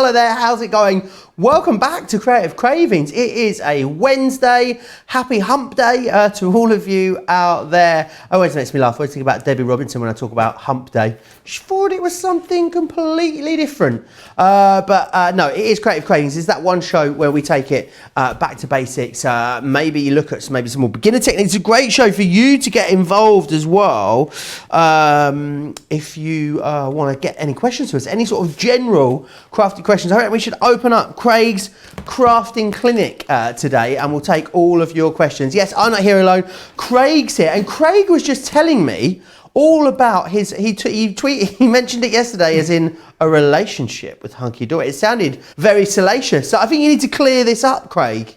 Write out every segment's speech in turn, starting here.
Hello there, how's it going? Welcome back to Creative Cravings. It is a Wednesday. Happy hump day to all of you out there. Always makes me laugh. I always think about Debbie Robinson when I talk about hump day. She thought it was something completely different. No, it is Creative Cravings. It's that one show where we take it back to basics. Maybe you look at maybe some more beginner techniques. It's a great show for you to get involved as well. If you want to get any questions to us, any sort of general crafty questions, I reckon we should open up Craig's crafting clinic today, and we'll take all of your questions. Yes, I'm not here alone. Craig's here, and Craig was just telling me all about his. He mentioned it yesterday, as in a relationship with Hunky Dory. It sounded very salacious, so I think you need to clear this up, Craig.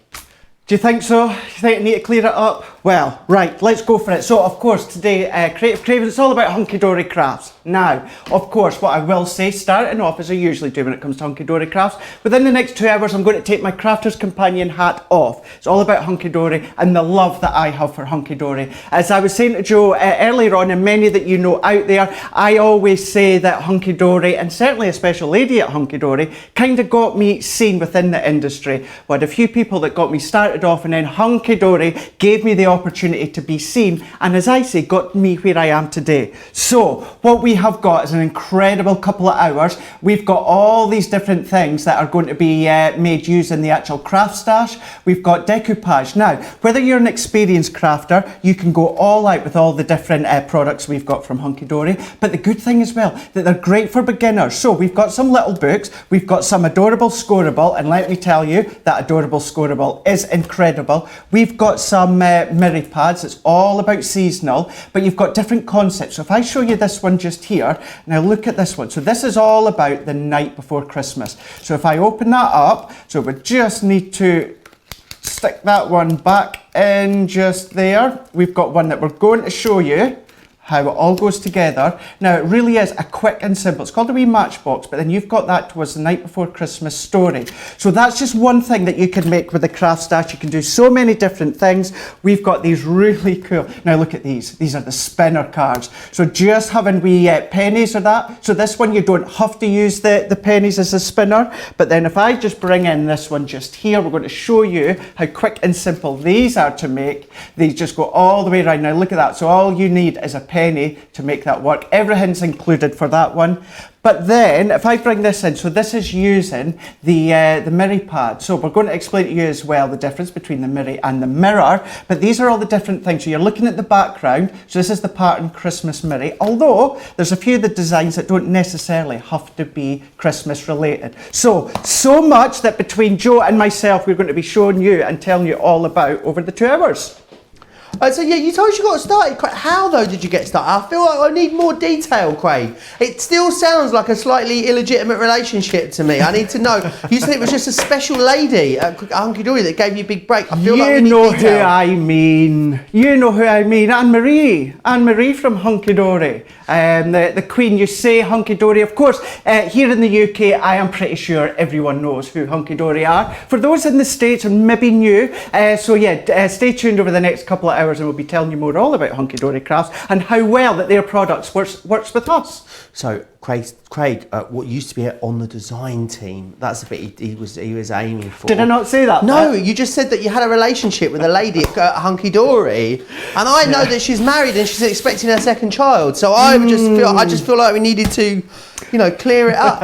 Do you think so? You think I need to clear it up? Well, right, let's go for it. So, of course, today, Creative Craving, it's all about Hunky Dory crafts. Now, of course, what I will say, starting off, as I usually do when it comes to Hunky Dory crafts, within the next 2 hours, I'm going to take my Crafter's Companion hat off. It's all about Hunky Dory and the love that I have for Hunky Dory. As I was saying to Joe earlier on, and many that you know out there, I always say that Hunky Dory, and certainly a special lady at Hunky Dory, kind of got me seen within the industry. We had a few people that got me started off, and then Hunky Dory gave me the opportunity to be seen, and as I say, got me where I am today. So what we have got is an incredible couple of hours. We've got all these different things that are going to be made using the actual craft stash. We've got decoupage. Now, whether you're an experienced crafter, you can go all out with all the different products we've got from Hunky Dory, but the good thing as well, that they're great for beginners. So we've got some little books, we've got some adorable scoreable, and let me tell you, that adorable scoreable is incredible. We've got some mirror pads. It's all about seasonal, but you've got different concepts. So if I show you this one just here, now look at this one. So this is all about the night before Christmas. So if I open that up, so we just need to stick that one back in just there. We've got one that we're going to show you how it all goes together. Now, it really is a quick and simple. It's called a wee matchbox, but then you've got that towards the night before Christmas story. So that's just one thing that you can make with the craft stash. You can do so many different things. We've got these really cool. Now look at these. These are the spinner cards. So just having wee pennies or that. So this one, you don't have to use the pennies as a spinner. But then if I just bring in this one just here, we're going to show you how quick and simple these are to make. They just go all the way around. Now look at that. So all you need is a penny to make that work. Everything's included for that one. But then if I bring this in, so this is using the mirror pad. So we're going to explain to you as well the difference between the mirror and the mirror. But these are all the different things. So you're looking at the background. So this is the pattern Christmas mirror. Although there's a few of the designs that don't necessarily have to be Christmas related. So much that between Joe and myself, we're going to be showing you and telling you all about over the 2 hours. So yeah, you told us you got started. How though did you get started? I feel like I need more detail, Craig. It still sounds like a slightly illegitimate relationship to me. I need to know. You said it was just a special lady at Hunky Dory that gave you a big break. I feel like we need know detail. who I mean. You know who I mean. Anne-Marie from Hunky Dory. The Queen. You say Hunky Dory. Of course, here in the UK, I am pretty sure everyone knows who Hunky Dory are. For those in the States, or maybe new, stay tuned over the next couple of hours and we'll be telling you more all about Hunky Dory Crafts and how well that their products works with us. So Craig, what used to be on the design team, that's the bit he was aiming for. Did I not say that? No, you just said that you had a relationship with a lady at Hunky Dory, and I know that she's married and she's expecting her second child. So I just feel like we needed to, clear it up.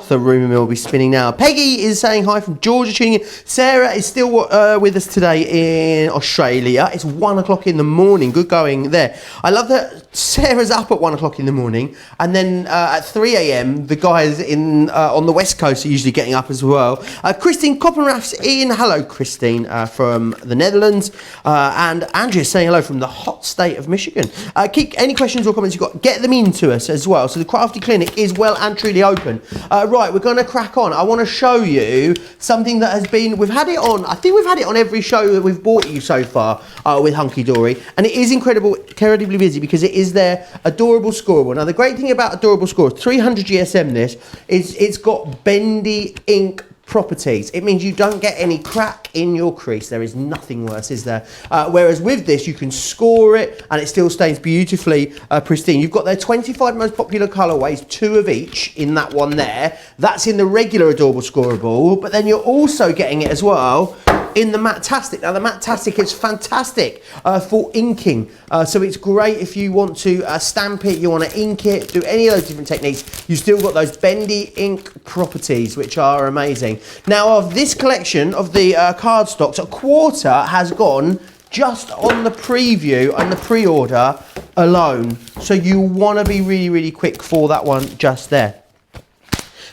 The rumour mill will be spinning now. Peggy is saying hi from Georgia, tuning in. Sarah is still with us today in Australia. It's 1 o'clock in the morning. Good going there. I love that Sarah's up at 1 o'clock in the morning, and then at 3 a.m. the guys on the west coast are usually getting up as well. Christine Koppenrath's in. Hello, Christine, from the Netherlands, and Andrea saying hello from the hot state of Michigan. Keep any questions or comments you've got, get them in to us as well. So the Crafty Clinic is well and truly open. Right, we're going to crack on. I want to show you something that has been, we've had it on every show that we've brought you so far with Hunky Dory, and it is incredibly busy because it is their adorable scoreable. Now the great thing about adorable score, 300 GSM this, is it's got bendy ink properties. It means you don't get any crack in your crease. There is nothing worse, is there? Whereas with this, you can score it and it still stays beautifully pristine. You've got their 25 most popular colourways, 2 of each in that one there. That's in the regular Adorable Scorable, but then you're also getting it as well in the Matte-tastic. Now the Matte-tastic is fantastic for inking. So it's great if you want to stamp it, you want to ink it, do any of those different techniques. You've still got those bendy ink properties, which are amazing. Now of this collection of the cardstocks, a quarter has gone just on the preview and the pre-order alone. So you want to be really, really quick for that one just there.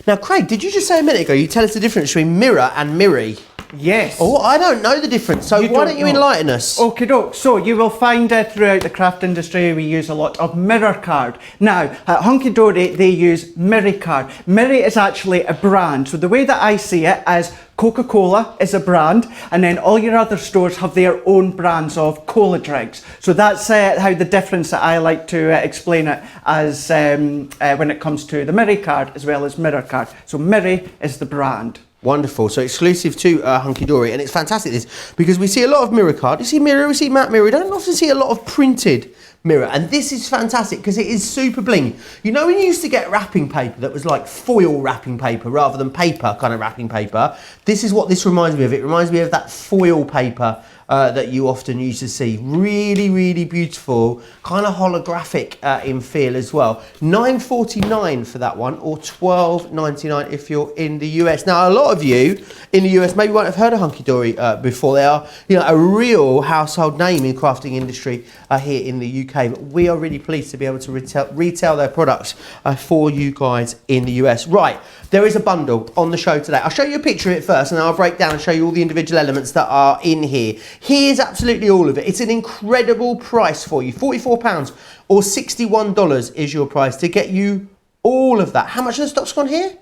Now Craig, did you just say a minute ago, you tell us the difference between mirror and mirri? Yes. Oh, I don't know the difference, so why don't you enlighten us? Okay, doke. So you will find throughout the craft industry we use a lot of mirror card. Now, at Hunky Dory they use Mirri card. Mirri is actually a brand. So the way that I see it is Coca-Cola is a brand, and then all your other stores have their own brands of cola drinks. So that's how the difference that I like to explain it as when it comes to the Mirri card as well as mirror card. So Mirri is the brand. Wonderful. So exclusive to Hunky Dory, and it's fantastic this because we see a lot of mirror card. You see mirror, we see matte mirror. We don't often see a lot of printed mirror, and this is fantastic because it is super bling. You know when you used to get wrapping paper that was like foil wrapping paper rather than paper kind of wrapping paper? This is what this reminds me of. It reminds me of that foil paper that you often used to see. Really, really beautiful, kind of holographic in feel as well. $9.49 for that one, or $12.99 if you're in the US. Now, a lot of you in the US maybe won't have heard of Hunky Dory before. They are, you know, a real household name in crafting industry here in the UK. But we are really pleased to be able to retail their products for you guys in the US. Right, there is a bundle on the show today. I'll show you a picture of it first, and then I'll break down and show you all the individual elements that are in here. Here's absolutely all of it. It's an incredible price for you. £44 or $61 is your price to get you all of that. How much of the stock's gone here?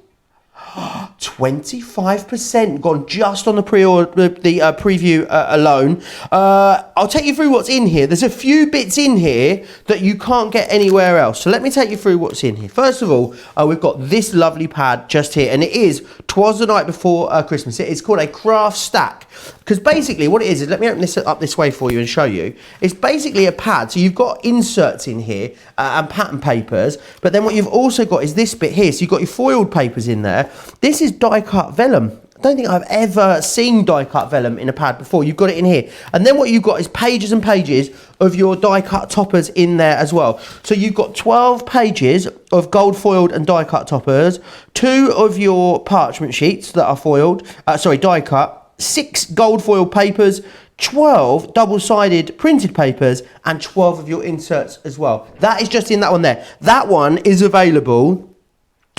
25% gone just on the preview alone. I'll take you through what's in here. There's a few bits in here that you can't get anywhere else. So let me take you through what's in here. First of all, we've got this lovely pad just here, and it is Twas the Night Before Christmas. It is called a craft stack. Because basically what it is let me open this up this way for you and show you. It's basically a pad. So you've got inserts in here and pattern papers, but then what you've also got is this bit here. So you've got your foiled papers in there. This is die cut vellum. I don't think I've ever seen die cut vellum in a pad before. You've got it in here. And then what you've got is pages and pages of your die cut toppers in there as well. So you've got 12 pages of gold foiled and die cut toppers, 2 of your parchment sheets that are foiled, die cut, 6 gold foil papers, 12 double-sided printed papers, and 12 of your inserts as well. That is just in that one there. That one is available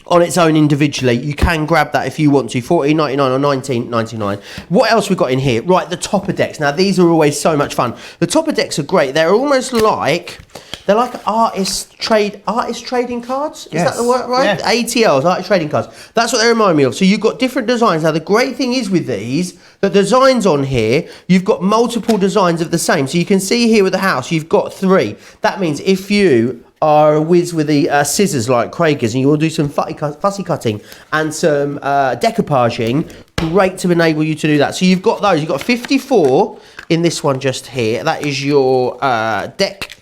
on its own individually. You can grab that if you want to, $14.99 or $19.99. What else we got in here? Right, the topper decks. Now these are always so much fun. The topper decks are great. They're almost like, they're like artist trading cards. Is that the word, right? Yeah. ATLs, artist trading cards. That's what they remind me of. So you've got different designs. Now the great thing is with these, the designs on here, you've got multiple designs of the same. So you can see here with the house, you've got 3. That means if you are a whiz with the scissors like Craig is, and you want to do some fussy cutting and some decoupaging, great to enable you to do that. So you've got those. You've got 54 in this one just here. That is your deck.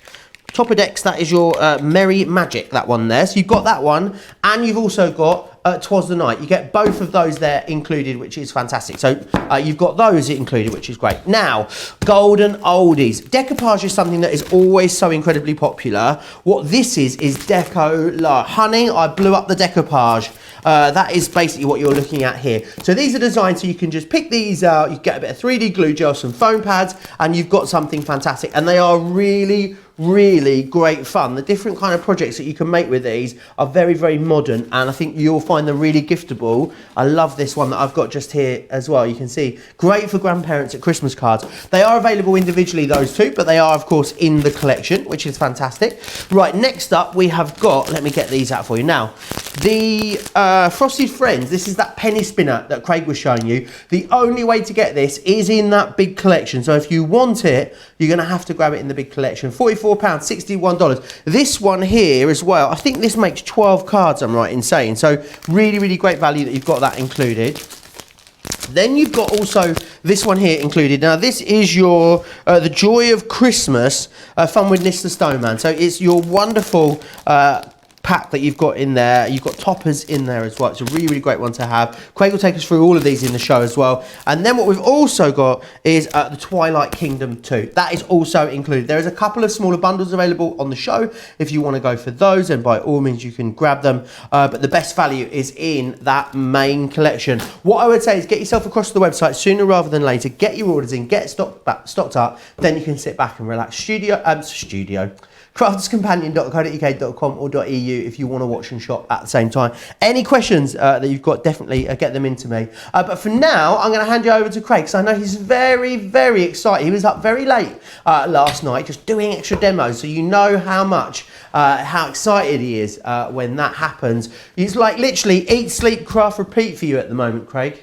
Topper decks, that is your Merry Magic, that one there. So you've got that one, and you've also got Twas the Night. You get both of those there included, which is fantastic. So you've got those included, which is great. Now, golden oldies. Decoupage is something that is always so incredibly popular. What this is Deco La. Honey, I blew up the decoupage. That is basically what you're looking at here. So these are designed so you can just pick these out, you get a bit of 3D glue gel, some foam pads, and you've got something fantastic. And they are really, really great fun. The different kind of projects that you can make with these are very, very modern, and I think you'll find them really giftable. I love this one that I've got just here as well. You can see, great for grandparents at Christmas cards. They are available individually, those two, but they are of course in the collection, which is fantastic. Right, next up we have got, let me get these out for you now, the Frosted Friends. This is that penny spinner that Craig was showing you. The only way to get this is in that big collection, so if you want it, you're going to have to grab it in the big collection. £44, $61. This one here as well, I think this makes 12 cards, I'm right in saying. So really, really great value that you've got that included. Then you've got also this one here included. Now this is your the Joy of Christmas Fun with Mr. Stoneman. So it's your wonderful pack that you've got in there. You've got toppers in there as well. It's a really, really great one to have. Craig will take us through all of these in the show as well. And then what we've also got is the Twilight Kingdom 2. That is also included. There is a couple of smaller bundles available on the show. If you want to go for those, then by all means you can grab them. But the best value is in that main collection. What I would say is get yourself across to the website sooner rather than later. Get your orders in, get stocked up. Then you can sit back and relax. crafterscompanion.co.uk.com or .eu if you want to watch and shop at the same time. Any questions that you've got, definitely get them into me. But for now, I'm going to hand you over to Craig, because I know he's very, very excited. He was up very late last night just doing extra demos, so you know how excited he is when that happens. It's like literally eat, sleep, craft, repeat for you at the moment, Craig.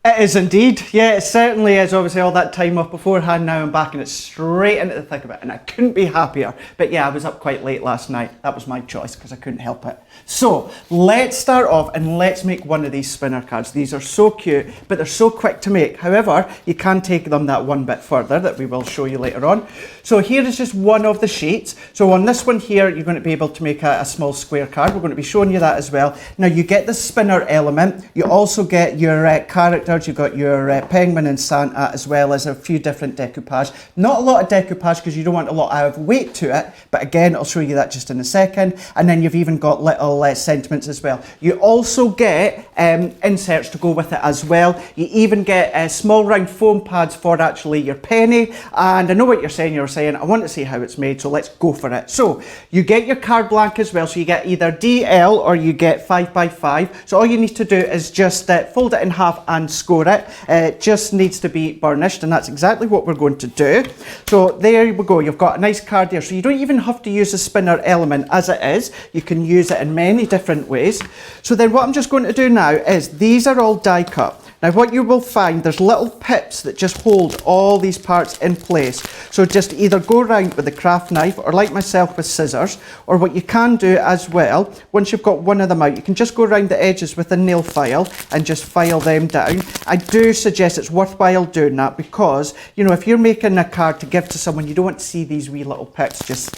It is indeed. Yeah, it certainly is. Obviously all that time off beforehand, now I'm back and it's straight into the thick of it, and I couldn't be happier. But yeah, I was up quite late last night. That was my choice because I couldn't help it. So let's start off and let's make one of these spinner cards. These are so cute, but they're so quick to make. However, you can take them that one bit further that we will show you later on. So here is just one of the sheets. So on this one here, you're going to be able to make a small square card. We're going to be showing you that as well. Now you get the spinner element. You also get your character. You've got your penguin and Santa, as well as a few different decoupage. Not a lot of decoupage because you don't want a lot of weight to it, but again, I'll show you that just in a second. And then you've even got little sentiments as well. You also get inserts to go with it as well. You even get small round foam pads for actually your penny. And I know what you're saying. You're saying, I want to see how it's made, so let's go for it. So you get your card blank as well. So you get either DL or you get 5x5. So all you need to do is just fold it in half and score it. It just needs to be burnished, and that's exactly what we're going to do. So there we go. You've got a nice card there. So you don't even have to use the spinner element as it is. You can use it in many different ways. So then what I'm just going to do now is these are all die cut. Now what you will find, there's little pips that just hold all these parts in place. So just either go around with a craft knife or like myself with scissors, or what you can do as well, once you've got one of them out, you can just go around the edges with a nail file and just file them down. I do suggest it's worthwhile doing that because, you know, if you're making a card to give to someone, you don't want to see these wee little pips just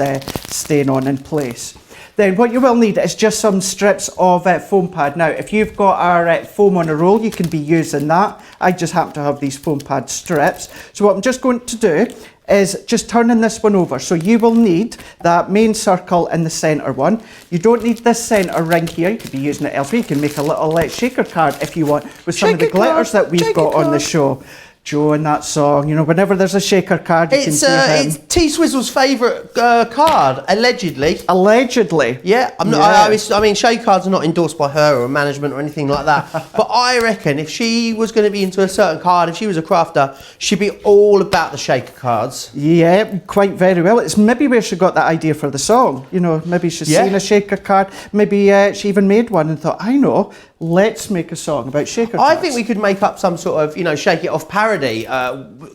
staying on in place. Then what you will need is just some strips of foam pad. Now, if you've got our foam on a roll, you can be using that. I just happen to have these foam pad strips. So what I'm just going to do is just turning this one over. So you will need that main circle in the centre one. You don't need this centre ring here. You could be using it elsewhere. You can make a little shaker card if you want with some of the glitters that we've got on the show. Joe and that song, you know, whenever there's a shaker card, you can see him. It's T-Swizzle's favourite card, allegedly. Allegedly? Yeah, I'm not. I mean, shaker cards are not endorsed by her or management or anything like that. But I reckon if she was going to be into a certain card, if she was a crafter, she'd be all about the shaker cards. Yeah, quite very well. It's maybe where she got that idea for the song. You know, maybe she's seen a shaker card. Maybe she even made one and thought, I know, let's make a song about shaker cards. I think we could make up some sort of, you know, Shake It Off parody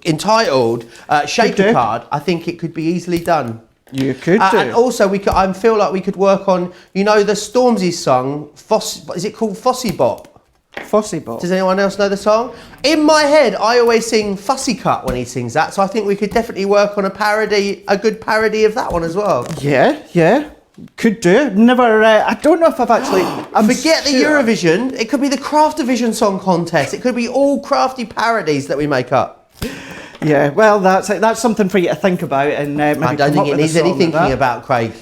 entitled Shaker Card. I think it could be easily done. You could do. And also, I feel like we could work on, you know, the Stormzy's song, is it called Fossy Bop? Fossy Bop. Does anyone else know the song? In my head, I always sing Fussy Cut when he sings that, so I think we could definitely work on a good parody of that one as well. Yeah. Could do. Never. I don't know if I've actually. Forget the Eurovision. It could be the Craftavision Song Contest. It could be all crafty parodies that we make up. Yeah, well, that's something for you to think about, and maybe I don't think it needs any thinking about, Craig.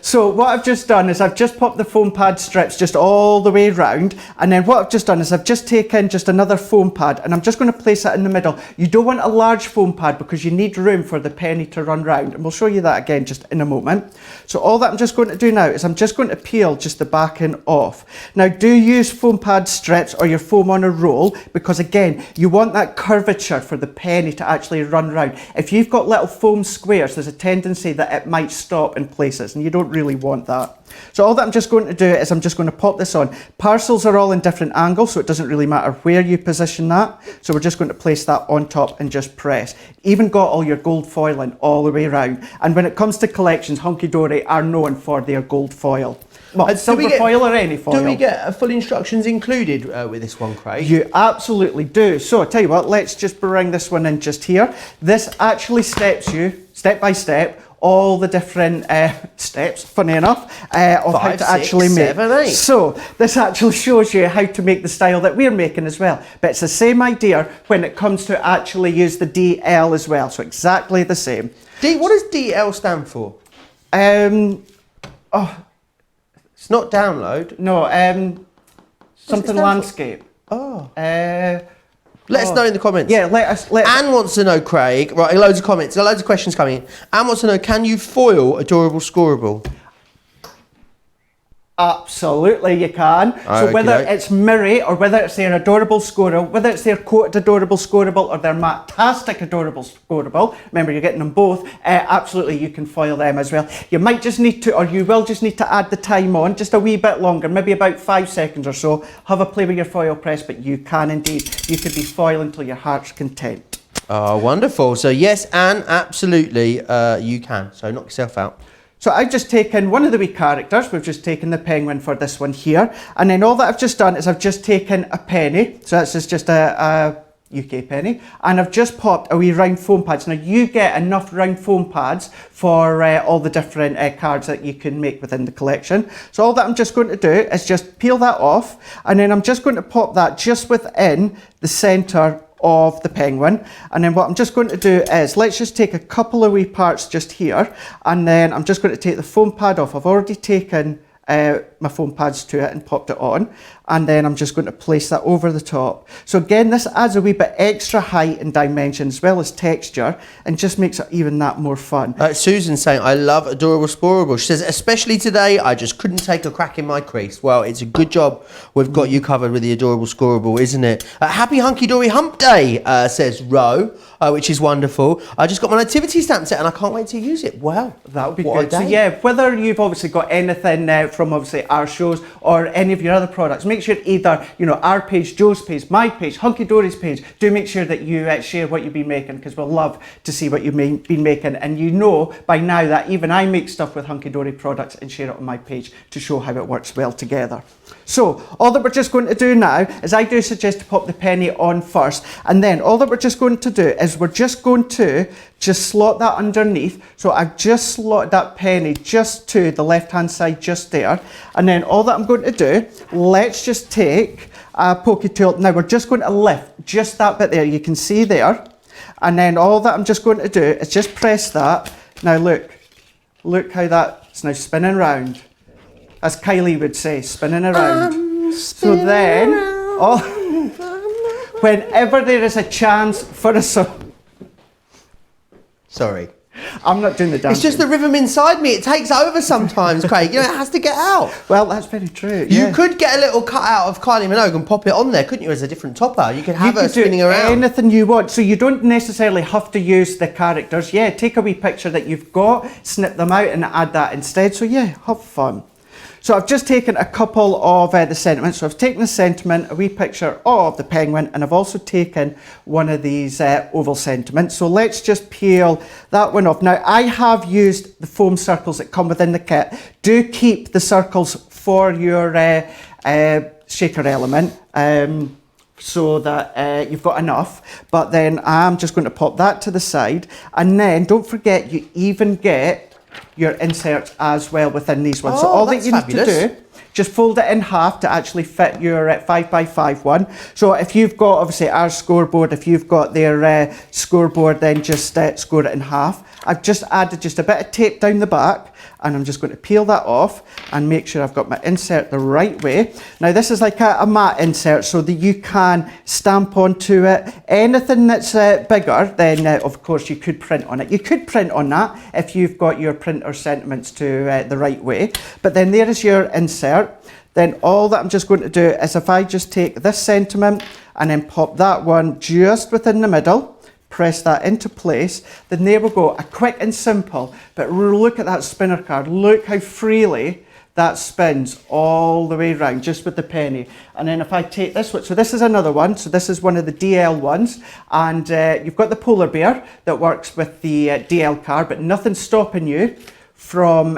So what I've just done is I've just popped the foam pad strips just all the way round, and then what I've just done is I've just taken just another foam pad and I'm just going to place it in the middle. You don't want a large foam pad because you need room for the penny to run round, and we'll show you that again just in a moment. So all that I'm just going to do now is I'm just going to peel just the backing off. Now do use foam pad strips or your foam on a roll, because again, you want that curvature for the penny to actually run round. If you've got little foam squares, there's a tendency that it might stop in places, and you don't really want that. So all that I'm just going to do is I'm just going to pop this on. Parcels are all in different angles, so it doesn't really matter where you position that. So we're just going to place that on top and just press. Even got all your gold foiling all the way around. And when it comes to collections, Hunky Dory are known for their gold foil. Well, silver foil or any foil. Do we get full instructions included with this one, Craig? You absolutely do. So I tell you what, let's just bring this one in just here. This actually steps you, step by step, all the different steps, funny enough, of how to actually make. 7, 8. So this actually shows you how to make the style that we're making as well. But it's the same idea when it comes to actually use the DL as well. So exactly the same. What does DL stand for? It's not download. No, something landscape. Oh. Let us know in the comments. Yeah, let us. Anne wants to know, Craig. Right, loads of comments, loads of questions coming in. Anne wants to know, can you foil Adorable Scoreable? Absolutely, you can. So whether it's Mirri or whether it's their Adorable Scoreable, whether it's their coated Adorable Scoreable or their Matastic Adorable Scoreable, remember you're getting them both, absolutely you can foil them as well. You might just need to, or you will just need to add the time on, just a wee bit longer, maybe about 5 seconds or so. Have a play with your foil press, but you can indeed. You could be foiling till your heart's content. Oh, wonderful. So yes, Anne, absolutely, you can. So knock yourself out. So I've just taken one of the wee characters, we've just taken the penguin for this one here, and then all that I've just done is I've just taken a penny, so that's just a UK penny, and I've just popped a wee round foam pads. Now you get enough round foam pads for all the different cards that you can make within the collection. So all that I'm just going to do is just peel that off, and then I'm just going to pop that just within the centre of the penguin. And then what I'm just going to do is, let's just take a couple of wee parts just here, and then I'm just going to take the foam pad off. I've already taken my foam pads to it and popped it on, and then I'm just going to place that over the top. So again, this adds a wee bit extra height and dimension as well as texture, and just makes it even that more fun. Susan's saying, I love Adorable Scoreable. She says, especially today, I just couldn't take a crack in my crease. Well, it's a good job we've got you covered with the Adorable Scoreable, isn't it? Happy Hunky Dory Hump Day, says Ro, which is wonderful. I just got my nativity stamp set and I can't wait to use it. Wow. That would be good. So yeah, whether you've obviously got anything from obviously our shows or any of your other products, make sure either, you know, our page, Joe's page, my page, Hunky Dory's page, do make sure that you share what you've been making, because we'll love to see what you've been making. And you know by now that even I make stuff with Hunky Dory products and share it on my page to show how it works well together. So all that we're just going to do now is I do suggest to pop the penny on first, and then all that we're just going to do is we're just going to just slot that underneath. So I've just slotted that penny just to the left hand side just there, and then all that I'm going to do, let's just take a pokey tool. Now we're just going to lift just that bit there, you can see there, and then all that I'm just going to do is just press that. Now look how that's now spinning round, as Kylie would say, spinning around. So then, whenever there is a chance for a song. Sorry. I'm not doing the dancing. It's just the rhythm inside me. It takes over sometimes, Craig. You know, it has to get out. Well, that's very true. You could get a little cut out of Kylie Minogue and pop it on there, couldn't you, as a different topper? You could have her spinning around. Anything you want. So you don't necessarily have to use the characters. Yeah, take a wee picture that you've got, snip them out and add that instead. So yeah, have fun. So I've just taken a couple of the sentiments. So I've taken the sentiment, a wee picture of the penguin, and I've also taken one of these oval sentiments. So let's just peel that one off. Now I have used the foam circles that come within the kit. Do keep the circles for your shaker element, so that you've got enough. But then I'm just going to pop that to the side, and then don't forget you even get your inserts as well within these ones. So all that you need to do, just fold it in half to actually fit your 5x5 one. So if you've got obviously our scoreboard, if you've got their scoreboard, then just score it in half. I've just added just a bit of tape down the back, and I'm just going to peel that off and make sure I've got my insert the right way. Now this is like a matte insert so that you can stamp onto it. Anything that's bigger, then of course you could print on it. You could print on that if you've got your printer sentiments to the right way. But then there is your insert. Then all that I'm just going to do is if I just take this sentiment and then pop that one just within the middle, press that into place, then there we go, a quick and simple, but look at that spinner card, look how freely that spins all the way around just with the penny. And then if I take this one, so this is another one, so this is one of the DL ones, and you've got the polar bear that works with the DL card, but nothing's stopping you from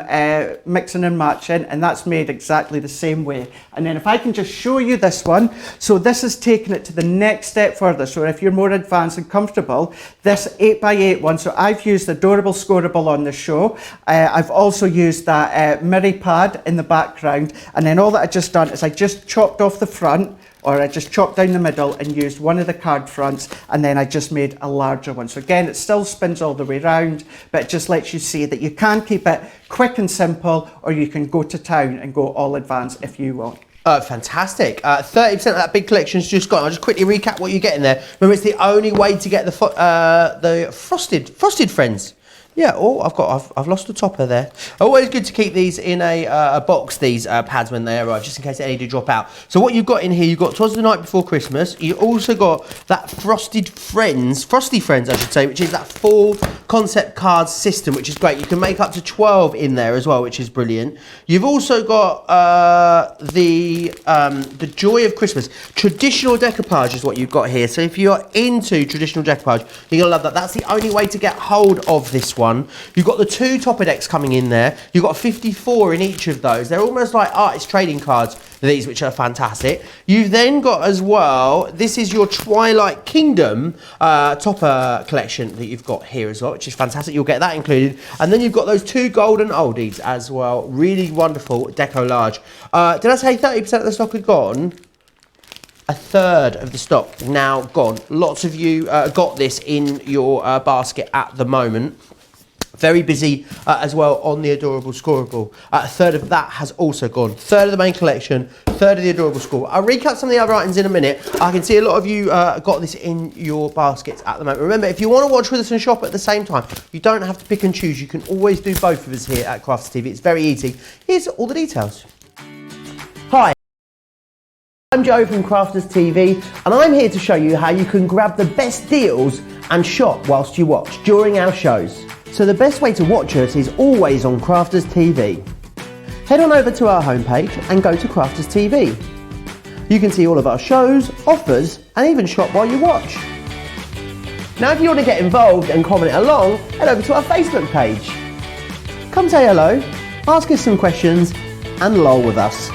mixing and matching, and that's made exactly the same way. And then if I can just show you this one, so this is taking it to the next step further. So if you're more advanced and comfortable, this 8x8 one, so I've used Adorable Scoreable on the show. I've also used that mirror pad in the background, and then all that I just done is I just chopped off the front, or I just chopped down the middle and used one of the card fronts, and then I just made a larger one. So again, it still spins all the way around, but it just lets you see that you can keep it quick and simple, or you can go to town and go all advanced if you want. Fantastic. 30% of that big collection's just gone. I'll just quickly recap what you get in there. Remember, it's the only way to get the frosted friends. Yeah, oh, I've lost the topper there. Always good to keep these in a box, these pads, when they arrive, just in case any do drop out. So what you've got in here, you've got 'Twas the Night Before Christmas. You also got that Frosty Friends, I should say, which is that full concept card system, which is great. You can make up to 12 in there as well, which is brilliant. You've also got the Joy of Christmas. Traditional decoupage is what you've got here. So if you're into traditional decoupage, you're going to love that. That's the only way to get hold of this one. You've got the 2 topper decks coming in there. You've got 54 in each of those. They're almost like artist trading cards, these, which are fantastic. You've then got as well, this is your Twilight Kingdom topper collection that you've got here as well, which is fantastic. You'll get that included. And then you've got those 2 golden oldies as well. Really wonderful deco large. Did I say 30% of the stock had gone? A third of the stock now gone. Lots of you got this in your basket at the moment. Very busy as well on the Adorable Scoreable. A third of that has also gone. Third of the main collection, third of the Adorable Scoreable. I'll recap some of the other items in a minute. I can see a lot of you got this in your baskets at the moment. Remember, if you want to watch with us and shop at the same time, you don't have to pick and choose. You can always do both of us here at Crafty TV. It's very easy. Here's all the details. Hi. I'm Joe from Crafters TV, and I'm here to show you how you can grab the best deals and shop whilst you watch during our shows. So the best way to watch us is always on Crafters TV. Head on over to our homepage and go to Crafters TV. You can see all of our shows, offers, and even shop while you watch. Now if you want to get involved and comment along, head over to our Facebook page. Come say hello, ask us some questions, and lol with us.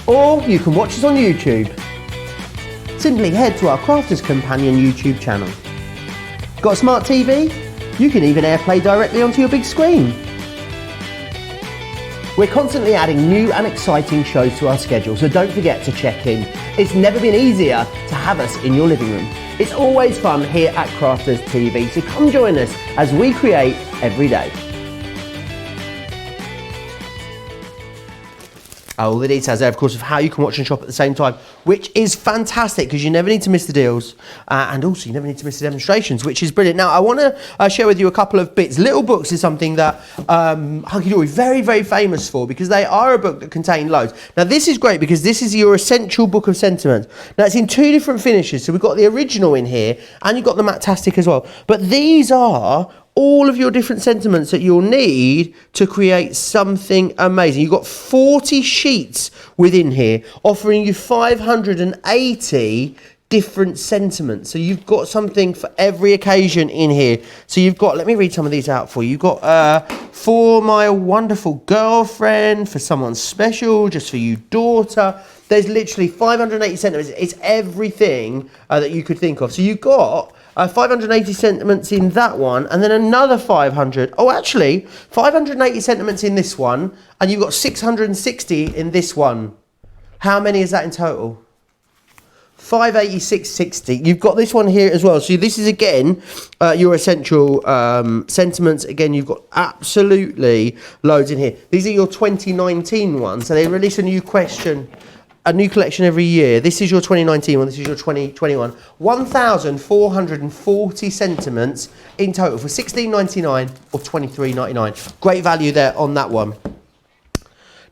Or you can watch us on YouTube. Simply head to our Crafters Companion YouTube channel. Got a smart TV? You can even AirPlay directly onto your big screen. We're constantly adding new and exciting shows to our schedule, so don't forget to check in. It's never been easier to have us in your living room. It's always fun here at Crafters TV, so come join us as we create every day. All the details there, of course, of how you can watch and shop at the same time, which is fantastic because you never need to miss the deals, and also you never need to miss the demonstrations, which is brilliant. Now, I want to share with you a couple of bits. Little Books is something that Hunky Dory is very, very famous for because they are a book that contain loads. Now, this is great because this is your essential book of sentiments. Now, it's in 2 different finishes, so we've got the original in here, and you've got the Matastic as well. But these are all of your different sentiments that you'll need to create something amazing. You've got 40 sheets within here, offering you 580 different sentiments. So you've got something for every occasion in here. So you've got, let me read some of these out for you. You've got for my wonderful girlfriend, for someone special, just for you daughter. There's literally 580 sentiments. It's everything that you could think of. So you've got 580 sentiments in that one, and then another 500. Oh, actually, 580 sentiments in this one, and you've got 660 in this one. How many is that in total? 586.60. You've got this one here as well. So this is again your essential sentiments. Again, you've got absolutely loads in here. These are your 2019 ones. So they release a new collection every year. This is your 2019 one, this is your 2021. 1,440 sentiments in total for $16.99 or $23.99. Great value there on that one.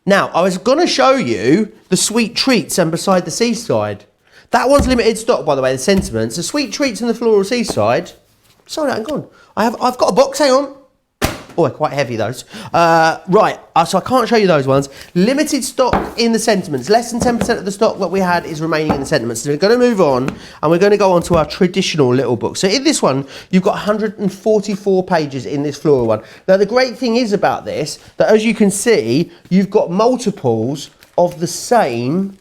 Now, I was going to show you the Sweet Treats and Beside the Seaside. That one's limited stock, by the way, the sentiments. The Sweet Treats and the Floral Seaside, sold out and gone. I've got a box, hang on. Oh, they're quite heavy, those. Right, so I can't show you those ones. Limited stock in the sentiments. Less than 10% of the stock that we had is remaining in the sentiments. So we're going to move on, and we're going to go on to our traditional little book. So in this one, you've got 144 pages in this floral one. Now, the great thing is about this, that as you can see, you've got multiples of the same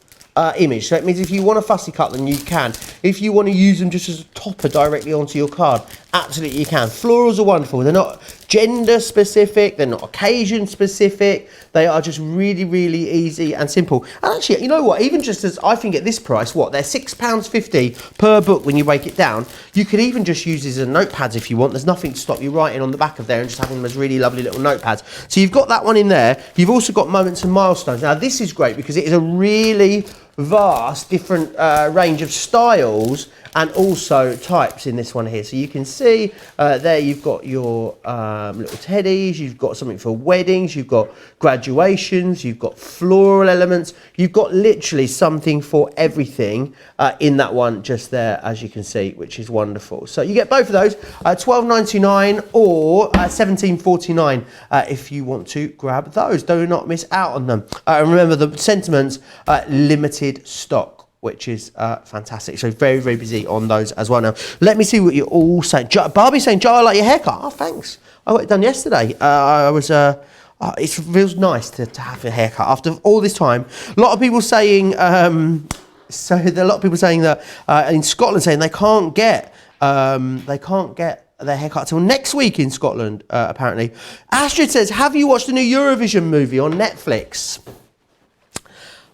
image. So it means if you want to fussy cut them, you can. If you want to use them just as a topper directly onto your card, absolutely you can. Florals are wonderful. They're not gender specific, they're not occasion specific, they are just really, really easy and simple. And actually, you know what, even just as I think at this price, what, they're £6.50 per book when you break it down. You could even just use these as notepads if you want. There's nothing to stop you writing on the back of there and just having them as really lovely little notepads. So you've got that one in there. You've also got moments and milestones. Now this is great because it is a really vast different range of styles and also types in this one here. So you can see there you've got your little teddies, you've got something for weddings, you've got graduations, you've got floral elements, you've got literally something for everything in that one just there, as you can see, which is wonderful. So you get both of those, £12.99 or £17.49 if you want to grab those. Do not miss out on them. And remember, the sentiments, limited stock, which is fantastic. So very, very busy on those as well now. Let me see what you're all saying. Barbie's saying, Joe, I like your haircut. Oh, thanks. I got it done yesterday. It feels nice to have a haircut after all this time. A lot of people saying, so there are a lot of people saying that in Scotland saying they can't get their haircut till next week in Scotland, apparently. Astrid says, have you watched the new Eurovision movie on Netflix?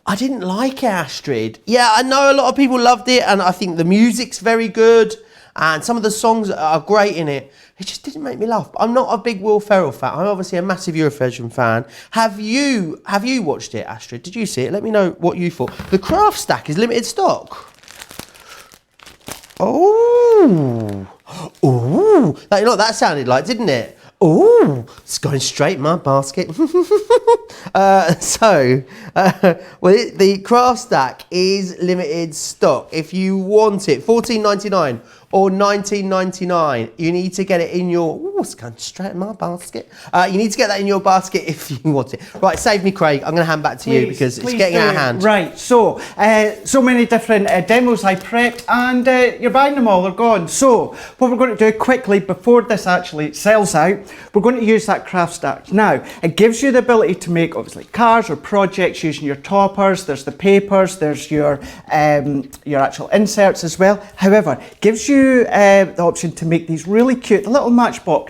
I didn't like it, Astrid. Yeah, I know a lot of people loved it, and I think the music's very good, and some of the songs are great in it. It just didn't make me laugh. I'm not a big Will Ferrell fan. I'm obviously a massive Eurovision fan. Have you watched it, Astrid? Did you see it? Let me know what you thought. The craft stack is limited stock. Oh, oh, you know what that sounded like, didn't it? Oh, it's going straight in my basket. Well, the craft stack is limited stock. If you want it, £14.99 or £19.99. You need to get it in your... Ooh, it's going straight in my basket. You need to get that in your basket if you want it. Right, save me, Craig. I'm going to hand back to you because it's getting out of hand. Right, so many different demos I prepped, and you're buying them all, they're gone. So what we're going to do quickly before this actually sells out, we're going to use that craft stack. Now, it gives you the ability to make obviously cards or projects using your toppers. There's the papers, there's your actual inserts as well. However, gives you the option to make these really cute, a little matchbox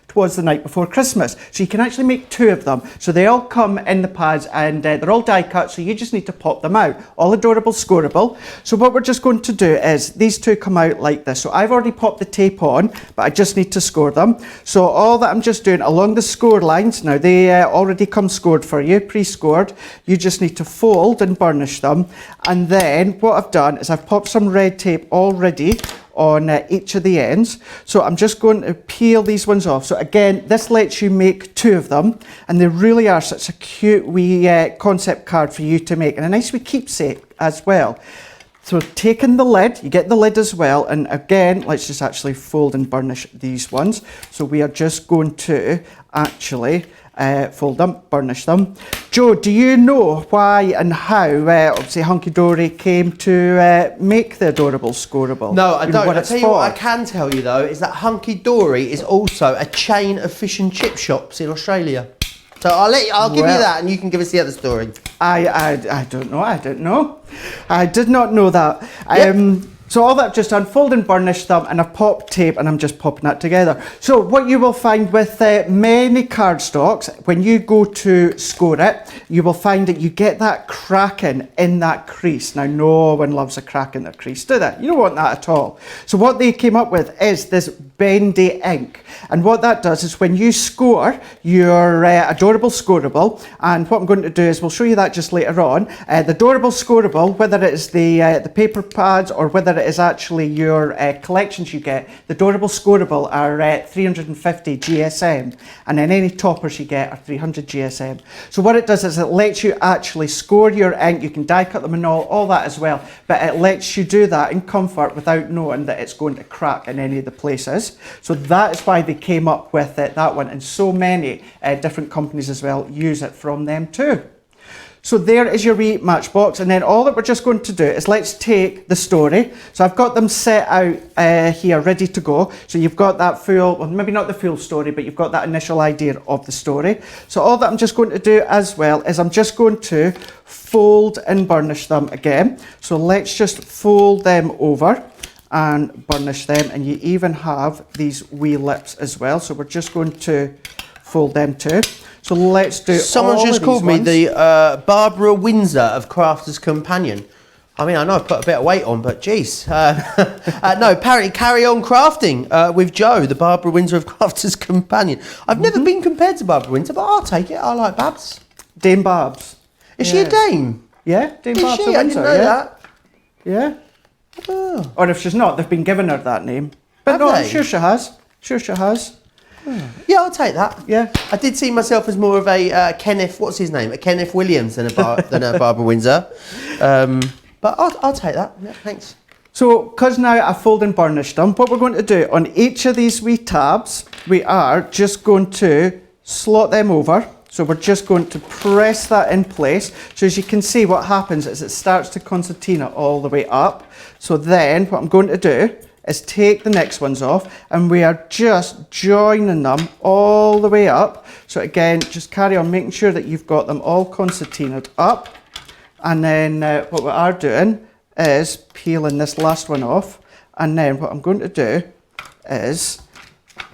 towards the night before Christmas. So you can actually make two of them. So they all come in the pads, and they're all die cut, so you just need to pop them out. All adorable, scoreable. So what we're just going to do is, these two come out like this. So I've already popped the tape on, but I just need to score them. So all that I'm just doing along the score lines, now they already come scored for you, pre-scored. You just need to fold and burnish them. And then what I've done is I've popped some red tape already on each of the ends. So I'm just going to peel these ones off. So again, this lets you make two of them, and they really are such a cute wee concept card for you to make, and a nice wee keepsake as well. So taking the lid, you get the lid as well, and again, let's just actually fold and burnish these ones. So we are just going to actually fold them, burnish them. Joe, do you know why and how obviously Hunky Dory came to make the adorable scoreable? No, I don't. I'll tell you what I can tell you though, is that Hunky Dory is also a chain of fish and chip shops in Australia. So I'll give you that, and you can give us the other story. I don't know. I don't know. I did not know that. Yep. So all that I've just done, fold and burnish them, and I've popped tape, and I'm just popping that together. So what you will find with many cardstocks, when you go to score it, you will find that you get that cracking in that crease. Now, no one loves a crack in their crease, do they? You don't want that at all. So what they came up with is this bendy ink. And what that does is when you score your adorable scoreable, and what I'm going to do is we'll show you that just later on, the adorable scoreable, whether it is the paper pads or whether it is actually your collections you get, the adorable scoreable are 350 GSM, and then any toppers you get are 300 GSM. So what it does is it lets you actually score your ink. You can die cut them and all that as well, but it lets you do that in comfort without knowing that it's going to crack in any of the places. is. So that is why they came up with that one, and so many different companies as well use it from them too. So there is your wee matchbox, and then all that we're just going to do is let's take the story. So I've got them set out here ready to go. So you've got that full, well maybe not the full story, but you've got that initial idea of the story. So all that I'm just going to do as well is I'm just going to fold and burnish them again. So let's just fold them over and burnish them, and you even have these wee lips as well. So we're just going to fold them too. So let's do. Someone just called me the Barbara Windsor of Crafter's Companion. I mean, I know I put a bit of weight on, but geez. No, apparently carry on crafting with Joe, the Barbara Windsor of Crafter's Companion. I've never been compared to Barbara Windsor, but I'll take it. I like Babs. Dame Babs. Is she a dame? Yeah, Dame Babs of Windsor. I didn't know that. Yeah. Oh. Or if she's not, they've been giving her that name. But no, I'm sure she has. Sure she has. Yeah, I'll take that. Yeah. I did see myself as more of a Kenneth, what's his name? A Kenneth Williams than a Barbara Windsor. But I'll take that. Yeah, thanks. So, because now I've folded and burnished them, what we're going to do on each of these wee tabs, we are just going to slot them over. So we're just going to press that in place. So as you can see, what happens is it starts to concertina all the way up. So then what I'm going to do is take the next ones off, and we are just joining them all the way up. So again, just carry on making sure that you've got them all concertinaed up. And then what we are doing is peeling this last one off. And then what I'm going to do is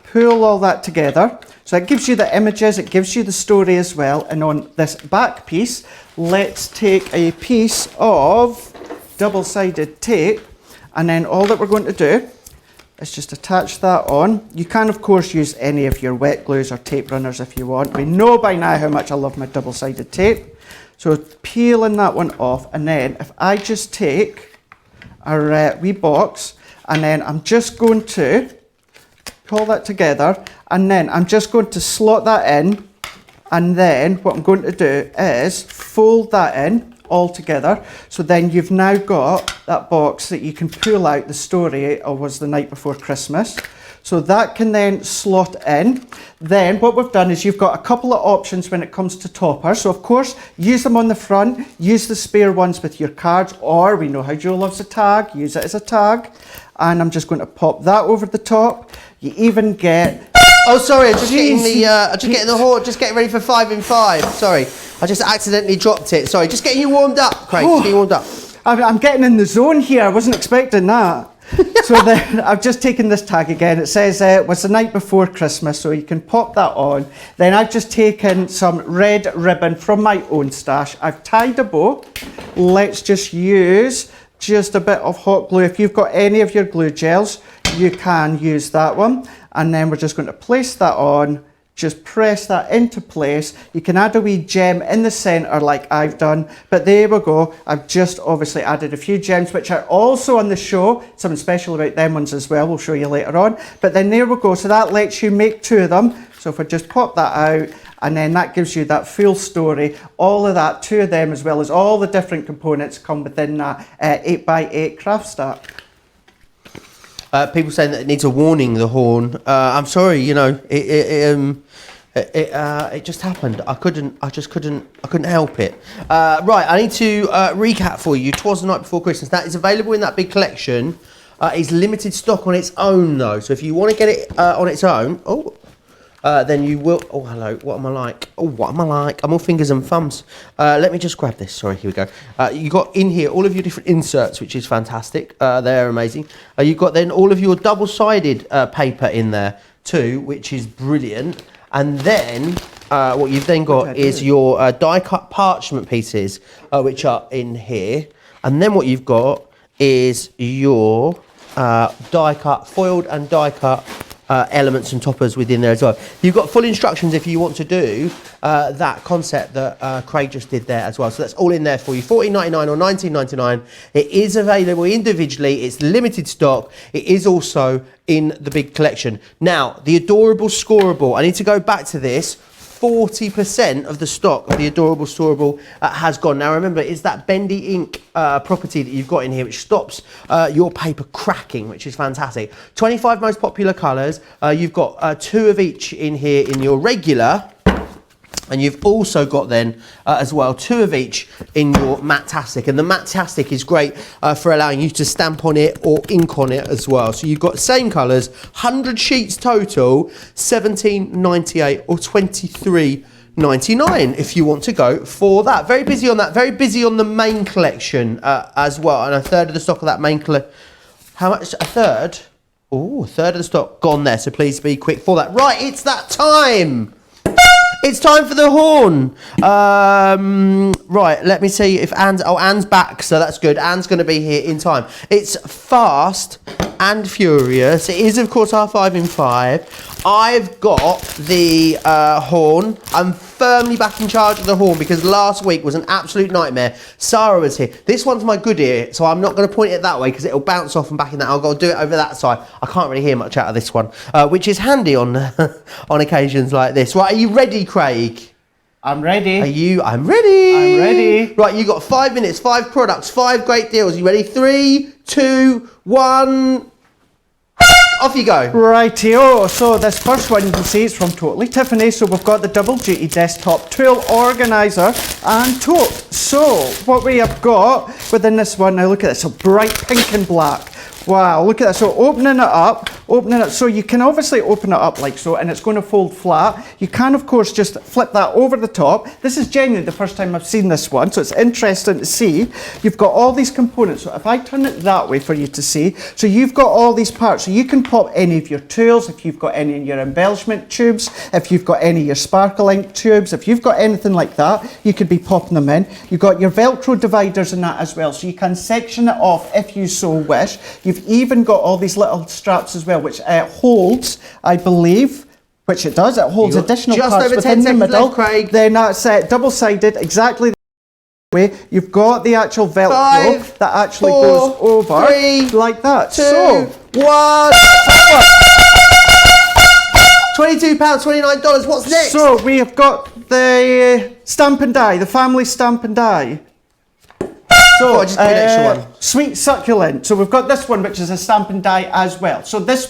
pull all that together. So it gives you the images, it gives you the story as well. And on this back piece, let's take a piece of double-sided tape. And then all that we're going to do is just attach that on. You can, of course, use any of your wet glues or tape runners if you want. We know by now how much I love my double-sided tape. So peeling that one off, and then if I just take our wee box, and then I'm just going to pull that together, and then I'm just going to slot that in, and then what I'm going to do is fold that in all together. So then you've now got that box that you can pull out the story of Was the Night Before Christmas. So that can then slot in. Then what we've done is you've got a couple of options when it comes to toppers. So of course, use them on the front, use the spare ones with your cards, or we know how Joe loves a tag, use it as a tag. And I'm just going to pop that over the top. You even get... Oh, sorry, I'm just getting the horn, just getting ready for 5 in 5. Sorry, I just accidentally dropped it. Sorry, just getting you warmed up, Craig, just getting you warmed up. I'm getting in the zone here, I wasn't expecting that. So then I've just taken this tag again. It says was the night before Christmas, so you can pop that on. Then I've just taken some red ribbon from my own stash. I've tied a bow. Let's just use just a bit of hot glue. If you've got any of your glue gels, you can use that one. And then we're just going to place that on. Just press that into place. You can add a wee gem in the centre like I've done, but there we go. I've just obviously added a few gems which are also on the show. Something special about them ones as well, we'll show you later on. But then there we go, so that lets you make 2 of them. So if I just pop that out, and then that gives you that full story. All of that, 2 of them, as well as all the different components come within that 8x8 craft stack. People saying that it needs a warning, the horn. I'm sorry, you know, it just happened. I couldn't help it. Right, I need to recap for you. 'Twas the Night Before Christmas. That is available in that big collection. It's limited stock on its own though. So if you want to get it on its own, then you will. Oh, hello. What am I like? Oh, what am I like? I'm all fingers and thumbs. Let me just grab this. Sorry, here we go. You got in here all of your different inserts, which is fantastic. They're amazing. You've got then all of your double-sided paper in there too, which is brilliant. And then what you've then got is your die-cut parchment pieces, which are in here. And then what you've got is your die-cut, foiled and die-cut elements and toppers within there as well. You've got full instructions if you want to do that concept that Craig just did there as well. So that's all in there for you. $14.99 or $19.99. It is available individually. It's limited stock. It is also in the big collection. Now, the adorable scoreable. I need to go back to this. 40% of the stock of the Adorable Storable has gone. Now remember, it's that bendy ink property that you've got in here which stops your paper cracking, which is fantastic. 25 most popular colours. You've got 2 of each in here in your regular. And you've also got then as well 2 of each in your Matte-tastic, and the Matte-tastic is great for allowing you to stamp on it or ink on it as well. So you've got same colours, 100 sheets total, $17.98 or $23.99 if you want to go for that. Very busy on that. Very busy on the main collection as well, and a third of the stock of that main collection. How much? A third? Oh, a third of the stock gone there. So please be quick for that. Right, it's that time. It's time for the horn. Right, let me see if Anne's back, so that's good. Anne's going to be here in time. It's fast and furious. It is, of course, our 5 in 5. I've got the horn. I'm firmly back in charge of the horn because last week was an absolute nightmare. Sarah was here. This one's my good ear, so I'm not going to point it that way because it'll bounce off and back in that. I'll go do it over that side. I can't really hear much out of this one, which is handy on on occasions like this. Right, are you ready, Craig? I'm ready. Are you? I'm ready. I'm ready. Right, you got 5 minutes, 5 products, 5 great deals. You ready? 3, 2, 1. Off you go. Rightio, so this first one you can see it's from Totally Tiffany. So we've got the double duty desktop tool organizer and tote. So what we have got within this one, now look at this, so bright pink and black. Wow, look at that. So opening it, so you can obviously open it up like so, and it's going to fold flat. You can, of course, just flip that over the top. This is genuinely the first time I've seen this one, so it's interesting to see. You've got all these components. So if I turn it that way for you to see, so you've got all these parts. So you can pop any of your tools, if you've got any of your embellishment tubes, if you've got any of your sparkle ink tubes, if you've got anything like that, you could be popping them in. You've got your Velcro dividers and that as well, so you can section it off if you so wish. You've even got all these little straps as well, which holds, I believe, which it does. It holds additional parts within the middle. Left, Craig. Then that's double-sided, exactly the way. You've got the actual Velcro 5, that actually 4, goes over 3, like that. 2, So 1. £22.29. What's next? So we have got the stamp and die, the family stamp and die. So, just an extra one. Sweet succulent. So we've got this one, which is a stamp and die as well. So this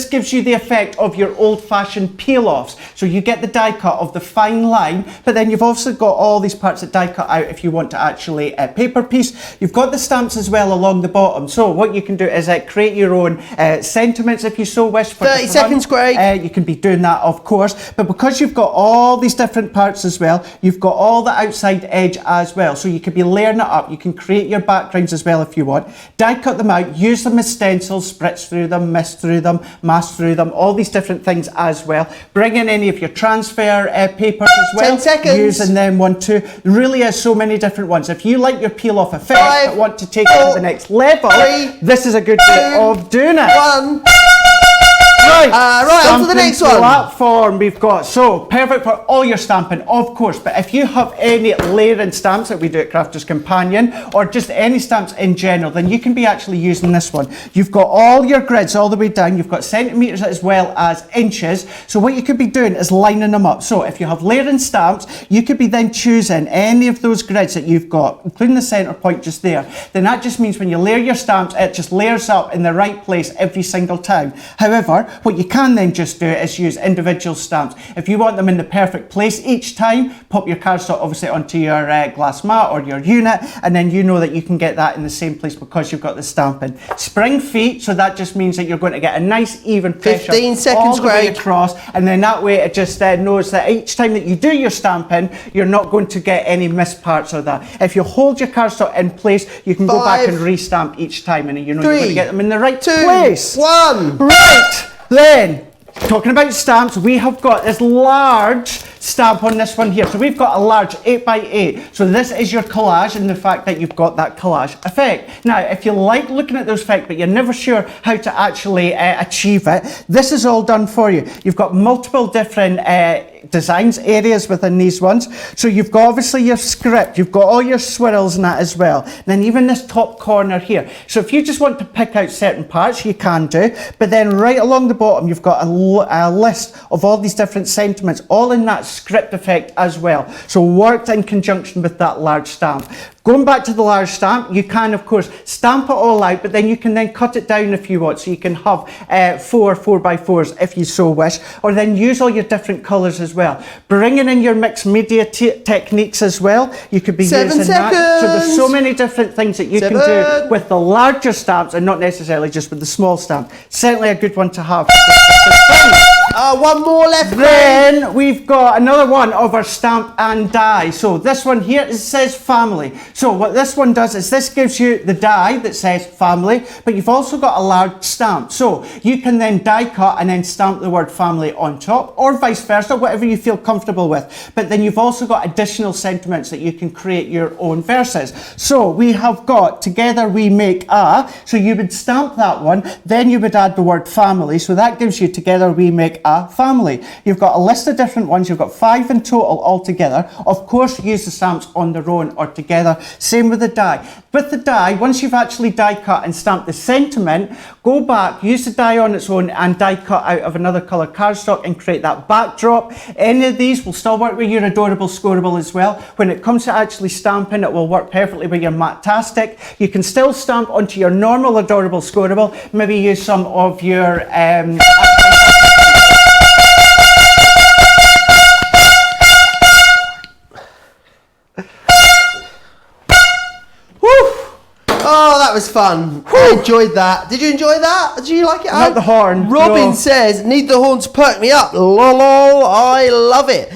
gives you the effect of your old-fashioned peel-offs. So you get the die cut of the fine line, but then you've also got all these parts that die cut out if you want to actually paper piece. You've got the stamps as well along the bottom. So what you can do is create your own sentiments if you so wish. For 30 seconds, Craig. You can be doing that, of course. But because you've got all these different parts as well, you've got all the outside edge as well. So you could be layering it up. You can create your backgrounds as well if you want. Die cut them out, use them as stencils, spritz through them, mist through them, mask through them, all these different things as well. Bring in any of your transfer papers as well. 10 seconds. Using them one too. There really is so many different ones. If you like your peel off effect but want to take it to the next level, this is a good way of doing it. 1. Right, on to the next one. Platform we've got. So perfect for all your stamping, of course. But if you have any layering stamps that we do at Crafter's Companion, or just any stamps in general, then you can be actually using this one. You've got all your grids all the way down. You've got centimeters as well as inches. So what you could be doing is lining them up. So if you have layering stamps, you could be then choosing any of those grids that you've got, including the center point just there. Then that just means when you layer your stamps, it just layers up in the right place every single time. However, what you can then just do is use individual stamps. If you want them in the perfect place each time, pop your cardstock obviously onto your glass mat or your unit, and then you know that you can get that in the same place because you've got the stamping. Spring feet, so that just means that you're going to get a nice even pressure 15 seconds, all the way Craig. across, and then that way it just knows that each time that you do your stamping, you're not going to get any missed parts of that. If you hold your cardstock in place, you can go back and restamp each time, and you know you're going to get them in the right place. 1. Right. Then, talking about stamps, we have got this large stamp on this one here. So we've got a large 8x8. So this is your collage, and the fact that you've got that collage effect. Now, if you like looking at those effects, but you're never sure how to actually achieve it, this is all done for you. You've got multiple different designs areas within these ones. So you've got obviously your script, you've got all your swirls and that as well. And then even this top corner here. So if you just want to pick out certain parts, you can do. But then right along the bottom, you've got a list of all these different sentiments, all in that script effect as well. So worked in conjunction with that large stamp. Going back to the large stamp, you can of course stamp it all out, but then you can then cut it down if you want. So you can have 4 4x4s if you so wish, or then use all your different colours as well. Bringing in your mixed media techniques as well. You could be 7 using seconds. that. So there's so many different things that you can do with the larger stamps and not necessarily just with the small stamp. Certainly a good one to have. One more left. Then we've got another one of our stamp and die. So this one here, it says family. So what this one does is this gives you the die that says family, but you've also got a large stamp. So you can then die cut and then stamp the word family on top, or vice versa, whatever you feel comfortable with. But then you've also got additional sentiments that you can create your own verses. So we have got together we make a, so you would stamp that one, then you would add the word family. So that gives you together we make a family. You've got a list of different ones. You've got 5 in total altogether. Of course, use the stamps on their own or together. Same with the die. With the die, once you've actually die cut and stamped the sentiment, go back, use the die on its own and die cut out of another colour cardstock and create that backdrop. Any of these will still work with your adorable scoreable as well. When it comes to actually stamping, it will work perfectly with your Matastic. You can still stamp onto your normal adorable scoreable. Maybe use some of your Oh, that was fun. I enjoyed that. Did you enjoy that? Did you like it? Not the horn. Robin No. says, need the horn to perk me up. Lol, I love it.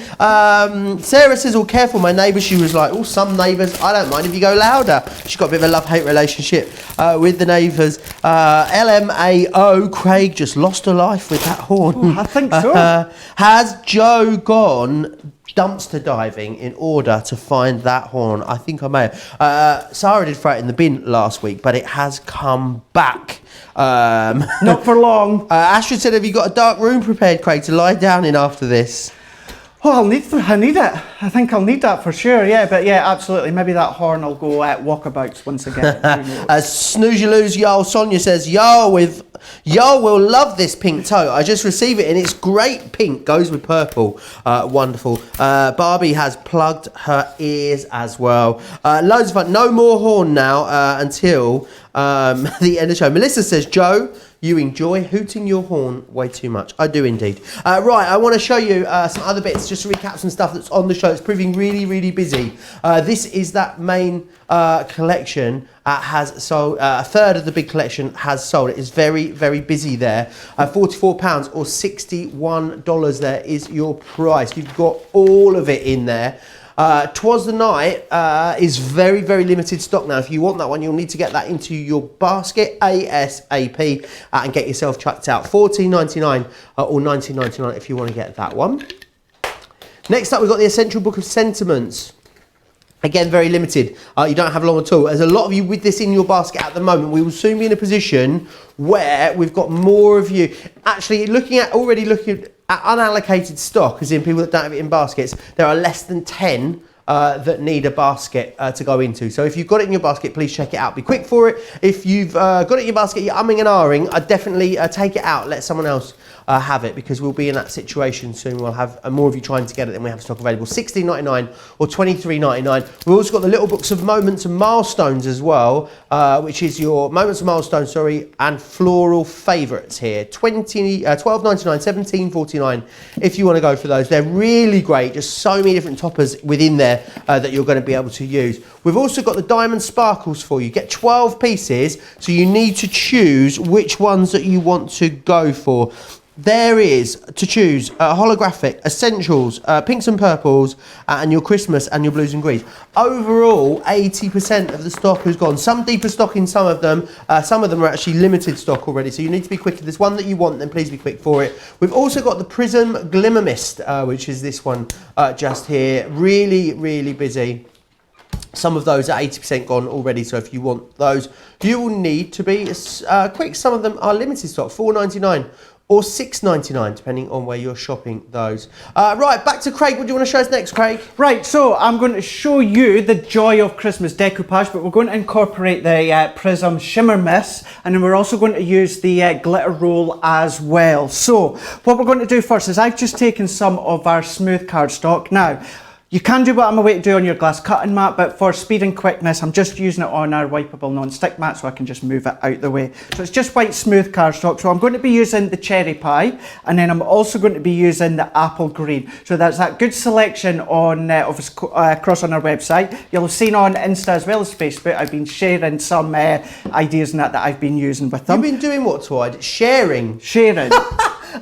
Sarah says, oh, careful, my neighbour. She was like, oh, some neighbours, I don't mind if you go louder. She's got a bit of a love-hate relationship with the neighbours. LMAO, Craig just lost her life with that horn. Ooh, I think so. Has Joe gone dumpster diving in order to find that horn? I think I may have. Sarah did throw it in the bin last week, but it has come back. Not for long. Astrid said, have you got a dark room prepared, Craig, to lie down in after this? Oh, I need it. I think I'll need that for sure, yeah. But yeah, absolutely. Maybe that horn will go at walkabouts once again. Snooze you lose, Y'all Sonia says, Y'all will love this pink tote. I just received it and it's great pink. Goes with purple. Wonderful. Barbie has plugged her ears as well. Loads of fun. No more horn now until the end of the show. Melissa says, Joe, you enjoy hooting your horn way too much. I do indeed. Right, I want to show you some other bits, just to recap some stuff that's on the show. It's proving really, really busy. This is that main collection. Has sold, a third of the big collection has sold. It is very, very busy there. £44 or $61 there is your price. You've got all of it in there. Twas the Night is very, very limited stock now. If you want that one, you'll need to get that into your basket ASAP and get yourself chucked out. $14.99 or $19.99 if you want to get that one. Next up, we've got the Essential Book of Sentiments. Again, very limited. You don't have long at all. There's a lot of you with this in your basket at the moment. We will soon be in a position where we've got more of you. Actually, already looking at unallocated stock, as in people that don't have it in baskets, there are less than 10 that need a basket to go into. So if you've got it in your basket, please check it out. Be quick for it. If you've got it in your basket, you're umming and ahhing, I'd definitely take it out. Let someone else have it, because we'll be in that situation soon. We'll have more of you trying to get it than we have stock available. $16.99 or $23.99. We've also got the little books of moments and milestones as well, which is your moments and milestones, and floral favourites here. $12.99, $17.49 if you want to go for those. They're really great. Just so many different toppers within there that you're going to be able to use. We've also got the diamond sparkles for you. Get 12 pieces, so you need to choose which ones that you want to go for. There is to choose holographic, essentials, pinks and purples, and your Christmas and your blues and greens. Overall, 80% of the stock has gone. Some deeper stock in some of them. Some of them are actually limited stock already, so you need to be quick. If there's one that you want, then please be quick for it. We've also got the Prism Glimmer Mist, which is this one just here. Really, really busy. Some of those are 80% gone already, so if you want those, you will need to be quick. Some of them are limited stock, $4.99 or $6.99, depending on where you're shopping those. Right, back to Craig. What do you want to show us next, Craig? Right, so I'm going to show you the joy of Christmas decoupage, but we're going to incorporate the Prism Shimmer Mist, and then we're also going to use the glitter roll as well. So what we're going to do first is I've just taken some of our smooth cardstock. Now, you can do what I'm about to do on your glass cutting mat, but for speed and quickness, I'm just using it on our wipeable non-stick mat so I can just move it out the way. So it's just white smooth cardstock. So I'm going to be using the cherry pie, and then I'm also going to be using the apple green. So that's that good selection on across on our website. You'll have seen on Insta as well as Facebook, I've been sharing some ideas and that I've been using with them. You've been doing what, Twide? Sharing? Sharing.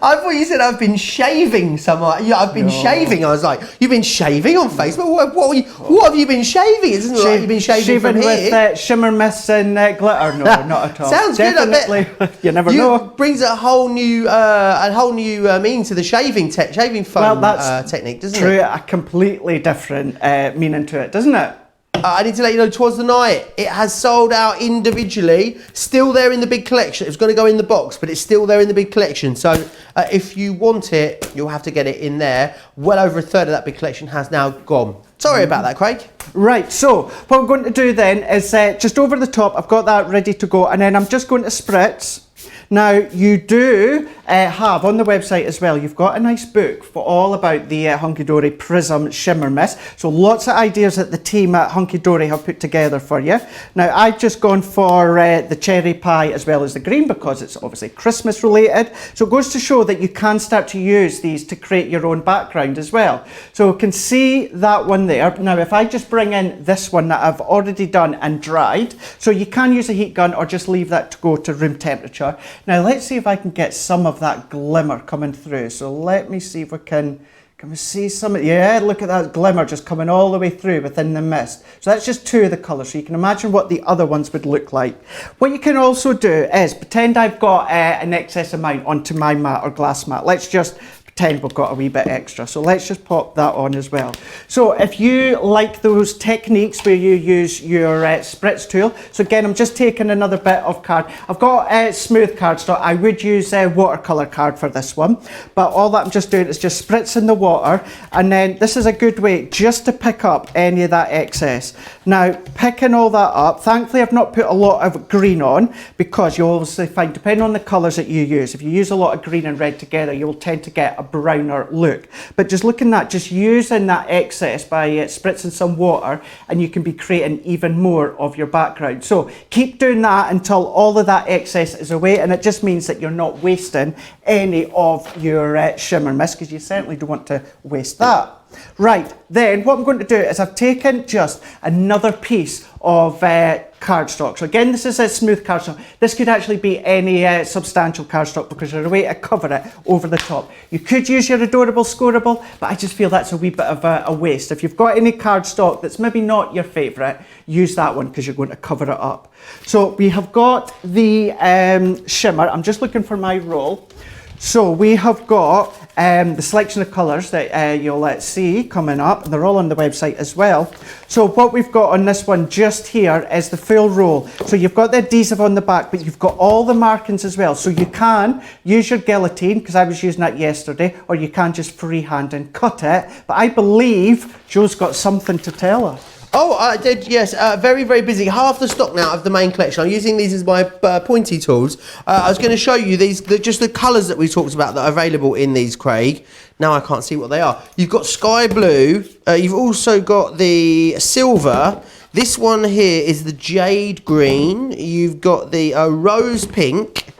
I thought you said I've been shaving someone. Yeah, I've been shaving. I was like, you've been shaving on Facebook? What have you been shaving? It doesn't look like you've been shaving from here. With shimmer mist and glitter? No, not at all. Sounds Definitely. Good. I bet you never know. Brings a whole new meaning to the shaving foam technique, doesn't it? True, a completely different meaning to it, doesn't it? I need to let you know, Twas the Night, it has sold out individually, still there in the big collection. It was going to go in the box, but it's still there in the big collection. So if you want it, you'll have to get it in there. Well over a third of that big collection has now gone. Sorry about that, Craig. Right, so what we're going to do then is just over the top, I've got that ready to go, and then I'm just going to spritz. Now, you do have on the website as well, you've got a nice book for all about the Hunky Dory Prism Shimmer Mist. So lots of ideas that the team at Hunky Dory have put together for you. Now, I've just gone for the cherry pie as well as the green because it's obviously Christmas related. So it goes to show that you can start to use these to create your own background as well. So you can see that one there. Now, if I just bring in this one that I've already done and dried, so you can use a heat gun or just leave that to go to room temperature. Now let's see if I can get some of that glimmer coming through. So let me see if we can we see some, yeah, look at that glimmer just coming all the way through within the mist. So that's just two of the colours, so you can imagine what the other ones would look like. What you can also do is pretend I've got an excess amount onto my mat or glass mat. Let's just pretend we've got a wee bit extra. So let's just pop that on as well. So if you like those techniques where you use your spritz tool, so again, I'm just taking another bit of card. I've got smooth cardstock. I would use watercolour card for this one, but all that I'm just doing is just spritzing the water, and then this is a good way just to pick up any of that excess. Now, picking all that up, thankfully I've not put a lot of green on, because you'll obviously find, depending on the colours that you use, if you use a lot of green and red together, you'll tend to get a browner look. But just looking at just using that excess by spritzing some water, and you can be creating even more of your background. So keep doing that until all of that excess is away, and it just means that you're not wasting any of your shimmer mist, because you certainly don't want to waste that. Right, then what I'm going to do is I've taken just another piece of cardstock. So again, this is a smooth cardstock. This could actually be any substantial cardstock, because there's a way to cover it over the top. You could use your Adorable Scoreable, but I just feel that's a wee bit of a waste. If you've got any cardstock that's maybe not your favourite, use that one, because you're going to cover it up. So we have got the shimmer. I'm just looking for my roll. So we have got the selection of colours that you'll see coming up, and they're all on the website as well. So what we've got on this one just here is the full roll. So you've got the adhesive on the back, but you've got all the markings as well. So you can use your guillotine, because I was using that yesterday, or you can just freehand and cut it. But I believe Joe's got something to tell us. Oh, I did, yes. Very, very busy. Half the stock now of the main collection. I'm using these as my pointy tools. I was going to show you these, just the colours that we talked about that are available in these, Craig. Now I can't see what they are. You've got sky blue. You've also got the silver. This one here is the jade green. You've got the rose pink.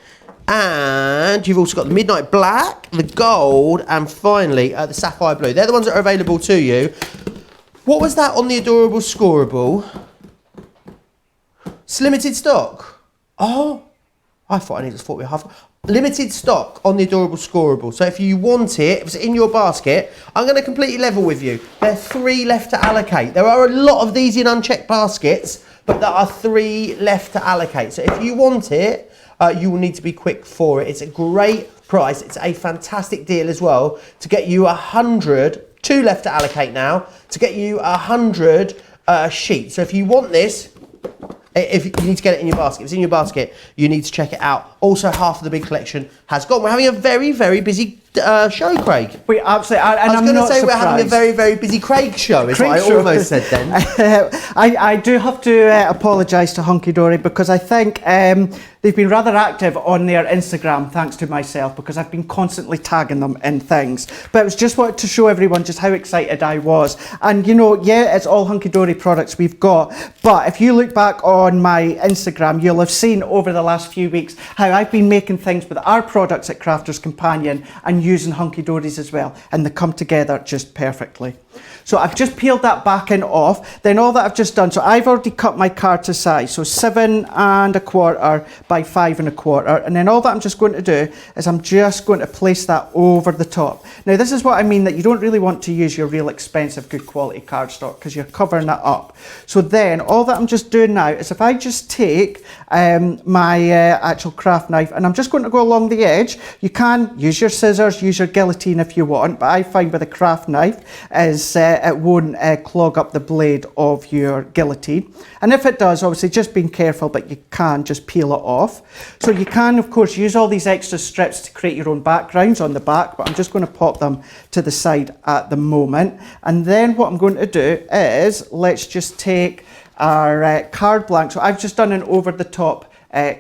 And you've also got the midnight black, the gold, and finally the sapphire blue. They're the ones that are available to you. What was that on the Adorable Scoreable? It's limited stock. Oh, I thought I needed to we half. Limited stock on the Adorable Scoreable. So if you want it, if it's in your basket, I'm going to completely level with you. There are 3 left to allocate. There are a lot of these in unchecked baskets, but there are 3 left to allocate. So if you want it, you will need to be quick for it. It's a great price. It's a fantastic deal as well to get you 100. 2 left to allocate now, to get you 100 sheets. So if you want this, If you need to get it in your basket, if it's in your basket, you need to check it out. Also, half of the big collection has gone. We're having a very, very busy show, Craig. We absolutely are. And I was going to say surprised. we're having a very, very busy Craig show, is Craig what I show. almost said then. I do have to apologise to Hunky Dory because I think they've been rather active on their Instagram, thanks to myself, because I've been constantly tagging them in things. But it was just wanted to show everyone just how excited I was. And you know, yeah, it's all Hunky Dory products we've got. But if you look back on my Instagram, you'll have seen over the last few weeks how I've been making things with our products at Crafter's Companion and using Hunky Dory's as well. And they come together just perfectly. So I've just peeled that back and off. Then all that I've just done, so I've already cut my card to size, so 7 1/4 by 5 1/4. And then all that I'm just going to do is I'm just going to place that over the top. Now this is what I mean, that you don't really want to use your real expensive good quality cardstock because you're covering it up. So then all that I'm just doing now is if I just take my actual craft knife and I'm just going to go along the edge. You can use your scissors, use your guillotine if you want, but I find with a craft knife is it won't clog up the blade of your guillotine. And if it does, obviously just being careful, but you can just peel it off. So you can, of course, use all these extra strips to create your own backgrounds on the back, but I'm just going to pop them to the side at the moment. And then what I'm going to do is, let's just take our card blank. So I've just done an over the top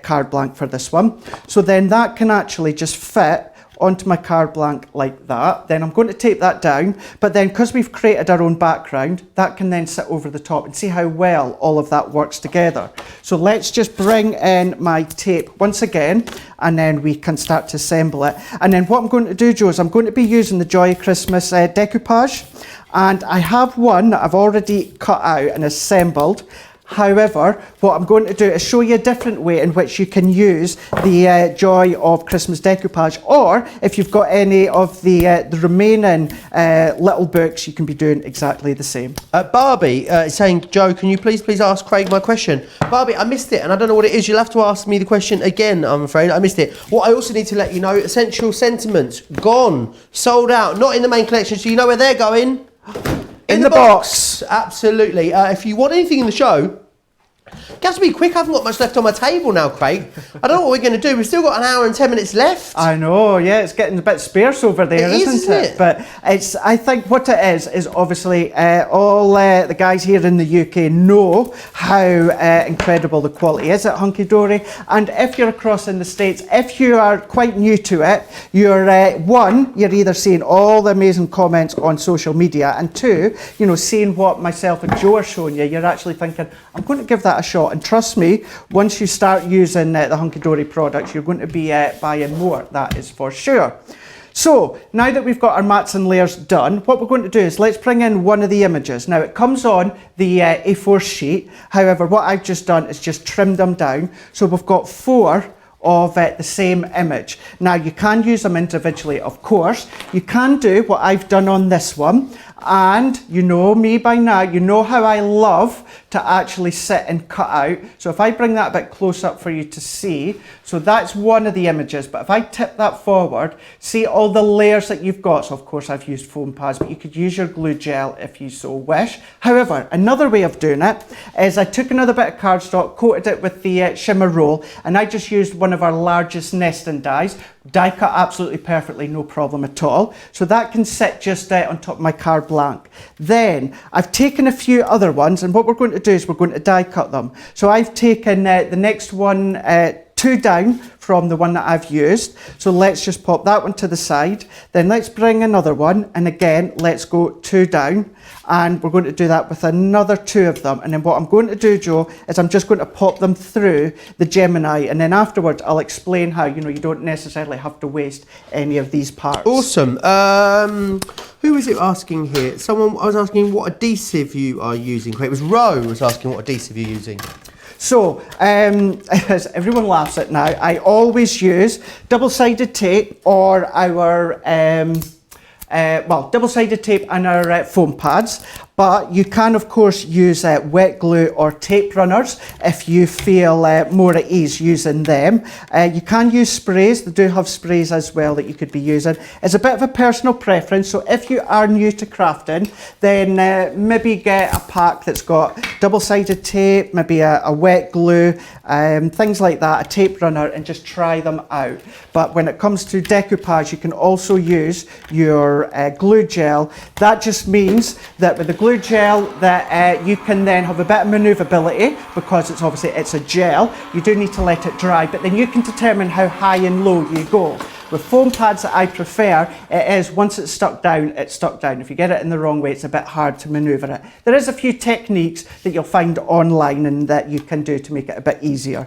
card blank for this one. So then that can actually just fit onto my card blank like that. Then I'm going to tape that down, but then because we've created our own background, that can then sit over the top, and see how well all of that works together. So let's just bring in my tape once again, and then we can start to assemble it. And then what I'm going to do, Joe, is I'm going to be using the Joy of Christmas decoupage, and I have one that I've already cut out and assembled. However, what I'm going to do is show you a different way in which you can use the Joy of Christmas decoupage, or if you've got any of the remaining little books, you can be doing exactly the same. Barbie is saying, Joe, can you please ask Craig my question? Barbie, I missed it, and I don't know what it is. You'll have to ask me the question again, I'm afraid. I missed it. What I also need to let you know, Essential Sentiments, gone, sold out, not in the main collection, so you know where they're going. In the box. Absolutely. If you want anything in the show, you have to be quick. I haven't got much left on my table now, Craig. I don't know what we're going to do. We've still got an hour and 10 minutes left. I know, yeah, it's getting a bit sparse over there, isn't it? But it's, I think what it is obviously all the guys here in the UK know how incredible the quality is at Hunky Dory. And if you're across in the States, if you are quite new to it, you're you're either seeing all the amazing comments on social media, and two, you know, seeing what myself and Joe are showing you, you're actually thinking, I'm going to give that a shot. And trust me, once you start using the Hunky Dory products, you're going to be buying more, that is for sure. So now that we've got our mats and layers done, what we're going to do is let's bring in one of the images. Now it comes on the A4 sheet. However, what I've just done is just trimmed them down. So we've got 4 of the same image. Now you can use them individually, of course. You can do what I've done on this one, and you know me by now, you know how I love to actually sit and cut out. So if I bring that a bit close up for you to see, so that's one of the images, but if I tip that forward, see all the layers that you've got. So of course I've used foam pads, but you could use your glue gel if you so wish. However, another way of doing it is I took another bit of cardstock, coated it with the shimmer roll, and I just used one of our largest nesting dies. Die cut absolutely perfectly, no problem at all. So that can sit just on top of my card blank. Then I've taken a few other ones, and what we're going to do is we're going to die cut them. So I've taken the next one 2 down from the one that I've used. So let's just pop that one to the side. Then let's bring another one, and again, let's go 2 down. And we're going to do that with another 2 of them. And then what I'm going to do, Joe, is I'm just going to pop them through the Gemini, and then afterwards I'll explain how, you know, you don't necessarily have to waste any of these parts. Awesome. Who was it asking here? Someone, I was asking what adhesive you are using. It was Ro was asking what adhesive you're using. So, as everyone laughs at now, I always use double-sided tape or our double-sided tape and our foam pads. But you can, of course, use wet glue or tape runners if you feel more at ease using them. You can use sprays. They do have sprays as well that you could be using. It's a bit of a personal preference, so if you are new to crafting, then maybe get a pack that's got double-sided tape, maybe a wet glue, things like that, a tape runner, and just try them out. But when it comes to decoupage, you can also use your glue gel. That just means that with the glue gel that you can then have a bit of maneuverability, because it's a gel. You do need to let it dry, but then you can determine how high and low you go. With foam pads that I prefer, it is once it's stuck down, it's stuck down. If you get it in the wrong way, it's a bit hard to maneuver it. There is a few techniques that you'll find online and that you can do to make it a bit easier.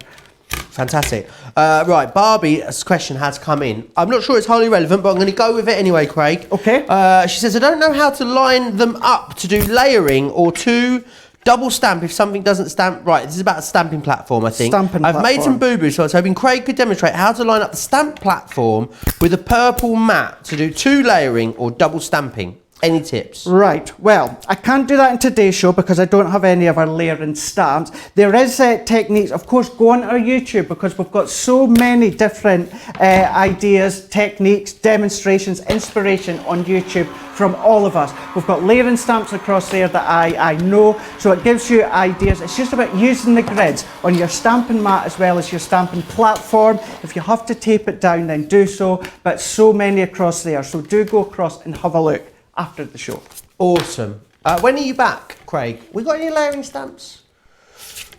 Fantastic. Right, Barbie's question has come in. I'm not sure it's wholly relevant, but I'm going to go with it anyway, Craig. Okay. She says, I don't know how to line them up to do layering or to double stamp if something doesn't stamp right. This is about a stamping platform, I think. I've made some boo-boos, so I was hoping Craig could demonstrate how to line up the stamp platform with a purple mat to do 2 layering or double stamping. Any tips? Right, well, I can't do that in today's show because I don't have any of our layering stamps. There is techniques, of course, go on our YouTube because we've got so many different ideas, techniques, demonstrations, inspiration on YouTube from all of us. We've got layering stamps across there that I know, so it gives you ideas. It's just about using the grids on your stamping mat as well as your stamping platform. If you have to tape it down, then do so, but so many across there, so do go across and have a look after the show. Awesome. When are you back, Craig? We got any layering stamps?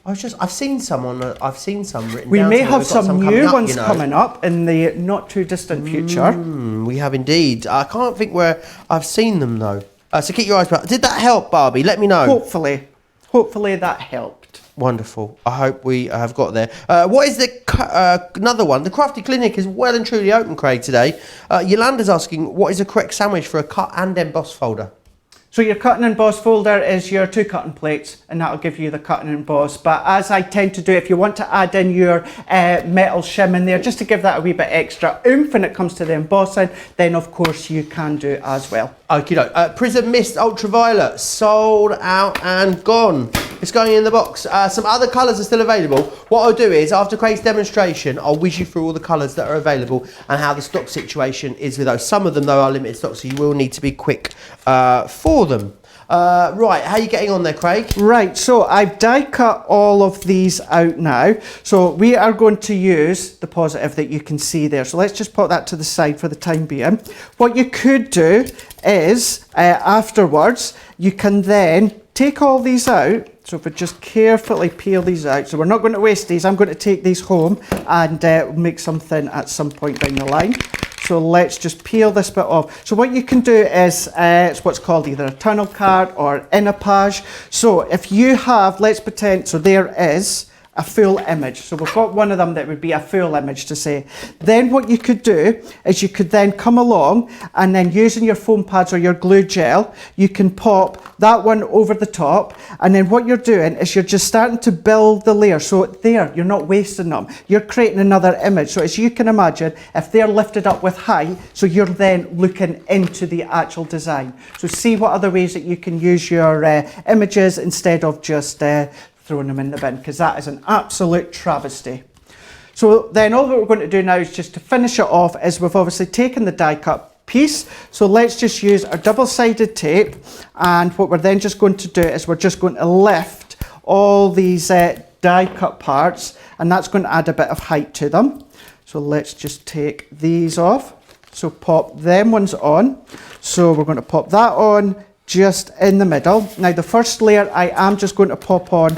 I've seen some written. We down may somewhere. have We've got some new coming up, ones coming up in the not too distant future. We have indeed. I can't think where I've seen them though. So keep your eyes peeled. Did that help, Barbie? Let me know. Hopefully that helped. Wonderful. I hope we have got there. What is another one? The Crafty Clinic is well and truly open, Craig, today. Yolanda's asking, what is the correct sandwich for a cut and emboss folder? So your cut and emboss folder is your 2 cutting plates, and that'll give you the cut and emboss. But as I tend to do, if you want to add in your metal shim in there, just to give that a wee bit extra oomph when it comes to the embossing, then of course you can do as well. Okie Prism Mist Ultraviolet, sold out and gone. It's going in the box. Some other colours are still available. What I'll do is, after Craig's demonstration, I'll whiz you through all the colours that are available and how the stock situation is with those. Some of them, though, are limited stock, so you will need to be quick for them. Right, how are you getting on there, Craig? Right, so I've die cut all of these out now. So we are going to use the positive that you can see there. So let's just put that to the side for the time being. What you could do is, afterwards, you can then take all these out. So if we just carefully peel these out, so we're not going to waste these, I'm going to take these home and make something at some point down the line. So let's just peel this bit off. So what you can do is, it's what's called either a tunnel card or inapage. So if you have, let's pretend, so there is a full image. So we've got one of them that would be a full image to say. Then what you could do is you could then come along and then using your foam pads or your glue gel, you can pop that one over the top. And then what you're doing is you're just starting to build the layer. So there, you're not wasting them. You're creating another image. So as you can imagine, if they're lifted up with height, so you're then looking into the actual design. So see what other ways that you can use your images instead of just throwing them in the bin, because that is an absolute travesty. So then all that we're going to do now is just to finish it off is we've obviously taken the die cut piece. So let's just use our double-sided tape, and what we're then just going to do is we're just going to lift all these die cut parts, and that's going to add a bit of height to them. So let's just take these off. So pop them ones on. So we're going to pop that on just in the middle. Now the first layer I am just going to pop on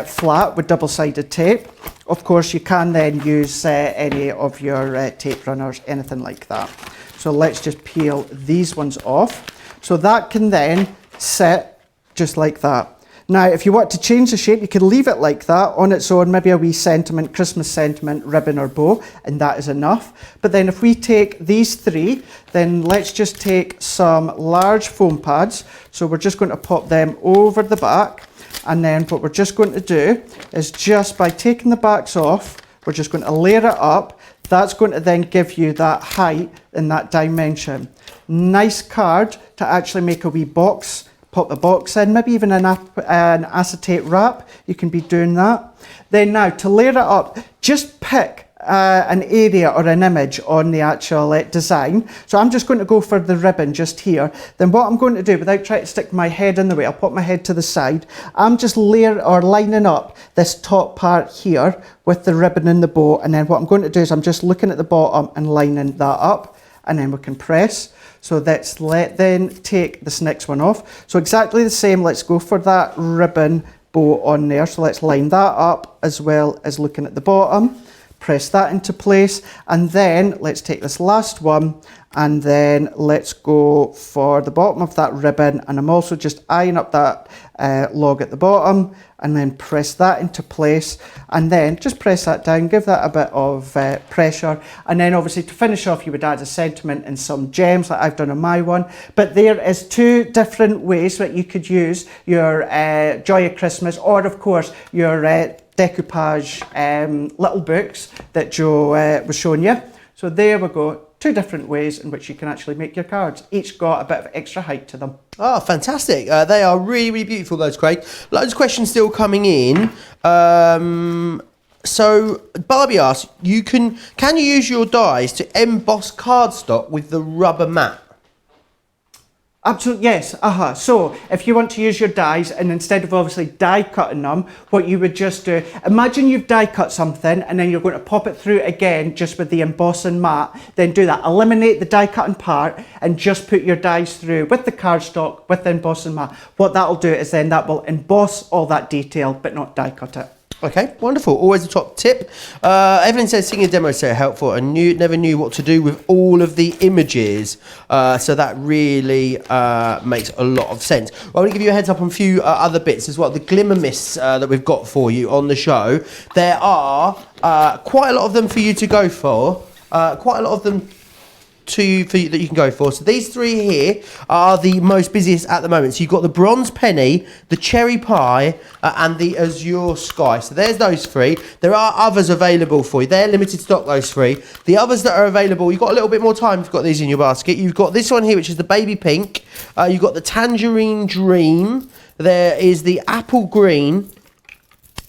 flat with double-sided tape. Of course you can then use any of your tape runners, anything like that. So let's just peel these ones off. So that can then sit just like that. Now if you want to change the shape, you can leave it like that on its own, maybe a wee sentiment, Christmas sentiment, ribbon or bow, and that is enough. But then if we take these 3, then let's just take some large foam pads. So we're just going to pop them over the back. And then what we're just going to do is just by taking the backs off, we're just going to layer it up. That's going to then give you that height and that dimension. Nice card to actually make a wee box pop the box in, maybe even an acetate wrap. You can be doing that. Then now, to layer it up, just pick an area or an image on the actual design. So I'm just going to go for the ribbon just here. Then what I'm going to do, without trying to stick my head in the way, I'll put my head to the side. I'm just lining up this top part here with the ribbon and the bow. And then what I'm going to do is I'm just looking at the bottom and lining that up. And then we can press. So then take this next one off. So exactly the same, let's go for that ribbon bow on there. So let's line that up as well as looking at the bottom. Press that into place, and then let's take this last one and then let's go for the bottom of that ribbon, and I'm also just eyeing up that log at the bottom and then press that into place, and then just press that down, give that a bit of pressure, and then obviously to finish off you would add a sentiment and some gems like I've done on my one. But there is two different ways that you could use your Joy of Christmas, or of course your decoupage little books that Joe was showing you. So there we go, two different ways in which you can actually make your cards. Each got a bit of extra height to them. Oh, fantastic. They are really, really beautiful, those, Craig. Loads of questions still coming in. So Barbie asks, can you use your dies to emboss cardstock with the rubber mat? Absolutely, yes. So if you want to use your dies, and instead of obviously die cutting them, what you would just do, imagine you've die cut something and then you're going to pop it through again just with the embossing mat. Then do that. Eliminate the die cutting part and just put your dies through with the cardstock, with the embossing mat. What that'll do is then that will emboss all that detail but not die cut it. Okay, wonderful. Always a top tip. Evelyn says, seeing a demo is so helpful. I never knew what to do with all of the images. So that really makes a lot of sense. Well, I want to give you a heads up on a few other bits as well. The glimmer mists that we've got for you on the show. There are quite a lot of them for you to go for. Quite a lot of them that you can go for. So these three here are the most busiest at the moment. So you've got the bronze penny, the cherry pie, and the azure sky. So there's those three. There are others available for you. They're limited stock, those three. The others that are available, you've got a little bit more time if you've got these in your basket. You've got this one here, which is the baby pink. You've got the tangerine dream. There is the apple green.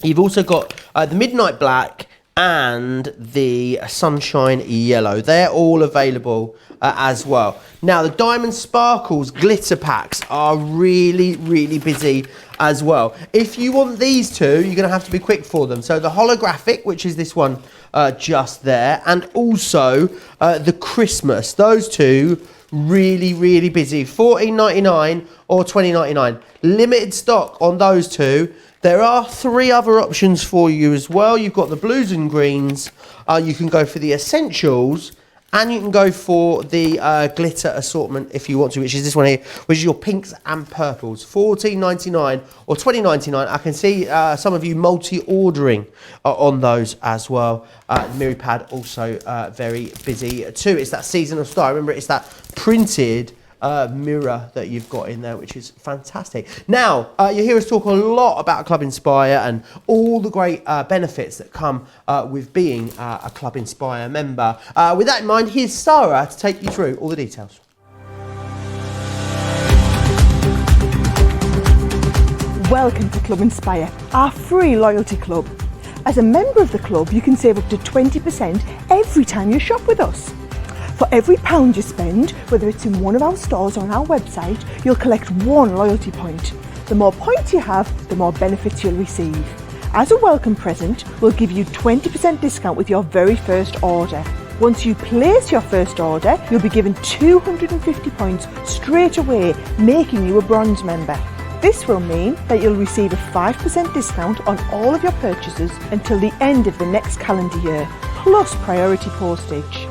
You've also got the midnight black and the sunshine yellow. They're all available as well. Now the diamond sparkles glitter packs are really, really busy as well. If you want these two, you're going to have to be quick for them. So the holographic, which is this one just there, and also the Christmas. Those two really, really busy. $14.99 or $20.99. Limited stock on those two. There are three other options for you as well. You've got the blues and greens. You can go for the essentials, and you can go for the glitter assortment if you want to, which is this one here, which is your pinks and purples. $14.99 or $20.99. I can see some of you multi-ordering on those as well. Miripad also very busy too. It's that seasonal style. Remember, it's that printed mirror that you've got in there, which is fantastic. Now, you hear us talk a lot about Club Inspire and all the great benefits that come with being a Club Inspire member. With that in mind, here's Sarah to take you through all the details. Welcome to Club Inspire, our free loyalty club. As a member of the club, you can save up to 20% every time you shop with us. For every £1 you spend, whether it's in one of our stores or on our website, you'll collect 1 loyalty point. The more points you have, the more benefits you'll receive. As a welcome present, we'll give you 20% discount with your very first order. Once you place your first order, you'll be given 250 points straight away, making you a bronze member. This will mean that you'll receive a 5% discount on all of your purchases until the end of the next calendar year, plus priority postage.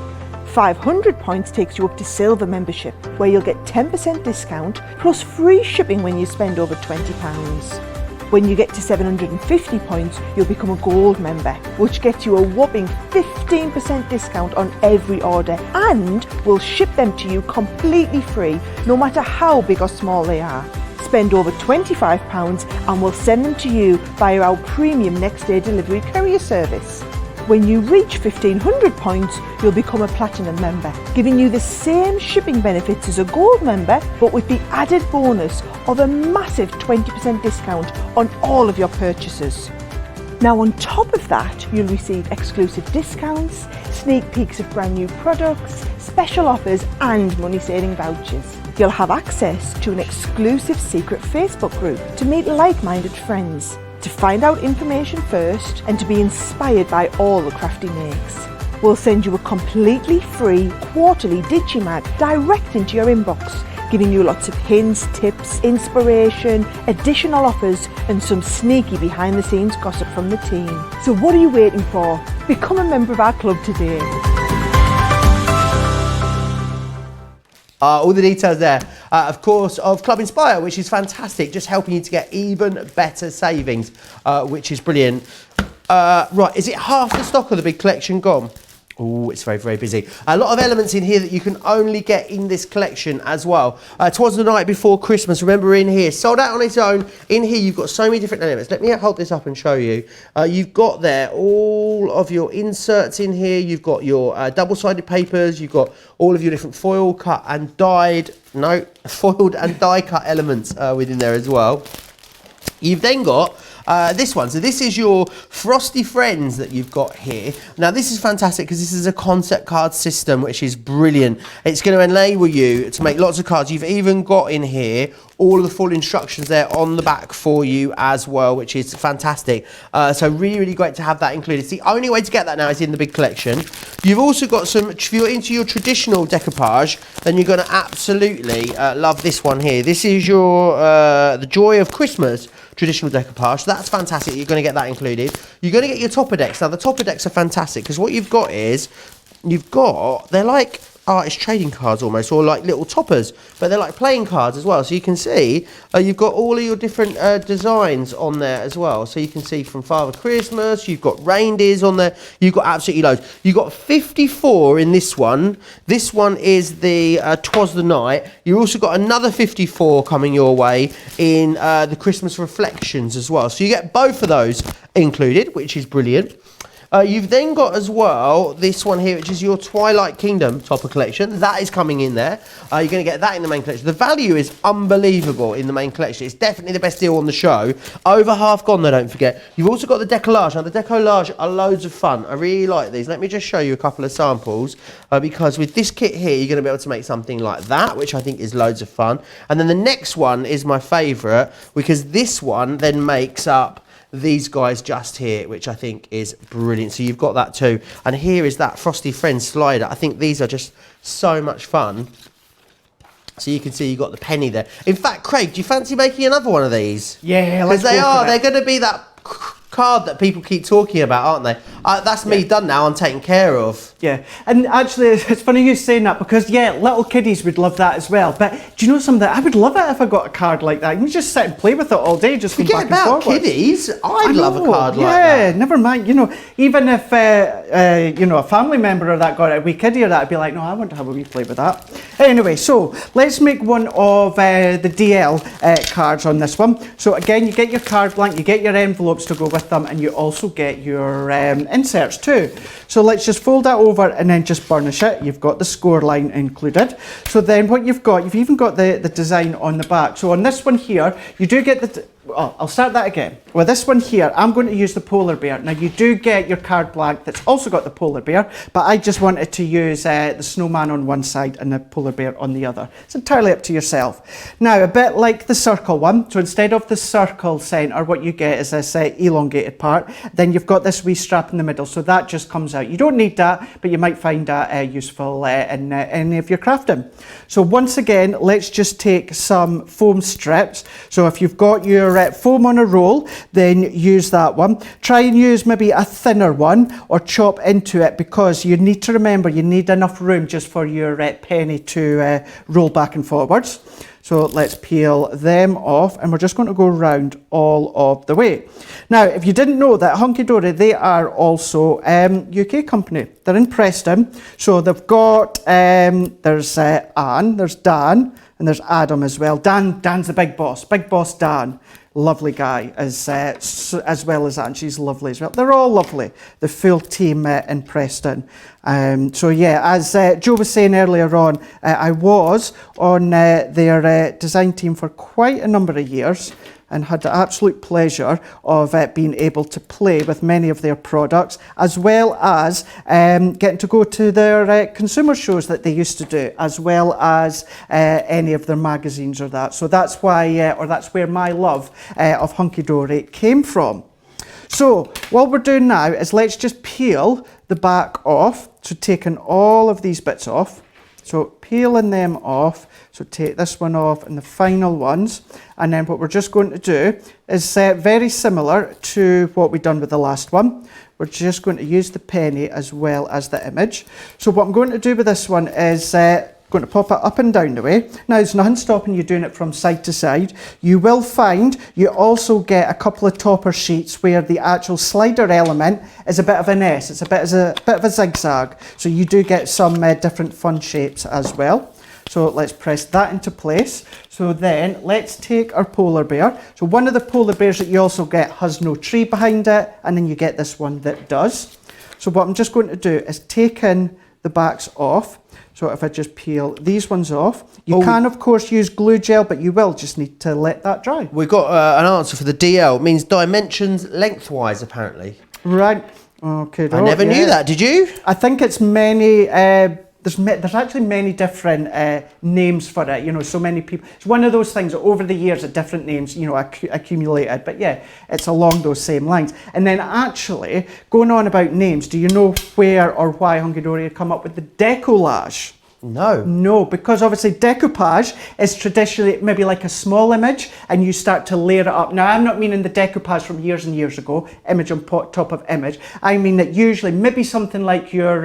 500 points takes you up to silver membership, where you'll get 10% discount plus free shipping when you spend over £20. When you get to 750 points, you'll become a gold member, which gets you a whopping 15% discount on every order, and we'll ship them to you completely free, no matter how big or small they are. Spend over £25 and we'll send them to you via our premium next day delivery courier service. When you reach 1,500 points, you'll become a platinum member, giving you the same shipping benefits as a gold member, but with the added bonus of a massive 20% discount on all of your purchases. Now on top of that, you'll receive exclusive discounts, sneak peeks of brand new products, special offers and money-saving vouchers. You'll have access to an exclusive secret Facebook group to meet like-minded friends, to find out information first and to be inspired by all the Crafty makes. We'll send you a completely free quarterly Digimag direct into your inbox, giving you lots of hints, tips, inspiration, additional offers and some sneaky behind the scenes gossip from the team. So what are you waiting for? Become a member of our club today. All the details there, of course, of Club Inspire, which is fantastic, just helping you to get even better savings, which is brilliant. Right, is it half the stock of the big collection gone? Oh, it's very, very busy. A lot of elements in here that you can only get in this collection as well. Twas the night before Christmas. Remember, in here, sold out on its own. In here, you've got so many different elements. Let me hold this up and show you. You've got there all of your inserts in here. You've got your double-sided papers. You've got all of your different foil cut and dyed, foiled and die cut elements within there as well. You've then got this one. So this is your Frosty Friends that you've got here. Now this is fantastic because this is a concept card system, which is brilliant. It's going to enable you to make lots of cards. You've even got in here all of the full instructions there on the back for you as well, which is fantastic. So really, really great to have that included. It's the only way to get that now is in the big collection. You've also got some, if you're into your traditional decoupage, then you're going to absolutely love this one here. This is your The Joy of Christmas traditional decoupage. So that's fantastic. You're going to get that included. You're going to get your topper decks. Now the topper decks are fantastic because what you've got is, they're like artist trading cards almost, or like little toppers, but they're like playing cards as well. So you can see you've got all of your different designs on there as well. So you can see from Father Christmas, you've got reindeers on there, you've got absolutely loads. You've got 54 in this one. This one is the Twas the Night. You've also got another 54 coming your way in the Christmas Reflections as well. So you get both of those included, which is brilliant. You've then got as well this one here, which is your Twilight Kingdom topper collection. That is coming in there. You're going to get that in the main collection. The value is unbelievable in the main collection. It's definitely the best deal on the show. Over half gone though, don't forget. You've also got the decollage. Now the decollage are loads of fun. I really like these. Let me just show you a couple of samples because with this kit here, you're going to be able to make something like that, which I think is loads of fun. And then the next one is my favourite because this one then makes up these guys just here, which I think is brilliant. So you've got that too. And here is that Frosty Friends slider. I think these are just so much fun. So you can see you've got the penny there. In fact, Craig, do you fancy making another one of these? Yeah, let's go. Because they're going to be that card that people keep talking about, aren't they? That's me done now. I'm taken care of. Yeah, and actually, it's funny you saying that because, yeah, little kiddies would love that as well. But do you know something? I would love it if I got a card like that. You can just sit and play with it all day, just forget going back and about forward. Kiddies. I'd love a card like that. Yeah, never mind. You know, even if a family member or that got a wee kiddie or that, I'd be like, no, I want to have a wee play with that. Anyway, so let's make one of the DL cards on this one. So again, you get your card blank, you get your envelopes to go with them, and you also get your inserts too. So let's just fold that over and then just burnish it. You've got the score line included. So then what you've even got the design on the back. So on this one here, you do get the... I'll start that again. With this one here, I'm going to use the polar bear. Now you do get your card blank that's also got the polar bear, but I just wanted to use the snowman on one side and the polar bear on the other. It's entirely up to yourself. Now, a bit like the circle one, so instead of the circle centre, what you get is this elongated part. Then you've got this wee strap in the middle, so that just comes out. You don't need that, but you might find that useful in any of your crafting. So once again, let's just take some foam strips. So if you've got your foam on a roll, then use that one. Try and use maybe a thinner one or chop into it because you need to remember you need enough room just for your penny to roll back and forwards. So let's peel them off and we're just going to go round all of the way. Now, if you didn't know that Hunky Dory, they are also UK company. They're in Preston. So they've got, there's Anne, there's Dan, and there's Adam as well. Dan's the big boss Dan. lovely guy as well as that, and she's lovely as well. They're all lovely, the full team in Preston. So yeah, as Joe was saying earlier on, I was on their design team for quite a number of years, and had the absolute pleasure of being able to play with many of their products, as well as getting to go to their consumer shows that they used to do, as well as any of their magazines or that. So that's why, or that's where my love of Hunky Dory came from. So what we're doing now is let's just peel the back off. So taking all of these bits off. So peeling them off. So take this one off and the final ones. And then what we're just going to do is very similar to what we've done with the last one. We're just going to use the penny as well as the image. So what I'm going to do with this one is going to pop it up and down the way. Now there's nothing stopping you doing it from side to side. You will find you also get a couple of topper sheets where the actual slider element is a bit of an S. It's a bit of a zigzag. So you do get some different fun shapes as well. So let's press that into place. So then let's take our polar bear. So one of the polar bears that you also get has no tree behind it, and then you get this one that does. So what I'm just going to do is take in the backs off. So if I just peel these ones off, you can of course use glue gel, but you will just need to let that dry. We've got an answer for the DL. It means dimensions lengthwise, apparently. Right. Okay. I never knew that. Did you? I think it's many. There's actually many different names for it. You know, so many people. It's one of those things that over the years, different names, you know, accumulated. But yeah, it's along those same lines. And then actually, going on about names, do you know where or why Hunky Dory had come up with the decollage? No. No, because obviously decoupage is traditionally maybe like a small image and you start to layer it up. Now, I'm not meaning the decoupage from years and years ago, image on top of image. I mean that usually maybe something like your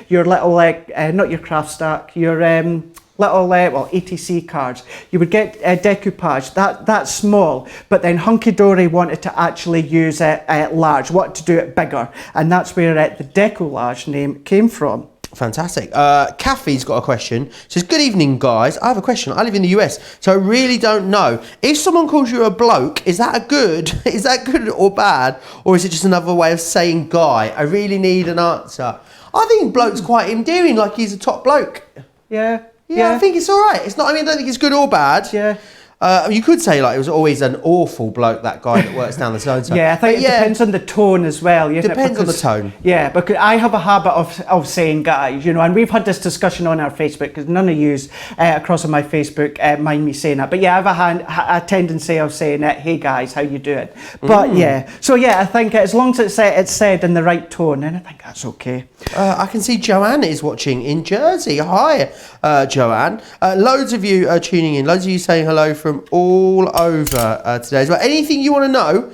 little, not your craft stack, your little ATC cards. You would get decoupage, that's small, but then Hunky Dory wanted to actually use it large, wanted to do it bigger, and that's where the decollage name came from. Fantastic. Kathy's got a question. Says, good evening, guys. I have a question. I live in the US, so I really don't know. If someone calls you a bloke, is that good or bad? Or is it just another way of saying guy? I really need an answer. I think bloke's quite endearing, like he's a top bloke. Yeah. Yeah, I think it's all right. It's not, I mean, I don't think it's good or bad. Yeah. You could say like it was always an awful bloke, that guy that works down the so-and-so. Yeah, I think it depends on the tone as well. Depends on the tone. Yeah, because I have a habit of saying guys, you know, and we've had this discussion on our Facebook because none of yous across on my Facebook mind me saying that. But yeah, I have a tendency of saying it, hey guys, how you doing? But yeah, so yeah, I think as long as it's said in the right tone, then I think that's okay. I can see Joanne is watching in Jersey. Hi, Joanne. Loads of you are tuning in. Loads of you saying hello from all over today as well. Anything you want to know,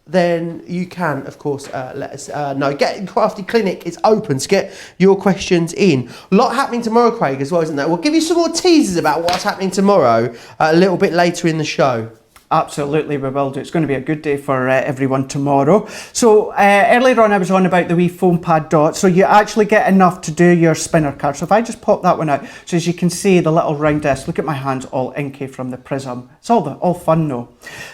then you can, of course, let us know. Get Crafty Clinic is open, so get your questions in. A lot happening tomorrow, Craig, as well, isn't there? We'll give you some more teasers about what's happening tomorrow a little bit later in the show. Absolutely, we will do. It's going to be a good day for everyone tomorrow. So earlier on I was on about the wee foam pad dots. So you actually get enough to do your spinner card. So if I just pop that one out, so as you can see the little round disc, look at my hands all inky from the prism. It's all fun though.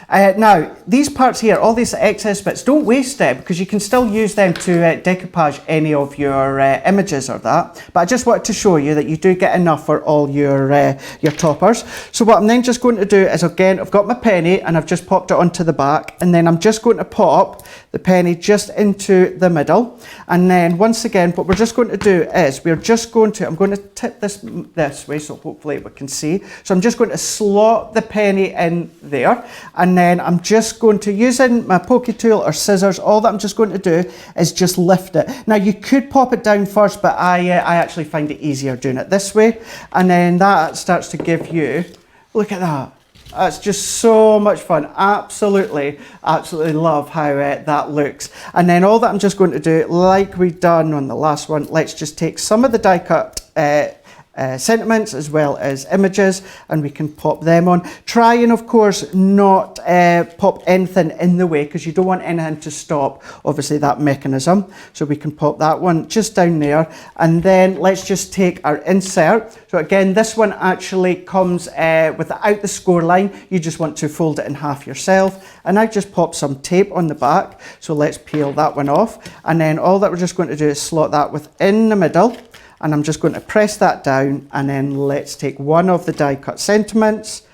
Now these parts here, all these excess bits, don't waste them because you can still use them to decoupage any of your images or that. But I just wanted to show you that you do get enough for all your toppers. So what I'm then just going to do is, again, I've got my pen and I've just popped it onto the back, and then I'm just going to pop the penny just into the middle, and then once again what we're just going to do is I'm going to tip this way so hopefully we can see. So I'm just going to slot the penny in there, and then I'm just going to, using my pokey tool or scissors, all that I'm just going to do is just lift it. Now you could pop it down first, but I actually find it easier doing it this way, and then that starts to give you, look at that. It's just so much fun. Absolutely love how that looks. And then all that I'm just going to do, like we've done on the last one, let's just take some of the die cut sentiments as well as images, and we can pop them on. Try and of course not pop anything in the way, because you don't want anything to stop obviously that mechanism. So we can pop that one just down there, and then let's just take our insert. So again, this one actually comes without the score line. You just want to fold it in half yourself, and I've just popped some tape on the back. So let's peel that one off, and then all that we're just going to do is slot that within the middle, and I'm just going to press that down, and then let's take one of the die cut sentiments,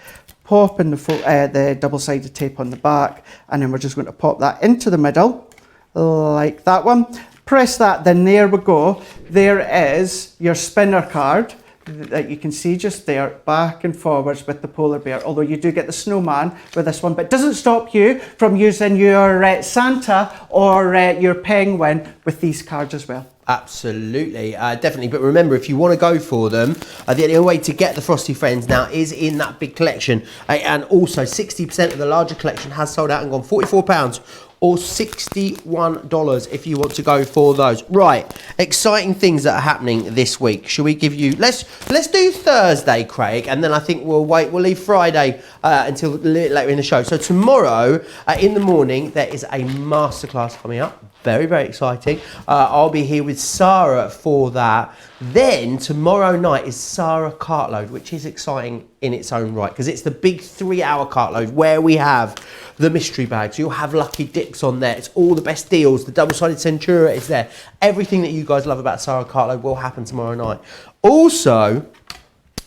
pop in the double-sided tape on the back, and then we're just going to pop that into the middle like that one. Press that, then there we go. There is your spinner card that you can see just there, back and forwards with the polar bear, although you do get the snowman with this one, but it doesn't stop you from using your Santa or your penguin with these cards as well. Absolutely, definitely. But remember, if you want to go for them, the only way to get the Frosty Friends now is in that big collection. And also, 60% of the larger collection has sold out and gone. £44 or $61 if you want to go for those. Right, exciting things that are happening this week. Shall we give you, let's do Thursday, Craig, and then I think we'll leave Friday until a little later in the show. So tomorrow in the morning, there is a masterclass coming up. Very, very exciting. I'll be here with Sarah for that. Then tomorrow night is Sarah Cartload, which is exciting in its own right, because it's the big 3-hour cartload where we have the mystery bags. You'll have lucky dips on there. It's all the best deals. The double-sided Centura is there. Everything that you guys love about Sarah Cartload will happen tomorrow night. Also,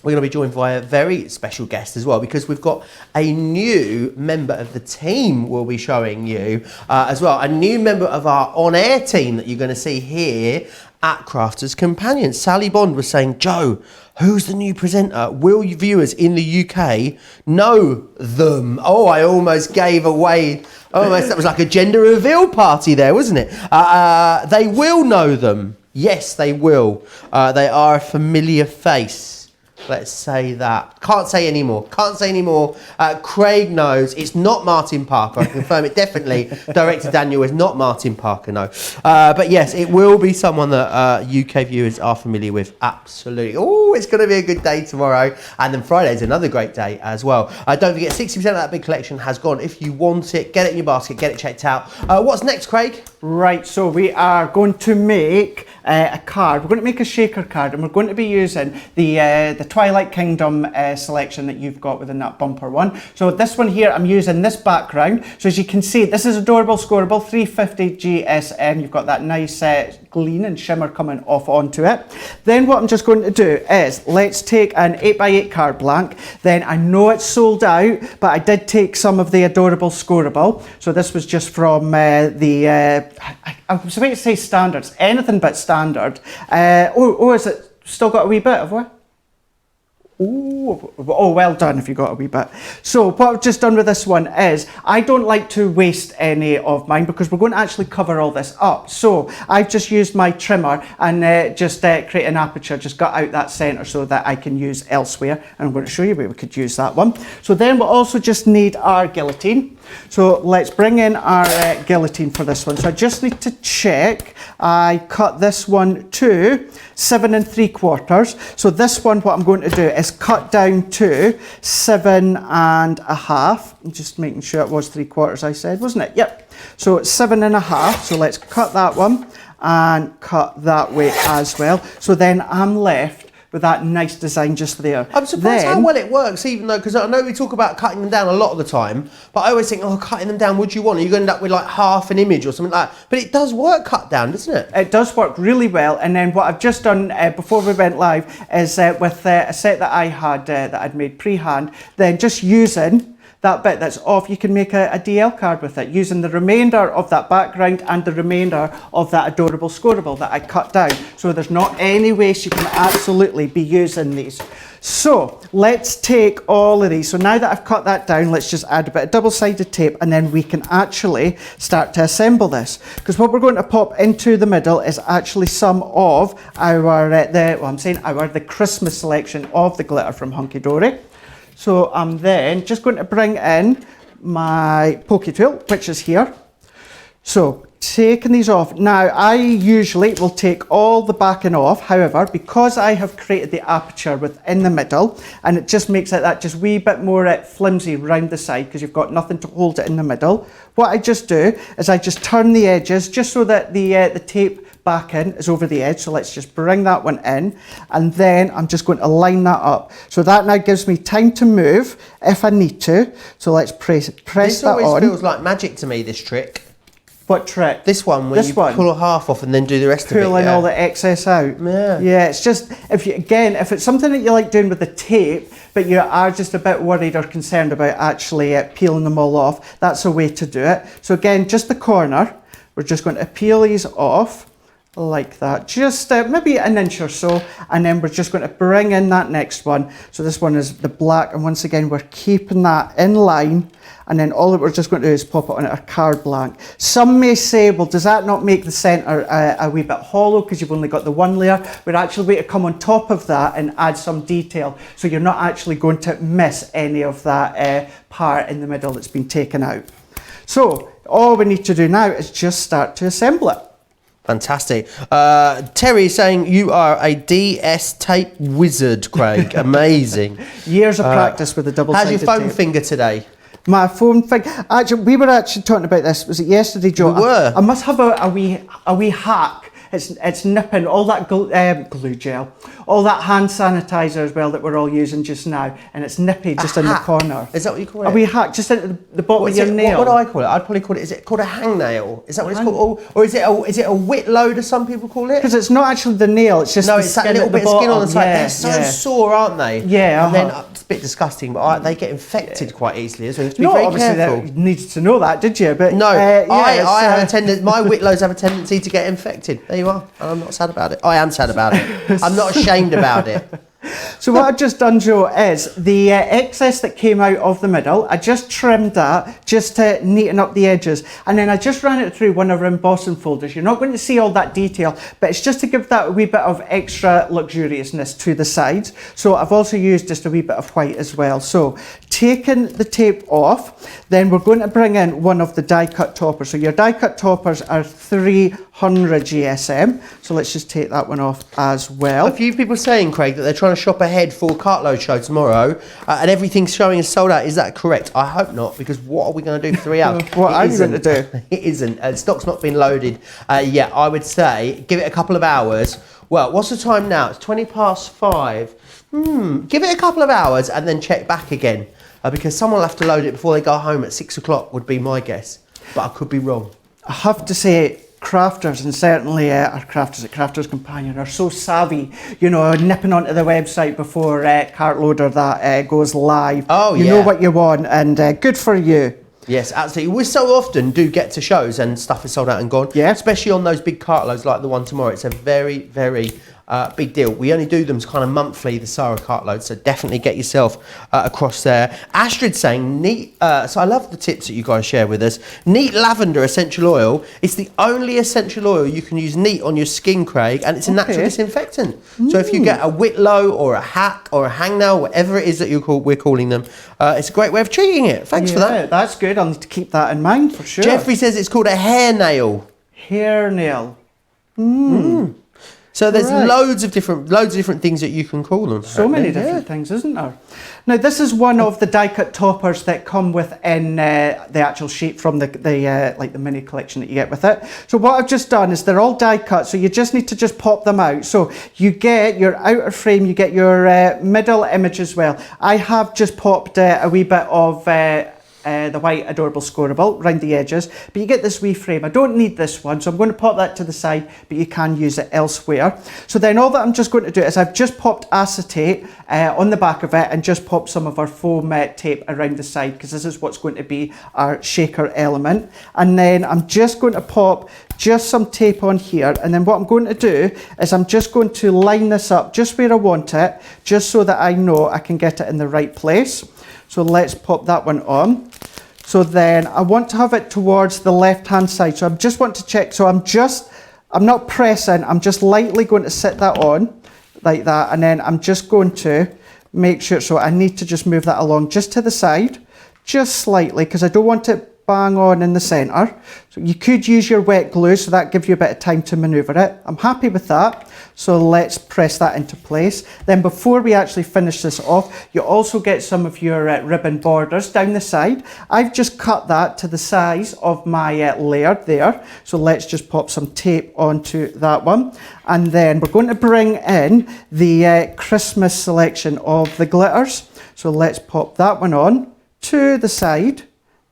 we're going to be joined by a very special guest as well, because we've got a new member of the team we'll be showing you as well. A new member of our on-air team that you're going to see here at Crafters Companions. Sally Bond was saying, Joe, who's the new presenter? Will viewers in the UK know them? Oh, I almost gave away. Almost, that was like a gender reveal party there, wasn't it? They will know them. Yes, they will. They are a familiar face. Let's say that. Can't say any more. Can't say any more. Craig knows. It's not Martin Parker. I can confirm it definitely. Director Daniel is not Martin Parker, no. But yes, it will be someone that UK viewers are familiar with. Absolutely. Oh, it's going to be a good day tomorrow. And then Friday's another great day as well. Don't forget, 60% of that big collection has gone. If you want it, get it in your basket, get it checked out. What's next, Craig? Right, so we are going to make a card. We're going to make a shaker card, and we're going to be using the Twilight Kingdom selection that you've got within that bumper one. So this one here, I'm using this background. So as you can see, this is adorable, scoreable, 350 GSM. You've got that nice gleam and shimmer coming off onto it. Then what I'm just going to do is, let's take an 8x8 card blank. Then I know it's sold out, but I did take some of the adorable scoreable. So this was just from I was about to say standards, anything but standard. Is it still got a wee bit of what? Oh, well done if you got a wee bit. So what I've just done with this one is, I don't like to waste any of mine because we're going to actually cover all this up. So I've just used my trimmer and just create an aperture, just got out that centre so that I can use elsewhere. And I'm going to show you where we could use that one. So then we'll also just need our guillotine. So let's bring in our guillotine for this one. So I just need to check. I cut this one to 7 3/4. So this one, what I'm going to do is cut down to 7 1/2. I'm just making sure it was 3/4 I said, wasn't it? Yep. So it's 7 1/2. So let's cut that one and cut that way as well. So then I'm left with that nice design just there. I'm surprised how well it works, even though, because I know we talk about cutting them down a lot of the time, but I always think, oh, cutting them down, what do you want? Are you going to end up with like half an image or something like that? But it does work cut down, doesn't it? It does work really well. And then what I've just done before we went live is with a set that I had that I'd made pre-hand, then just using that bit that's off, you can make a DL card with it, using the remainder of that background and the remainder of that adorable scoreable that I cut down. So there's not any waste, you can absolutely be using these. So let's take all of these. So now that I've cut that down, let's just add a bit of double-sided tape, and then we can actually start to assemble this. Because what we're going to pop into the middle is actually some of our, the Christmas selection of the glitter from Hunky Dory. So I'm then just going to bring in my pokey tool, which is here. So taking these off. Now, I usually will take all the backing off. However, because I have created the aperture within the middle, and it just makes it that just wee bit more flimsy round the side because you've got nothing to hold it in the middle. What I just do is I just turn the edges just so that the tape backing is over the edge. So let's just bring that one in, and then I'm just going to line that up. So that now gives me time to move if I need to. So let's press that on. This always feels like magic to me, this trick. What trick? This one, where you pull half off and then do the rest of it. Pulling all the excess out. Yeah. Yeah, it's just, if it's something that you like doing with the tape, but you are just a bit worried or concerned about actually peeling them all off, that's a way to do it. So again, just the corner, we're just going to peel these off like that, just maybe an inch or so, and then we're just going to bring in that next one. So this one is the black, and once again, we're keeping that in line. And then all that we're just going to do is pop it on a card blank. Some may say, well, does that not make the centre a wee bit hollow because you've only got the one layer? We're actually going to come on top of that and add some detail. So you're not actually going to miss any of that part in the middle that's been taken out. So all we need to do now is just start to assemble it. Fantastic. Terry is saying you are a DS tape wizard, Craig. Amazing. Years of practice with the double-sided tape. How's your foam finger today? My phone thing. Actually, we were actually talking about this. Was it yesterday, Joe? We were. I must have a wee hack. It's nipping all that glue gel, all that hand sanitizer as well that we're all using just now, and it's nippy just in the corner. Is that what you call it? A wee hack just into the bottom of your nail. What do I call it? I'd probably call it. Is it called a hangnail? Is that what it's called? Or is it a whit load, as some people call it? Because it's not actually the nail. It's just it's that little bit of skin on the side. They're so sore, aren't they? Yeah. And then it's a bit disgusting, but they get infected quite easily. So you have to be No, very obviously careful. you needed to know that, did you? But no, I have a tendency. My whitlows have a tendency to get infected. There you are. And I'm not sad about it. I am sad about it. I'm not ashamed about it. So what I've just done, Joe, is the excess that came out of the middle, I just trimmed that just to neaten up the edges, and then I just ran it through one of our embossing folders. You're not going to see all that detail, but it's just to give that a wee bit of extra luxuriousness to the sides. So I've also used just a wee bit of white as well. So taking the tape off, then we're going to bring in one of the die cut toppers. So your die cut toppers are 300 GSM. So let's just take that one off as well. A few people saying, Craig, that they're trying to shop ahead for Cartload show tomorrow, and everything's showing as sold out. Is that correct? I hope not, because what are we going to do for 3 hours? What are you going to do? It isn't. Stock's not been loaded yet. I would say give it a couple of hours. Well, what's the time now? It's 5:20. Give it a couple of hours and then check back again, because someone will have to load it before they go home at 6 o'clock, would be my guess. But I could be wrong. I have to say, crafters, and certainly our crafters at Crafters Companion, are so savvy, you know, nipping onto the website before Cartloader that goes live. Oh, you know what you want, and good for you. Yes, absolutely. We so often do get to shows and stuff is sold out and gone. Yeah. Especially on those big cartloads like the one tomorrow. It's a very, very big deal. We only do them kind of monthly, the Sarah cartload, so definitely get yourself across there. Astrid saying, neat, so I love the tips that you guys share with us. Neat lavender essential oil. It's the only essential oil you can use neat on your skin, Craig, and it's a natural disinfectant. So if you get a whitlow or a hack or a hangnail, whatever it is that we're calling them, it's a great way of treating it. Thanks for that. That's good. I'll need to keep that in mind for sure. Jeffrey says it's called a hair nail. Hair nail. So there's loads of different things that you can call them. So many different things, isn't there? Now this is one of the die cut toppers that come within the actual sheet from the like the mini collection that you get with it. So what I've just done is they're all die cut, so you just need to just pop them out. So you get your outer frame, you get your middle image as well. I have just popped a wee bit of the white adorable scoreable around the edges, but you get this wee frame. I don't need this one, so I'm going to pop that to the side, but you can use it elsewhere. So then all that I'm just going to do is I've just popped acetate on the back of it and just popped some of our foam tape around the side, because this is what's going to be our shaker element. And then I'm just going to pop just some tape on here, and then what I'm going to do is I'm just going to line this up just where I want it, just so that I know I can get it in the right place. So let's pop that one on. So then I want to have it towards the left hand side. So I just want to check. So I'm not pressing, I'm just lightly going to sit that on like that. And then I'm just going to make sure, so I need to just move that along just to the side, just slightly, because I don't want it bang on in the centre. So you could use your wet glue, so that gives you a bit of time to manoeuvre it. I'm happy with that. So let's press that into place. Then before we actually finish this off, you also get some of your ribbon borders down the side. I've just cut that to the size of my Laird there. So let's just pop some tape onto that one. And then we're going to bring in the Christmas selection of the glitters. So let's pop that one on to the side,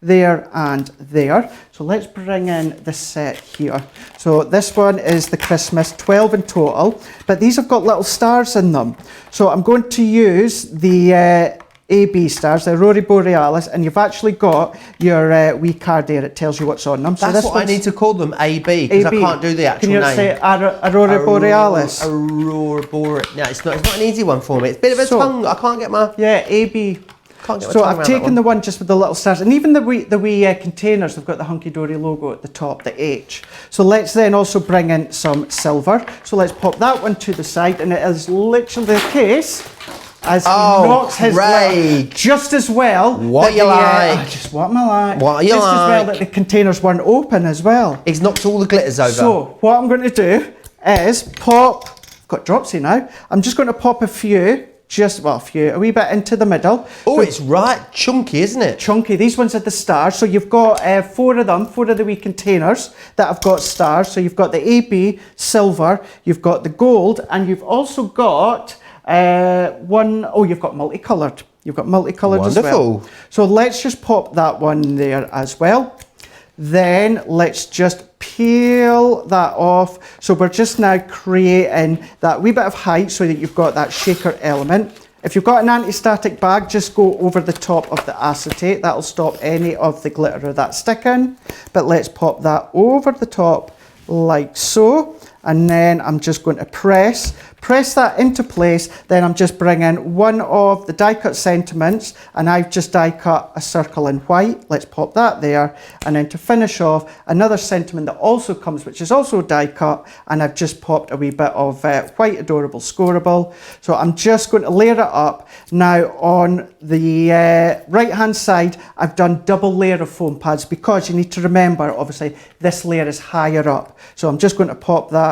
there and there. So let's bring in the set here. So this one is the Christmas, 12 in total, but these have got little stars in them. So I'm going to use the AB stars, the Aurora Borealis, and you've actually got your wee card there. It tells you what's on them. So that's what I need to call them, AB, because I can't do the actual name. Can you say Aurora Borealis? Aurora Borealis. No, it's not an easy one for me. It's a bit of a tongue. I can't get my... Yeah, AB. So I've taken the one just with the little stars, and even the wee containers have got the Hunky Dory logo at the top, the H. So let's then also bring in some silver. So let's pop that one to the side, and it is literally the case as he knocks his glitter just as well. What you like? Just what am I like? What you just like? As well that the containers weren't open as well. He's knocked all the glitters over. So what I'm going to do is pop. I've got dropsy now. I'm just going to pop a few. A wee bit into the middle. Oh, so it's right chunky, isn't it? Chunky. These ones are the stars. So you've got four of the wee containers that have got stars. So you've got the AB, silver, you've got the gold, and you've also got you've got multicoloured. You've got multicoloured as well. So let's just pop that one there as well. Then let's just peel that off. So we're just now creating that wee bit of height so that you've got that shaker element. If you've got an anti-static bag, just go over the top of the acetate. That'll stop any of the glitter or that sticking. But let's pop that over the top like so. And then I'm just going to press that into place. Then I'm just bringing one of the die cut sentiments, and I've just die cut a circle in white. Let's pop that there. And then to finish off, another sentiment that also comes, which is also die cut, and I've just popped a wee bit of white adorable scoreable. So I'm just going to layer it up. Now on the right hand side, I've done double layer of foam pads because you need to remember, obviously, this layer is higher up. So I'm just going to pop that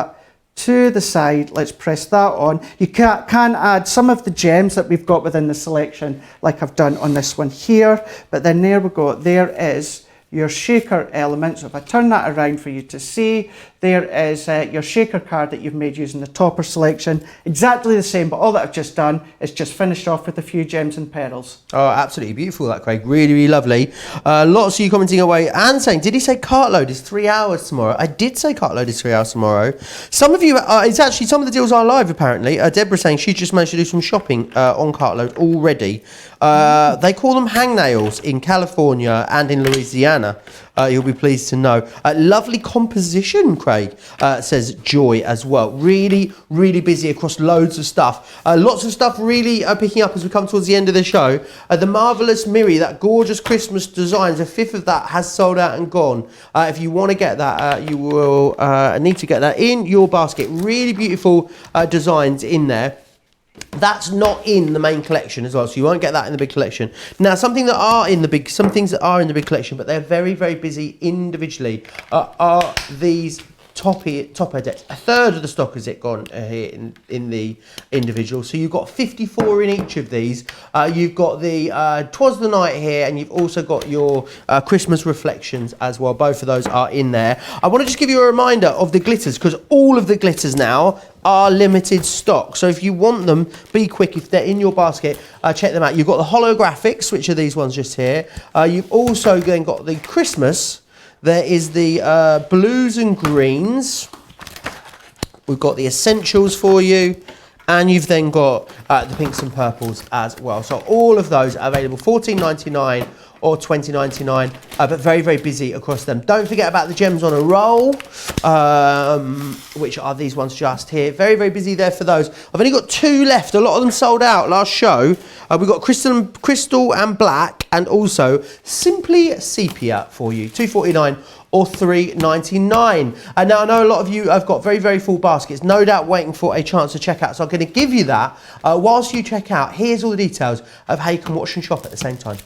to the side. Let's press that on. You can add some of the gems that we've got within the selection, like I've done on this one here. But then there we go. There is your shaker element. So if I turn that around for you to see, there is your shaker card that you've made using the topper selection. Exactly the same, but all that I've just done is just finished off with a few gems and pearls. Oh, absolutely beautiful that, Craig. Really, really lovely. Lots of you commenting away and saying, did he say cartload is 3 hours tomorrow? I did say cartload is 3 hours tomorrow. Some of you, it's actually, some of the deals are live apparently. Deborah saying she just managed to do some shopping on cartload already. They call them hangnails in California and in Louisiana. You'll be pleased to know. Lovely composition, Craig, says Joy as well. Really, really busy across loads of stuff. Lots of stuff really picking up as we come towards the end of the show. The Marvellous Miri, that gorgeous Christmas designs, a fifth of that has sold out and gone. If you want to get that, you will need to get that in your basket. Really beautiful designs in there. That's not in the main collection as well, so you won't get that in the big collection. Now, some things that are in the big collection, but they're very, very busy individually, are these topper decks. A third of the stock has it gone here in the individual. So you've got 54 in each of these. You've got the Twas the Night here, and you've also got your Christmas Reflections as well. Both of those are in there. I want to just give you a reminder of the glitters, because all of the glitters now are limited stock. So if you want them, be quick. If they're in your basket, check them out. You've got the holographics, which are these ones just here. You've also then got the Christmas. There is the blues and greens. We've got the essentials for you. And you've then got the pinks and purples as well. So all of those are available, $14.99 or $20.99, but very, very busy across them. Don't forget about the gems on a roll, which are these ones just here. Very, very busy there for those. I've only got 2 left. A lot of them sold out last show. We've got crystal and black, and also Simply Sepia for you, $2.49 or $3.99. And now I know a lot of you have got very, very full baskets, no doubt waiting for a chance to check out. So I'm going to give you that. Whilst you check out, here's all the details of how you can watch and shop at the same time.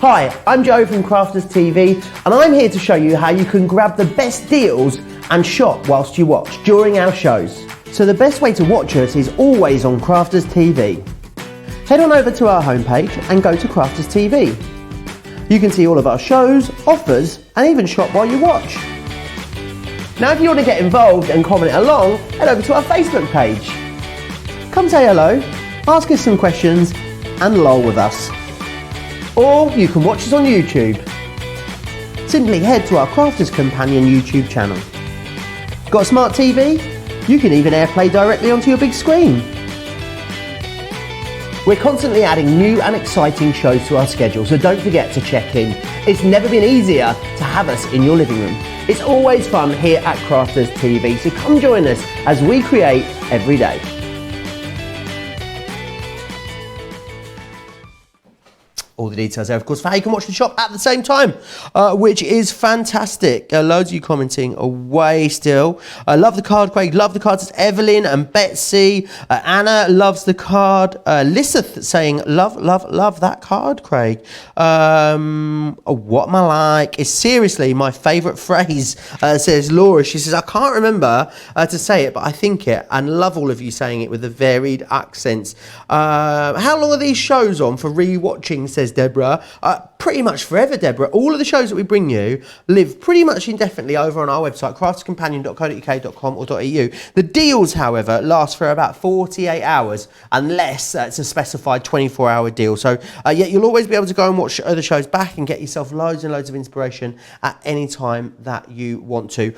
Hi, I'm Joe from Crafters TV, and I'm here to show you how you can grab the best deals and shop whilst you watch during our shows. So the best way to watch us is always on Crafters TV. Head on over to our homepage and go to Crafters TV. You can see all of our shows, offers, and even shop while you watch. Now if you want to get involved and comment along, head over to our Facebook page. Come say hello, ask us some questions, and lol with us. Or you can watch us on YouTube. Simply head to our Crafters Companion YouTube channel. Got a smart TV? You can even AirPlay directly onto your big screen. We're constantly adding new and exciting shows to our schedule, so don't forget to check in. It's never been easier to have us in your living room. It's always fun here at Crafters TV, so come join us as we create every day. All the details there, of course, for how you can watch the shop at the same time, which is fantastic. Loads of you commenting away still. Love the card, Craig. Love the cards. It's Evelyn and Betsy. Anna loves the card. Lisseth saying, love that card, Craig. What am I like? Is seriously my favourite phrase, says Laura. She says, I can't remember to say it, but I think it, and love all of you saying it with the varied accents. How long are these shows on for re-watching, says Deborah? Pretty much forever, Deborah. All of the shows that we bring you live pretty much indefinitely over on our website, craftscompanion.co.uk.au. The deals, however, last for about 48 hours, unless it's a specified 24-hour deal. So, yeah, you'll always be able to go and watch other shows back and get yourself loads and loads of inspiration at any time that you want to.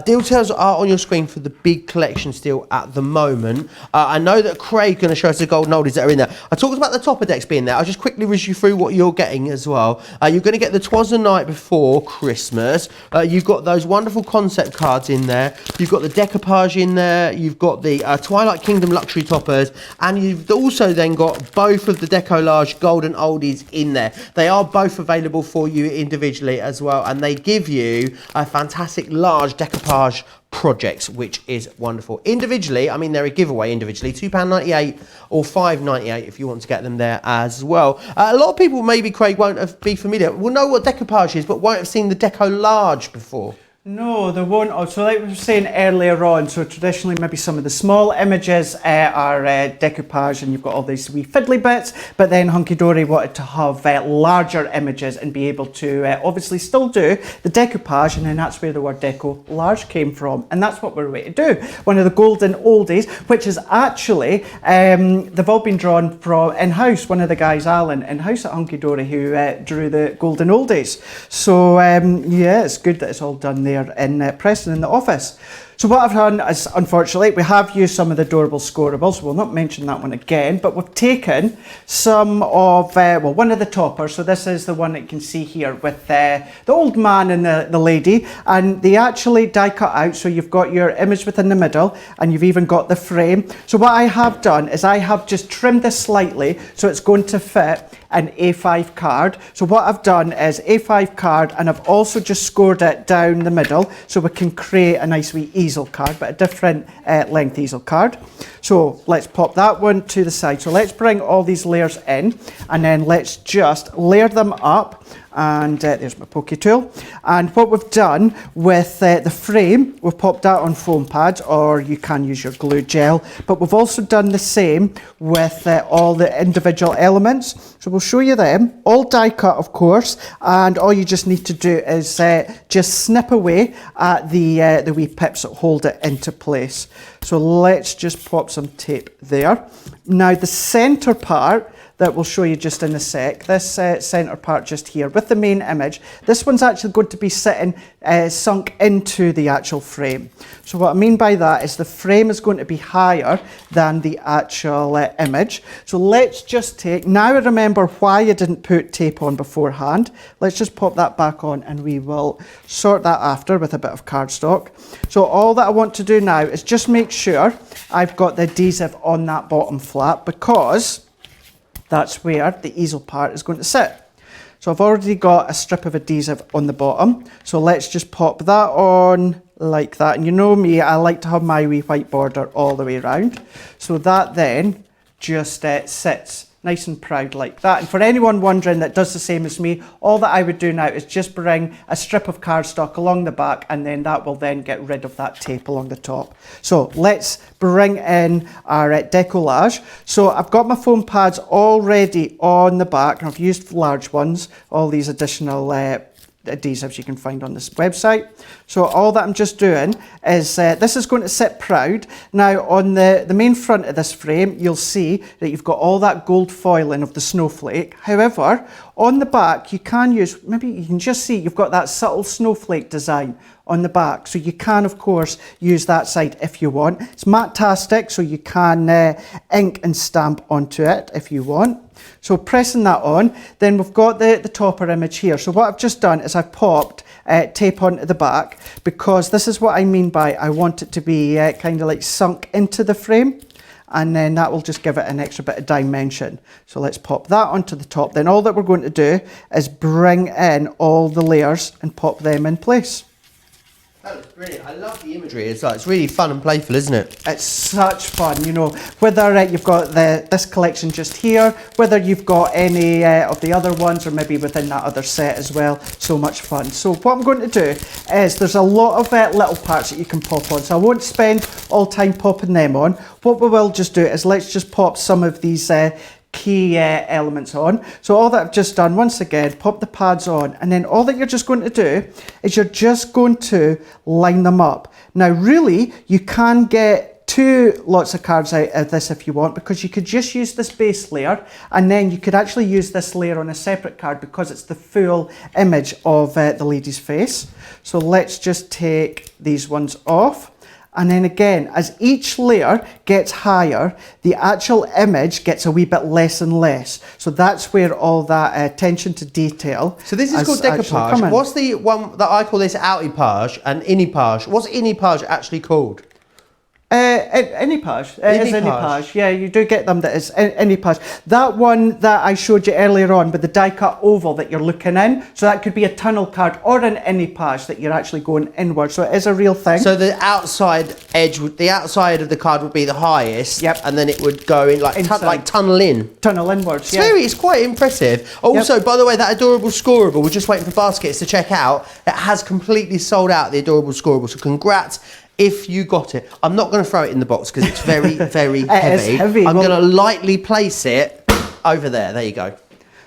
Deal details are on your screen for the big collection still at the moment. I know that Craig's going to show us the golden oldies that are in there. I talked about the topper decks being there. I'll just quickly whiz you through what you're getting as well. You're going to get the 'Twas the Night Before Christmas. You've got those wonderful concept cards in there. You've got the decoupage in there. You've got the Twilight Kingdom luxury toppers, and you've also then got both of the Decollage golden oldies in there. They are both available for you individually as well, and they give you a fantastic large decoupage projects, which is wonderful. Individually, I mean, they're a giveaway individually, £2.98 or £5.98 if you want to get them there as well. A lot of people, maybe, Craig, won't be familiar, will know what decoupage is, but won't have seen the Decollage before. No, there won't. So like we were saying earlier on, so traditionally maybe some of the small images are decoupage, and you've got all these wee fiddly bits, but then Hunky Dory wanted to have larger images and be able to obviously still do the decoupage, and then that's where the word deco large came from, and that's what we're going to do. One of the golden oldies, which is actually, they've all been drawn from in-house, one of the guys, Alan, in-house at Hunky Dory, who drew the golden oldies. So yeah, it's good that it's all done there in Preston in the office. So what I've done is, unfortunately, we have used some of the adorable scorables. We'll not mention that one again, but we've taken some of, well, one of the toppers. So this is the one that you can see here with the old man and the lady, and they actually die cut out. So you've got your image within the middle, and you've even got the frame. So what I have done is I have just trimmed this slightly so it's going to fit an A5 card. So what I've done is A5 card, and I've also just scored it down the middle so we can create a nice wee easel card, but a different length easel card. So let's pop that one to the side. So let's bring all these layers in, and then let's just layer them up. And there's my pokey tool. And what we've done with the frame, we've popped that on foam pads, or you can use your glue gel, but we've also done the same with all the individual elements. So we'll show you them, all die cut, of course, and all you just need to do is just snip away at the wee pips that hold it into place. So let's just pop some tape there. Now the center part that we'll show you just in a sec, this center part just here with the main image, this one's actually going to be sitting sunk into the actual frame. So what I mean by that is the frame is going to be higher than the actual image. So let's just take, now I remember why I didn't put tape on beforehand. Let's just pop that back on, and we will sort that after with a bit of cardstock. So all that I want to do now is just make sure I've got the adhesive on that bottom flap, because that's where the easel part is going to sit. So I've already got a strip of adhesive on the bottom. So let's just pop that on like that. And you know me, I like to have my wee white border all the way around. So that then just sits nice and proud like that. And for anyone wondering that does the same as me, all that I would do now is just bring a strip of cardstock along the back, and then that will then get rid of that tape along the top. So let's bring in our decollage. So I've got my foam pads already on the back, and I've used large ones, all these additional adhesives you can find on this website. So all that I'm just doing is, this is going to sit proud. Now on the main front of this frame, you'll see that you've got all that gold foiling of the snowflake. However, on the back, you can use, maybe you can just see you've got that subtle snowflake design on the back. So you can, of course, use that side if you want. It's matte-tastic, so you can ink and stamp onto it if you want. So pressing that on, then we've got the topper image here. So what I've just done is I've popped tape onto the back, because this is what I mean by I want it to be kind of like sunk into the frame, and then that will just give it an extra bit of dimension. So let's pop that onto the top. Then all that we're going to do is bring in all the layers and pop them in place. That looks brilliant. I love the imagery. It's really fun and playful, isn't it? It's such fun, you know, whether you've got this collection just here, whether you've got any of the other ones, or maybe within that other set as well. So much fun. So what I'm going to do is, there's a lot of little parts that you can pop on, so I won't spend all time popping them on. What we will just do is let's just pop some of these key elements on. So all that I've just done, once again, pop the pads on, and then all that you're just going to do is you're just going to line them up. Now really, you can get 2 lots of cards out of this if you want, because you could just use this base layer, and then you could actually use this layer on a separate card, because it's the full image of the lady's face. So let's just take these ones off. And then again, as each layer gets higher, the actual image gets a wee bit less and less. So that's where all that attention to detail. So this is called decoupage. What's the one that I call this outipage and inipage? What's inipage actually called? Inipage. It is inipage. Yeah, you do get them that is inipage. That one that I showed you earlier on with the die cut oval that you're looking in, so that could be a tunnel card or an inipage that you're actually going inward. So it is a real thing. So the outside edge, the outside of the card would be the highest. Yep. And then it would go in like tunnel in. Tunnel inwards. Yeah. It's quite impressive. Also, by the way, that adorable scoreable, we're just waiting for baskets to check out. It has completely sold out, the adorable scoreable. So congrats if you got it. I'm not going to throw it in the box because it's very, very heavy. Heavy. I'm going to lightly place it over there. There you go.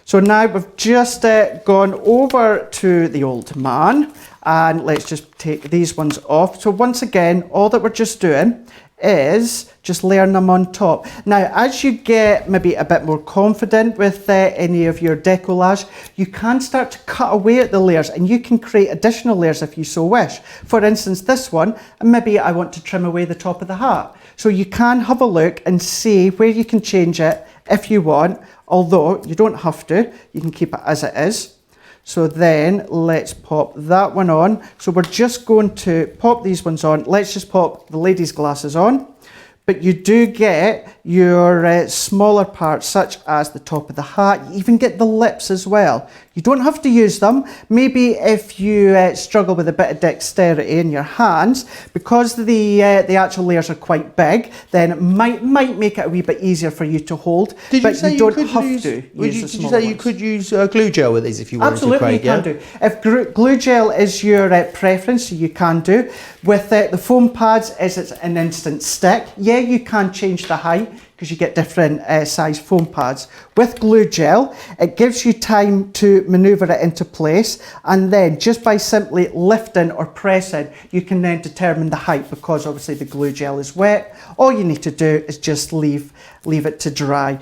So now we've just gone over to the old man, and let's just take these ones off. So once again, all that we're just doing is just layering them on top. Now, as you get maybe a bit more confident with any of your decollage, you can start to cut away at the layers, and you can create additional layers if you so wish. For instance, this one, and maybe I want to trim away the top of the hat. So you can have a look and see where you can change it if you want, although you don't have to. You can keep it as it is. So then let's pop that one on. So we're just going to pop these ones on. Let's just pop the lady's glasses on. But you do get your smaller parts, such as the top of the hat. You even get the lips as well. You don't have to use them. Maybe if you struggle with a bit of dexterity in your hands, because the actual layers are quite big, then it might make it a wee bit easier for you to hold. Did you say you don't have to use the smaller ones. You could use glue gel with these if you wanted to, Craig? Absolutely, you can do. If glue gel is your preference, you can do. With the foam pads, it's an instant stick. Yeah, you can change the height because you get different size foam pads. With glue gel, it gives you time to maneuver it into place, and then just by simply lifting or pressing, you can then determine the height, because obviously the glue gel is wet. All you need to do is just leave it to dry.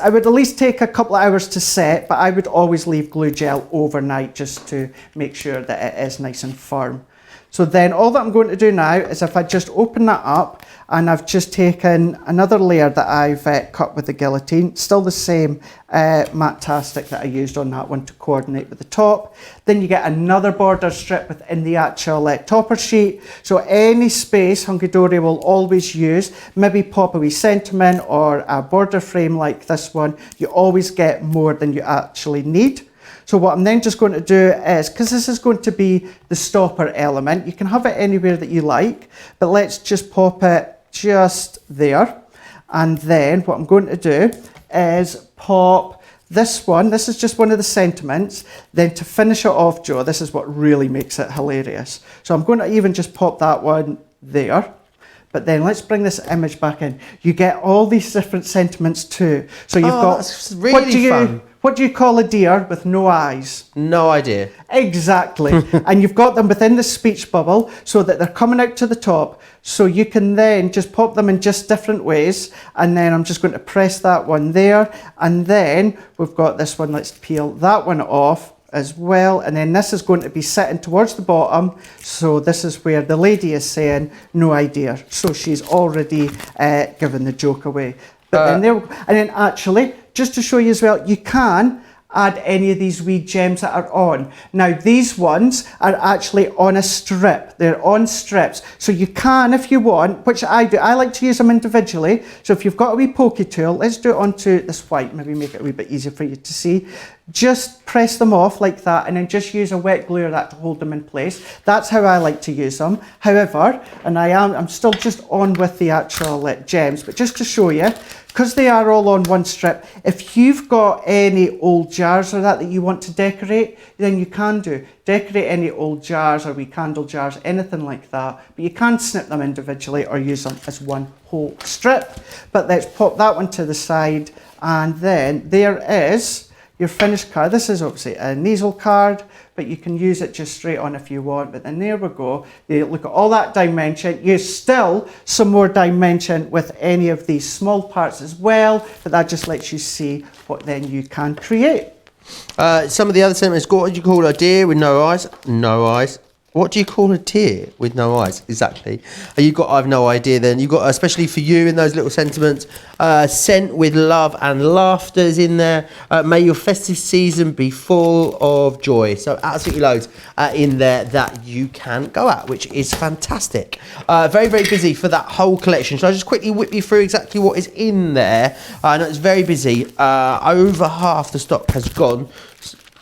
I would at least take a couple of hours to set, but I would always leave glue gel overnight just to make sure that it is nice and firm. So then all that I'm going to do now is, if I just open that up, and I've just taken another layer that I've cut with the guillotine, still the same matte-tastic that I used on that one to coordinate with the top. Then you get another border strip within the actual topper sheet. So any space Hunky Dory will always use, maybe pop a wee sentiment or a border frame like this one. You always get more than you actually need. So what I'm then just going to do is, because this is going to be the stopper element, you can have it anywhere that you like, but let's just pop it just there. And then what I'm going to do is pop this one. This is just one of the sentiments. Then to finish it off, Joe, this is what really makes it hilarious. So I'm going to even just pop that one there. But then let's bring this image back in. You get all these different sentiments too. So you've got, that's really fun. What do you call a deer with no eyes? No idea. Exactly. And you've got them within the speech bubble so that they're coming out to the top. So you can then just pop them in just different ways. And then I'm just going to press that one there. And then we've got this one. Let's peel that one off as well. And then this is going to be sitting towards the bottom. So this is where the lady is saying no idea. So she's already given the joke away. But then there we go. And then actually, just to show you as well, you can add any of these wee gems that are on. Now these ones are actually on a strip. They're on strips. So you can, if you want, which I do, I like to use them individually. So if you've got a wee pokey tool, let's do it onto this white, maybe make it a wee bit easier for you to see. Just press them off like that and then just use a wet glue or that to hold them in place. That's how I like to use them. However, and I'm still just on with the actual gems, but just to show you, because they are all on one strip, if you've got any old jars or that you want to decorate, then you can do. Decorate any old jars or wee candle jars, anything like that. But you can snip them individually or use them as one whole strip. But let's pop that one to the side. And then there is your finished card. This is obviously a nasal card, but you can use it just straight on if you want. But then there we go. You look at all that dimension. Use still some more dimension with any of these small parts as well, but that just lets you see what then you can create. Some of the other sentiments, what do you call a deer with no eyes? No eyes. What do you call a deer with no eyes? Exactly. I've no idea then. You've got, especially for you in those little sentiments, sent with love and laughter is in there. May your festive season be full of joy. So absolutely loads in there that you can go at, which is fantastic. Very, very busy for that whole collection. So I'll just quickly whip you through exactly what is in there. I know it's very busy. Over half the stock has gone.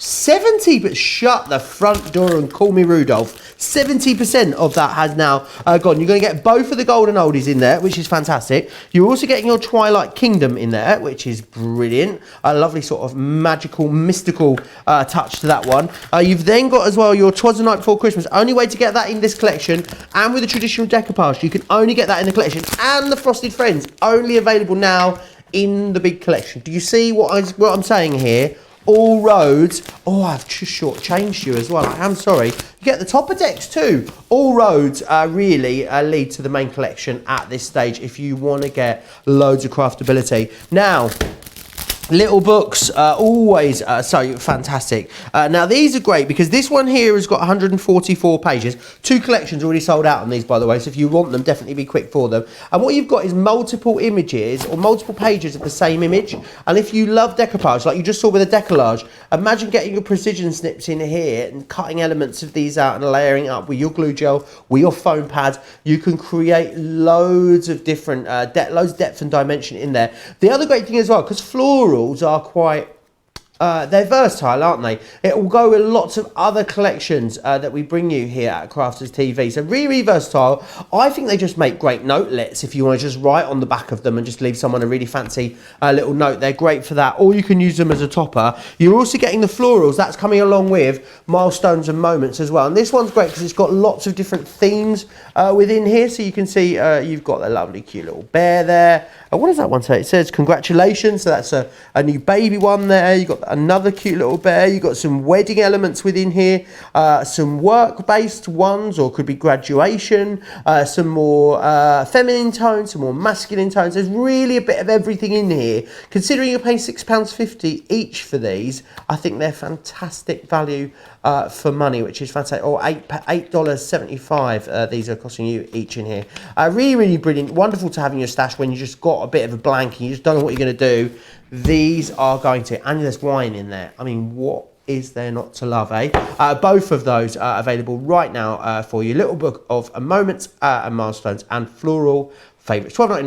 70, but shut the front door and call me Rudolph. 70% of that has now gone. You're going to get both of the golden oldies in there, which is fantastic. You're also getting your Twilight Kingdom in there, which is brilliant. A lovely sort of magical, mystical touch to that one. You've then got as well your 'Twas the Night Before Christmas. Only way to get that in this collection, and with the traditional decoupage, you can only get that in the collection. And the Frosted Friends, only available now in the big collection. Do you see what I'm saying here? All roads, I've just shortchanged you as well, I am sorry. You get the topper decks too. All roads really lead to the main collection at this stage if you want to get loads of craftability. Now, little books, always so fantastic. Now these are great because this one here has got 144 pages. 2 collections already sold out on these, by the way, so if you want them, definitely be quick for them. And what you've got is multiple images or multiple pages of the same image. And if you love decoupage, like you just saw with a decollage, imagine getting your precision snips in here and cutting elements of these out and layering up with your glue gel, with your foam pad. You can create loads of different, loads of depth and dimension in there. The other great thing as well, because floral are quite they're versatile, aren't they? It will go with lots of other collections that we bring you here at Crafters TV. So really, really versatile. I think they just make great notelets if you want to just write on the back of them and just leave someone a really fancy little note. They're great for that. Or you can use them as a topper. You're also getting the florals. That's coming along with milestones and moments as well. And this one's great because it's got lots of different themes within here. So you can see you've got the lovely cute little bear there. What does that one say? It says congratulations. So that's a new baby one there. You've got another cute little bear. You've got some wedding elements within here, some work-based ones, or could be graduation, some more feminine tones, some more masculine tones. There's really a bit of everything in here. Considering you're paying £6.50 each for these, I think they're fantastic value for money, which is fantastic. Or $8.75 these are costing you each in here. Really, really brilliant. Wonderful to have in your stash when you just got a bit of a blank and you just don't know what you're going to do. These are going to, and there's wine in there. I mean, what is there not to love, eh? Both of those are available right now for you. Little book of moments and milestones and floral favourites. £12.99,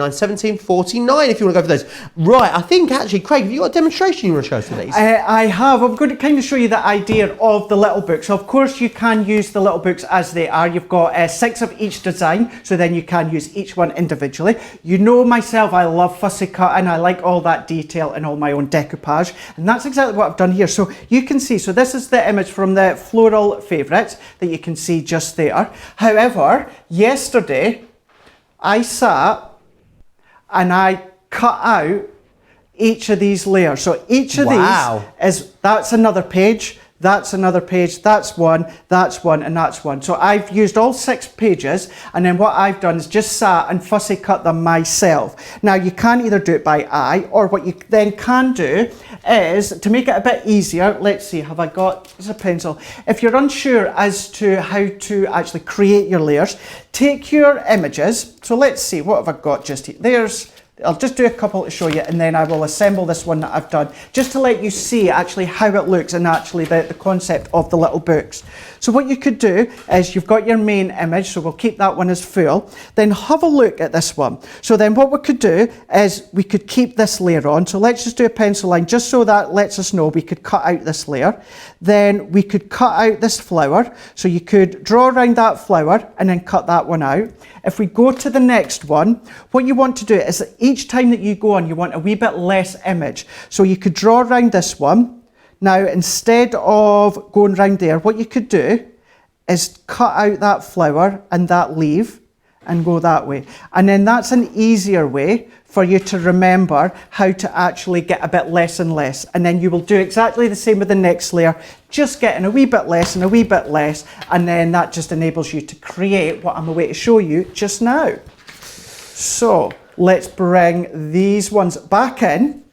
£17.49 if you want to go for those. Right, I think actually, Craig, have you got a demonstration you want to show us of these? I have. I'm going to kind of show you the idea of the little books. So of course you can use the little books as they are. You've got 6 of each design, so then you can use each one individually. You know myself, I love fussy cut and I like all that detail and all my own decoupage, and that's exactly what I've done here. So you can see, so this is the image from the floral favourites that you can see just there. However, yesterday I sat and I cut out each of these layers. So each of these that's another page, that's another page, that's one, and that's one. So I've used all 6 pages, and then what I've done is just sat and fussy cut them myself. Now you can either do it by eye, or what you then can do is, to make it a bit easier, let's see, have I got, there's a pencil. If you're unsure as to how to actually create your layers, take your images. So let's see, what have I got just here? I'll just do a couple to show you, and then I will assemble this one that I've done, just to let you see actually how it looks and actually the concept of the little books. So what you could do is, you've got your main image, so we'll keep that one as full, then have a look at this one. So then what we could do is, we could keep this layer on. So let's just do a pencil line, just so that lets us know we could cut out this layer. Then we could cut out this flower, so you could draw around that flower and then cut that one out. If we go to the next one, what you want to do is that each time that you go on, you want a wee bit less image. So you could draw around this one. Now, instead of going round there, what you could do is cut out that flower and that leaf and go that way. And then that's an easier way for you to remember how to actually get a bit less and less. And then you will do exactly the same with the next layer, just getting a wee bit less and a wee bit less. And then that just enables you to create what I'm about to show you just now. So let's bring these ones back in.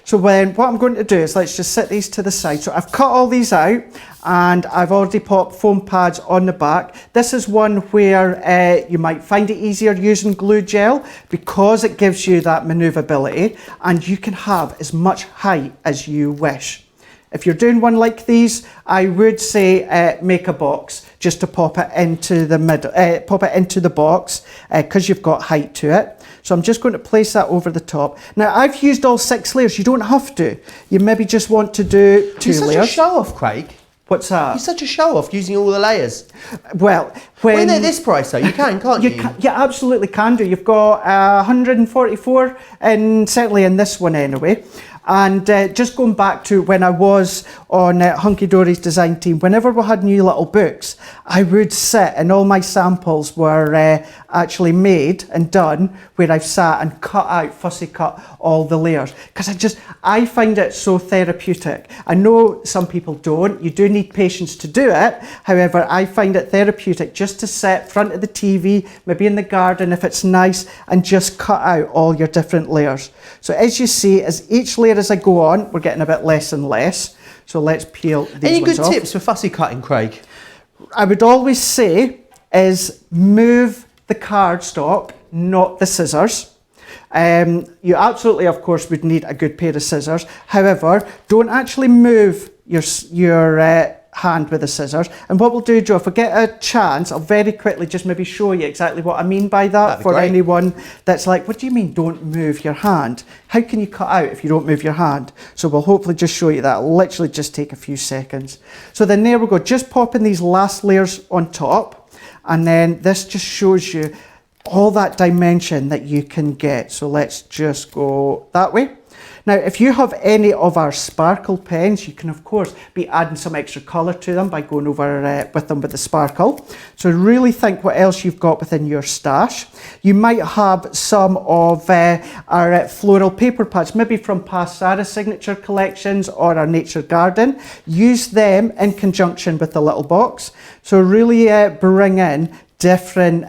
So then what I'm going to do is, let's just set these to the side. So I've cut all these out, and I've already popped foam pads on the back. This is one where you might find it easier using glue gel, because it gives you that manoeuvrability, and you can have as much height as you wish. If you're doing one like these, I would say make a box just to pop it into the middle, pop it into the box, because you've got height to it. So I'm just going to place that over the top. Now I've used all 6 layers. You don't have to. You maybe just want to do 2 layers. You're such a show-off, Craig. What's that? You're such a show-off using all the layers. Well, when they're this price though, you can, can't you? You absolutely can do. You've got 144, and certainly in this one anyway. And just going back to when I was on Hunky Dory's design team, whenever we had new little books, I would sit, and all my samples were actually made and done where I've sat and cut out, fussy cut all the layers. Because I find it so therapeutic. I know some people don't. You do need patience to do it. However, I find it therapeutic just to sit in front of the TV, maybe in the garden if it's nice, and just cut out all your different layers. So as you see, as each layer as I go on, we're getting a bit less and less. So let's peel these ones off. Any good tips for fussy cutting, Craig? I would always say is move the cardstock, not the scissors. You absolutely, of course, would need a good pair of scissors. However, don't actually move your hand with the scissors. And what we'll do, Joe, if I get a chance, I'll very quickly just maybe show you exactly what I mean by that, for anyone that's like, what do you mean don't move your hand? How can you cut out if you don't move your hand? So we'll hopefully just show you that. It'll literally just take a few seconds. So then there we go, just popping these last layers on top, and then this just shows you all that dimension that you can get. So let's just go that way. Now, if you have any of our sparkle pens, you can of course be adding some extra colour to them by going over with them with the sparkle. So really think what else you've got within your stash. You might have some of our floral paper pads, maybe from past Sarah's signature collections or our nature garden. Use them in conjunction with the little box. So really bring in different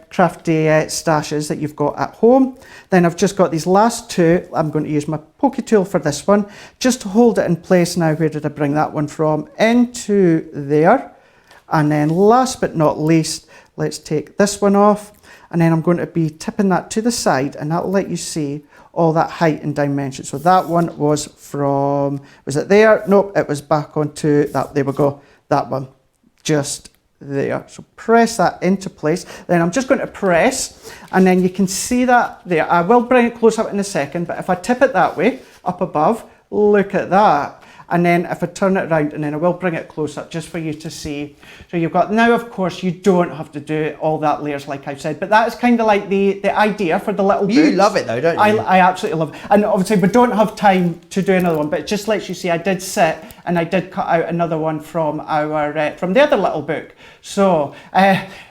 crafty stashes that you've got at home. Then I've just got these last 2. I'm going to use my pokey tool for this one, just to hold it in place now. Where did I bring that one from? Into there. And then last but not least, let's take this one off. And then I'm going to be tipping that to the side, and that'll let you see all that height and dimension. So that one was from, was it there? Nope, it was back onto that. There we go. That one. Just there. So press that into place. Then I'm just going to press, and then you can see that there. I will bring it close up in a second, but if I tip it that way, up above, look at that. And then if I turn it around, and then I will bring it close up just for you to see. So you've got, now of course you don't have to do all that layers like I've said, but that is kind of like the idea for the little boots. You love it though, don't you? I absolutely love it. And obviously we don't have time to do another one, but it just lets you see I did sit and I did cut out another one from our from the other little book. So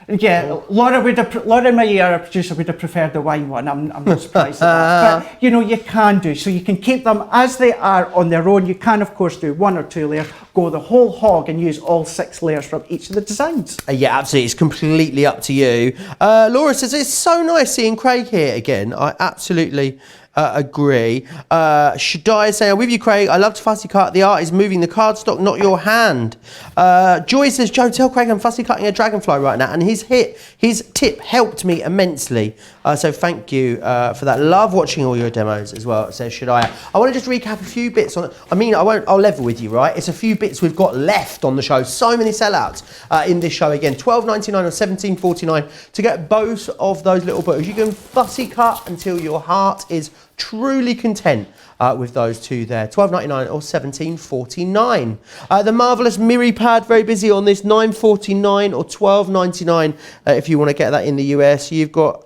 yeah, Laura, our producer, would have preferred the wine one. I'm not surprised at that. But you know, you can do, so you can keep them as they are on their own. You can of course do 1 or 2 layers, go the whole hog and use all 6 layers from each of the designs. Yeah, absolutely. It's completely up to you. Laura says, it's so nice seeing Craig here again. I absolutely agree. Shaddai is saying, I'm with you, Craig. I love to fussy cut. The art is moving the cardstock, not your hand. Joy says, Joe, tell Craig I'm fussy cutting a dragonfly right now, and his tip helped me immensely. So thank you for that. Love watching all your demos as well, says Shaddai. I want to just recap a few bits on it. I mean, I'll level with you, right? It's a few bits we've got left on the show. So many sellouts in this show again. $12.99 or $17.49 to get both of those little bows. You can fussy cut until your heart is truly content with those two there. $12.99 or $17.49. The Marvellous Miri Pad, very busy on this. $9.49 or $12.99 if you want to get that in the US. You've got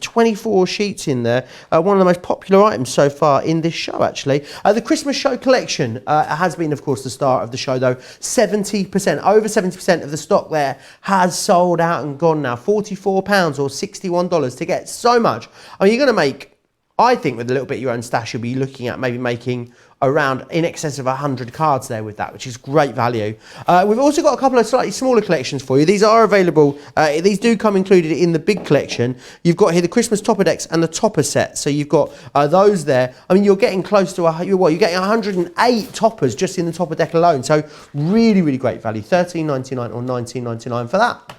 24 sheets in there. One of the most popular items so far in this show, actually. The Christmas show collection has been, of course, the start of the show, though. 70%, over 70% of the stock there has sold out and gone now. £44 or $61 to get so much. I mean, you're going to make, I think with a little bit of your own stash, you'll be looking at maybe making around in excess of 100 cards there with that, which is great value. We've also got a couple of slightly smaller collections for you. These are available. These do come included in the big collection. You've got here the Christmas topper decks and the topper set. So you've got those there. I mean, you're getting close to, you're getting 108 toppers just in the topper deck alone. So really, really great value. $13.99 or $19.99 for that.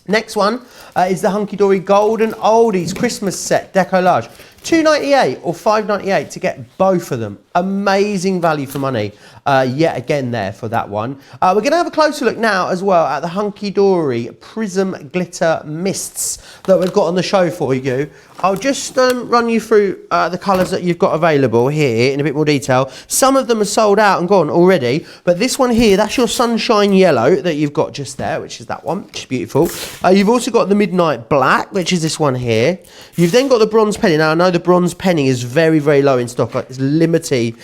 Next one is the Hunky Dory Golden Oldies Christmas Set Deco Large. $2.98 or $5.98 to get both of them. Amazing value for money yet again there for that one. We're going to have a closer look now as well at the Hunky Dory Prism Glitter Mists that we've got on the show for you. I'll just run you through the colours that you've got available here in a bit more detail. Some of them are sold out and gone already, but this one here, that's your Sunshine Yellow that you've got just there, which is that one, which is beautiful. You've also got the Midnight Black, which is this one here. You've then got the Bronze Penny. Now, I know the Bronze Penny is very, very low in stock. It's limited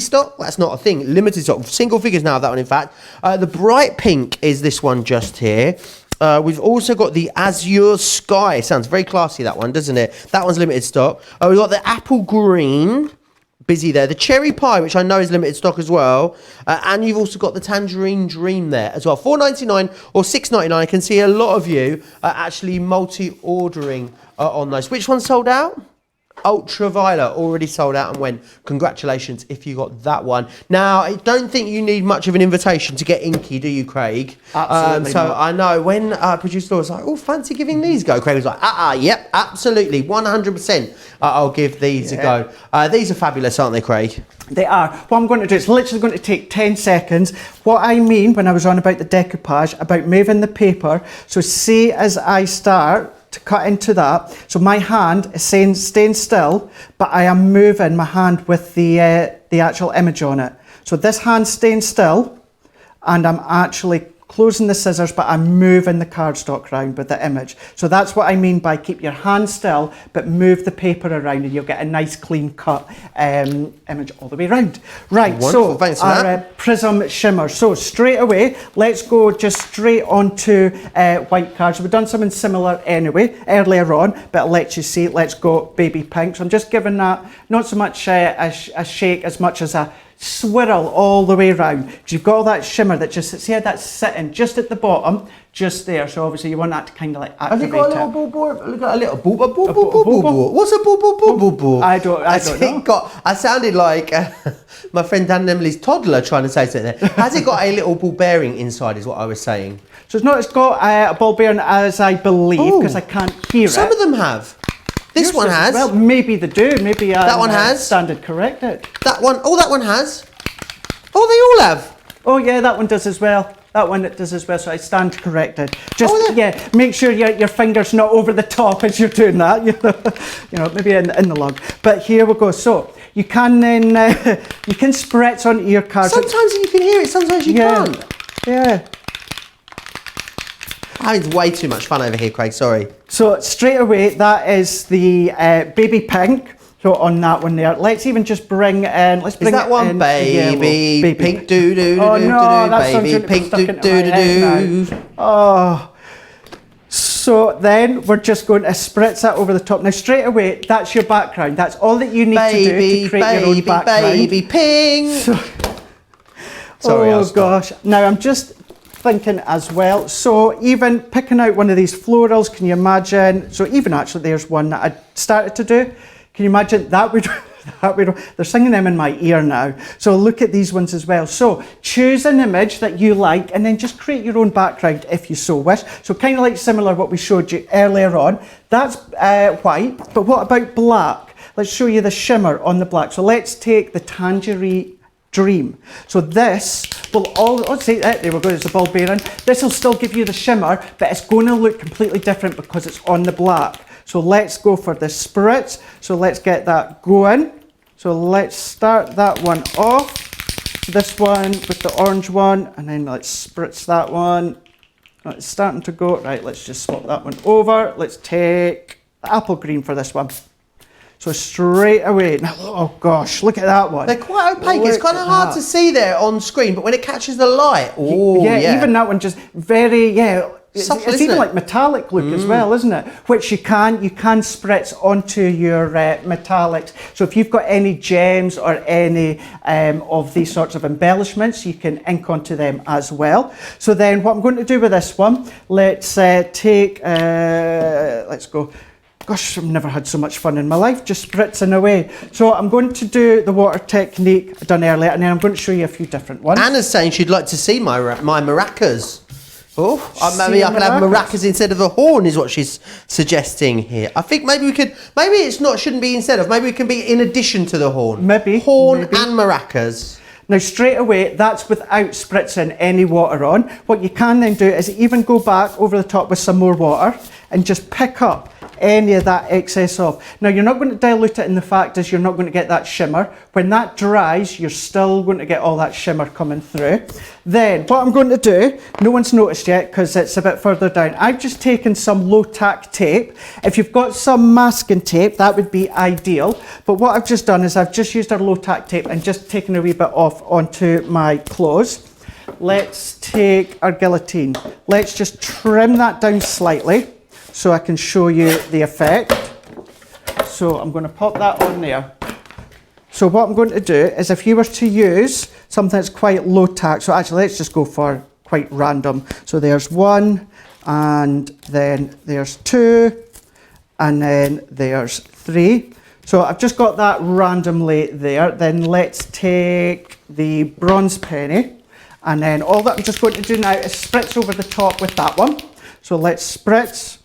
stock? That's not a thing. Limited stock. Single figures now of that one, in fact. The Bright Pink is this one just here. We've also got the Azure Sky. Sounds very classy, that one, doesn't it? That one's limited stock. We've got the Apple Green. Busy there. The Cherry Pie, which I know is limited stock as well. And you've also got the Tangerine Dream there as well. $4.99 or $6.99. I can see a lot of you are actually multi-ordering on those. Which one sold out? Ultraviolet already sold out and went. Congratulations if you got that one. Now, I don't think you need much of an invitation to get inky, do you, Craig? Absolutely so not. I know when producer Laura was like, oh, fancy giving these a go. Craig was like, yep, absolutely, 100%. I'll give these a go. These are fabulous, aren't they, Craig? They are. What I'm going to do, it's literally going to take 10 seconds. What I mean when I was on about the decoupage, about moving the paper, so see as I start to cut into that, so my hand is staying still, but I am moving my hand with the actual image on it. So this hand's staying still, and I'm actually closing the scissors, but I'm moving the cardstock around with the image. So that's what I mean by keep your hand still, but move the paper around, and you'll get a nice clean cut image all the way around. Right, wonderful. so Thanks for our that. Prism Shimmer. So straight away, let's go just straight onto white cards. We've done something similar anyway, earlier on, but it lets you see, let's go baby pink. So I'm just giving that, not so much a shake as much as a swirl all the way around, because you've got all that shimmer that just sits here, that's sitting just at the bottom, just there. So obviously you want that to kind of like activate it. Has it got a little ball? Look at a little ball. What's a ball? I don't know. I sounded like my friend Dan and Emily's toddler trying to say something there. Has it got a little ball bearing inside is what I was saying. So it's got a ball bearing, as I believe, because I can't hear it. Some of them have. This one has. Well, maybe they do. Maybe that one has. Standard corrected. That one. Oh, that one has. Oh, they all have. Oh yeah, that one does as well. that one it does as well, so I stand corrected. Just, make sure your finger's not over the top as you're doing that, you know, maybe in the lug. But here we go. So you can then, you can spritz onto your cards. Sometimes you can hear it, sometimes you can't. Yeah. It's way too much fun over here, Craig, sorry. So straight away, that is the baby pink. So on that one there, let's even just bring in, let's bring Is that one? Baby pink doo doo doo oh, doo no, doo, baby pink doo doo doo doo. Oh. So then we're just going to spritz that over the top. Now straight away, that's your background. That's all that you need to do to create your own background. Baby pink. Sorry, oh gosh. Now I'm just thinking as well. So even picking out one of these florals, can you imagine? So even actually there's one that I started to do. Can you imagine that would, they're singing them in my ear now. So look at these ones as well. So choose an image that you like and then just create your own background if you so wish. So kind of like similar what we showed you earlier on. That's white, but what about black? Let's show you the shimmer on the black. So let's take the Tangerine Dream. So this will all, let's see, there we go, there's a ball bearing. This will still give you the shimmer, but it's going to look completely different because it's on the black. So let's go for the spritz. So let's get that going. So let's start that one off. This one with the orange one, and then let's spritz that one. It's starting to go. Right, let's just swap that one over. Let's take the apple green for this one. So straight away, now, oh gosh, look at that one. They're quite opaque. It's kind of hard to see there on screen, but when it catches the light, even that one just very, subtle, it's even like metallic look as well, isn't it? Which you can spritz onto your metallics. So if you've got any gems or any of these sorts of embellishments, you can ink onto them as well. So then what I'm going to do with this one, let's take, let's go. Gosh, I've never had so much fun in my life, just spritzing away. So I'm going to do the water technique I done earlier, and then I'm going to show you a few different ones. Anna's saying she'd like to see my maracas. Oh, maybe I can have maracas instead of a horn is what she's suggesting here. I think maybe we could, maybe it's not, shouldn't be instead of, maybe we can be in addition to the horn. Maybe. Horn and maracas. Now straight away, that's without spritzing any water on. What you can then do is even go back over the top with some more water and just pick up any of that excess off. Now you're not going to dilute it, and the fact is you're not going to get that shimmer. When that dries, you're still going to get all that shimmer coming through. Then what I'm going to do, no one's noticed yet because it's a bit further down, I've just taken some low tack tape. If you've got some masking tape, that would be ideal. But what I've just done is I've just used our low tack tape and just taken a wee bit off onto my clothes. Let's take our guillotine. Let's just trim that down slightly so I can show you the effect. So I'm going to pop that on there. So what I'm going to do is if you were to use something that's quite low tack, so actually let's just go for quite random. So there's one, and then there's two, and then there's three. So I've just got that randomly there. Then let's take the bronze penny, and then all that I'm just going to do now is spritz over the top with that one. So let's spritz.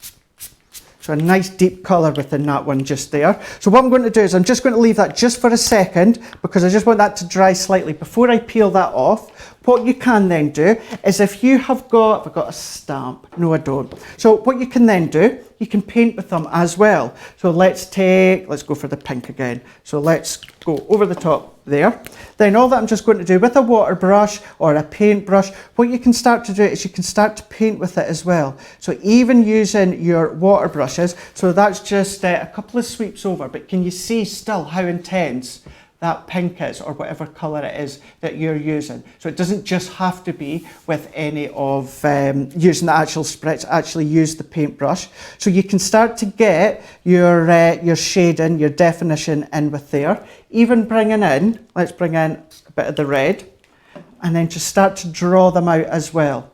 So a nice deep colour within that one just there. So what I'm going to do is I'm just going to leave that just for a second because I just want that to dry slightly before I peel that off. What you can then do is if you have got, I've got a stamp, no I don't. So what you can then do, you can paint with them as well. So let's go for the pink again. So let's go over the top there. Then all that I'm just going to do with a water brush or a paintbrush, what you can start to do is you can start to paint with it as well. So even using your water brushes, so that's just a couple of sweeps over, but can you see still how intense that pink is, or whatever colour it is that you're using. So it doesn't just have to be with any of using the actual spritz, actually use the paintbrush. So you can start to get your shading, your definition in with there. Even bringing in, let's bring in a bit of the red, and then just start to draw them out as well.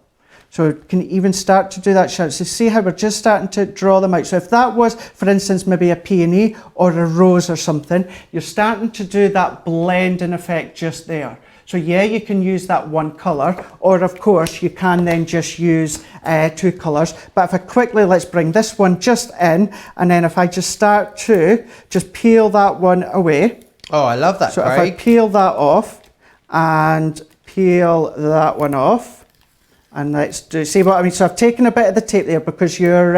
So can even start to do that shadow. So see how we're just starting to draw them out. So if that was, for instance, maybe a peony or a rose or something, you're starting to do that blending effect just there. So yeah, you can use that one colour, or of course you can then just use two colours. But if I quickly, let's bring this one just in, and then if I just start to just peel that one away. Oh, I love that, So Craig. if I peel that off and peel that one off, And let's see what I mean. So I've taken a bit of the tape there because your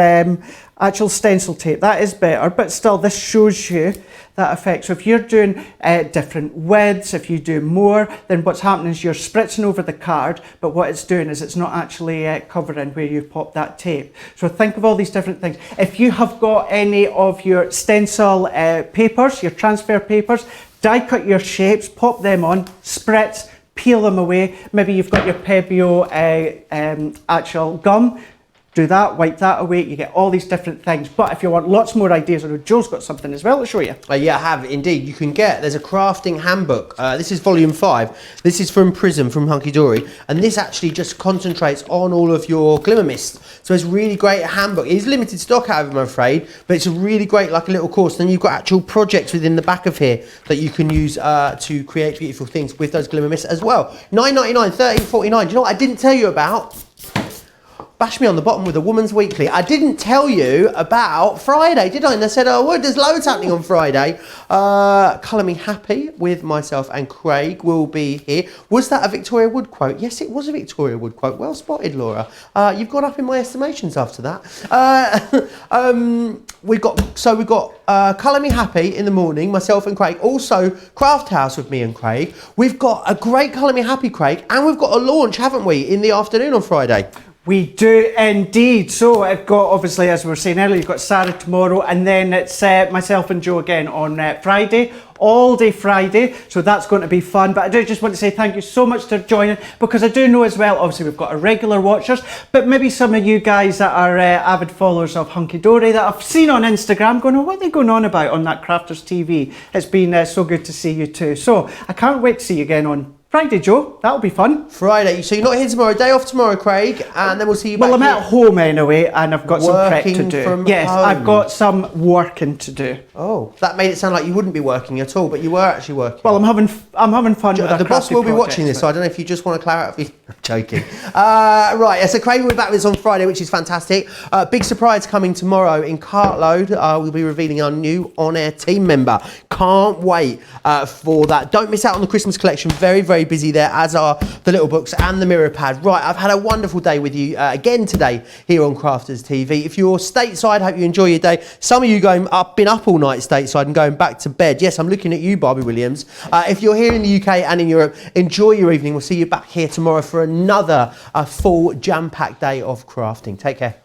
actual stencil tape, that is better, but still this shows you that effect. So if you're doing different widths, if you do more, then what's happening is you're spritzing over the card, but what it's doing is it's not actually covering where you pop that tape. So think of all these different things. If you have got any of your stencil papers, your transfer papers, die cut your shapes, pop them on, spritz, peel them away. Maybe you've got your Pebeo actual gum. Do that, wipe that away. You get all these different things. But if you want lots more ideas, I know Joe's got something as well to show you. Yeah, I have indeed. You can there's a crafting handbook. This is volume 5. This is from Prism, from Hunky Dory. And this actually just concentrates on all of your glimmer mist. So it's really great handbook. It is limited stock out of it, I'm afraid, but it's a really great, like a little course. Then you've got actual projects within the back of here that you can use to create beautiful things with those glimmer mists as well. $9.99, $13.49. Do you know what I didn't tell you about? Bash me on the bottom with a Woman's Weekly. I didn't tell you about Friday, did I? And I said, oh, well, there's loads happening on Friday. Colour Me Happy with myself and Craig will be here. Was that a Victoria Wood quote? Yes, it was a Victoria Wood quote. Well spotted, Laura. You've gone up in my estimations after that. We've got Colour Me Happy in the morning, myself and Craig. Also, Craft House with me and Craig. We've got a great Colour Me Happy, Craig, and we've got a launch, haven't we, in the afternoon on Friday? We do indeed. So I've got, obviously, as we were saying earlier, you've got Sarah tomorrow, and then it's myself and Joe again on Friday, all day Friday. So that's going to be fun. But I do just want to say thank you so much for joining, because I do know as well, obviously, we've got our regular watchers, but maybe some of you guys that are avid followers of Hunky Dory that I've seen on Instagram going, oh, what are they going on about on that Crafters TV? It's been so good to see you too. So I can't wait to see you again on Friday, Joe. That'll be fun. Friday. So you're not here tomorrow. Day off tomorrow, Craig, and then we'll see you back. Well, I'm at home anyway, and I've got some prep to do. From yes, home. I've got some working to do. Oh, that made it sound like you wouldn't be working at all, but you were actually working. Well, I'm having fun with the boss will be watching this, so I don't know if you just want to clarify. I'm joking. Right, so Craig will be back with us on Friday, which is fantastic. Big surprise coming tomorrow in Cartload. We'll be revealing our new on-air team member. Can't wait for that. Don't miss out on the Christmas collection. Very, very busy there, as are the little books and the mirror pad. Right, I've had a wonderful day with you again today here on Crafters TV. If you're stateside, hope you enjoy your day. Some of you been up all night stateside and going back to bed. Yes, I'm looking at you, Barbie Williams. If you're here in the UK and in Europe, enjoy your evening. We'll see you back here tomorrow for another full jam-packed day of crafting. Take care.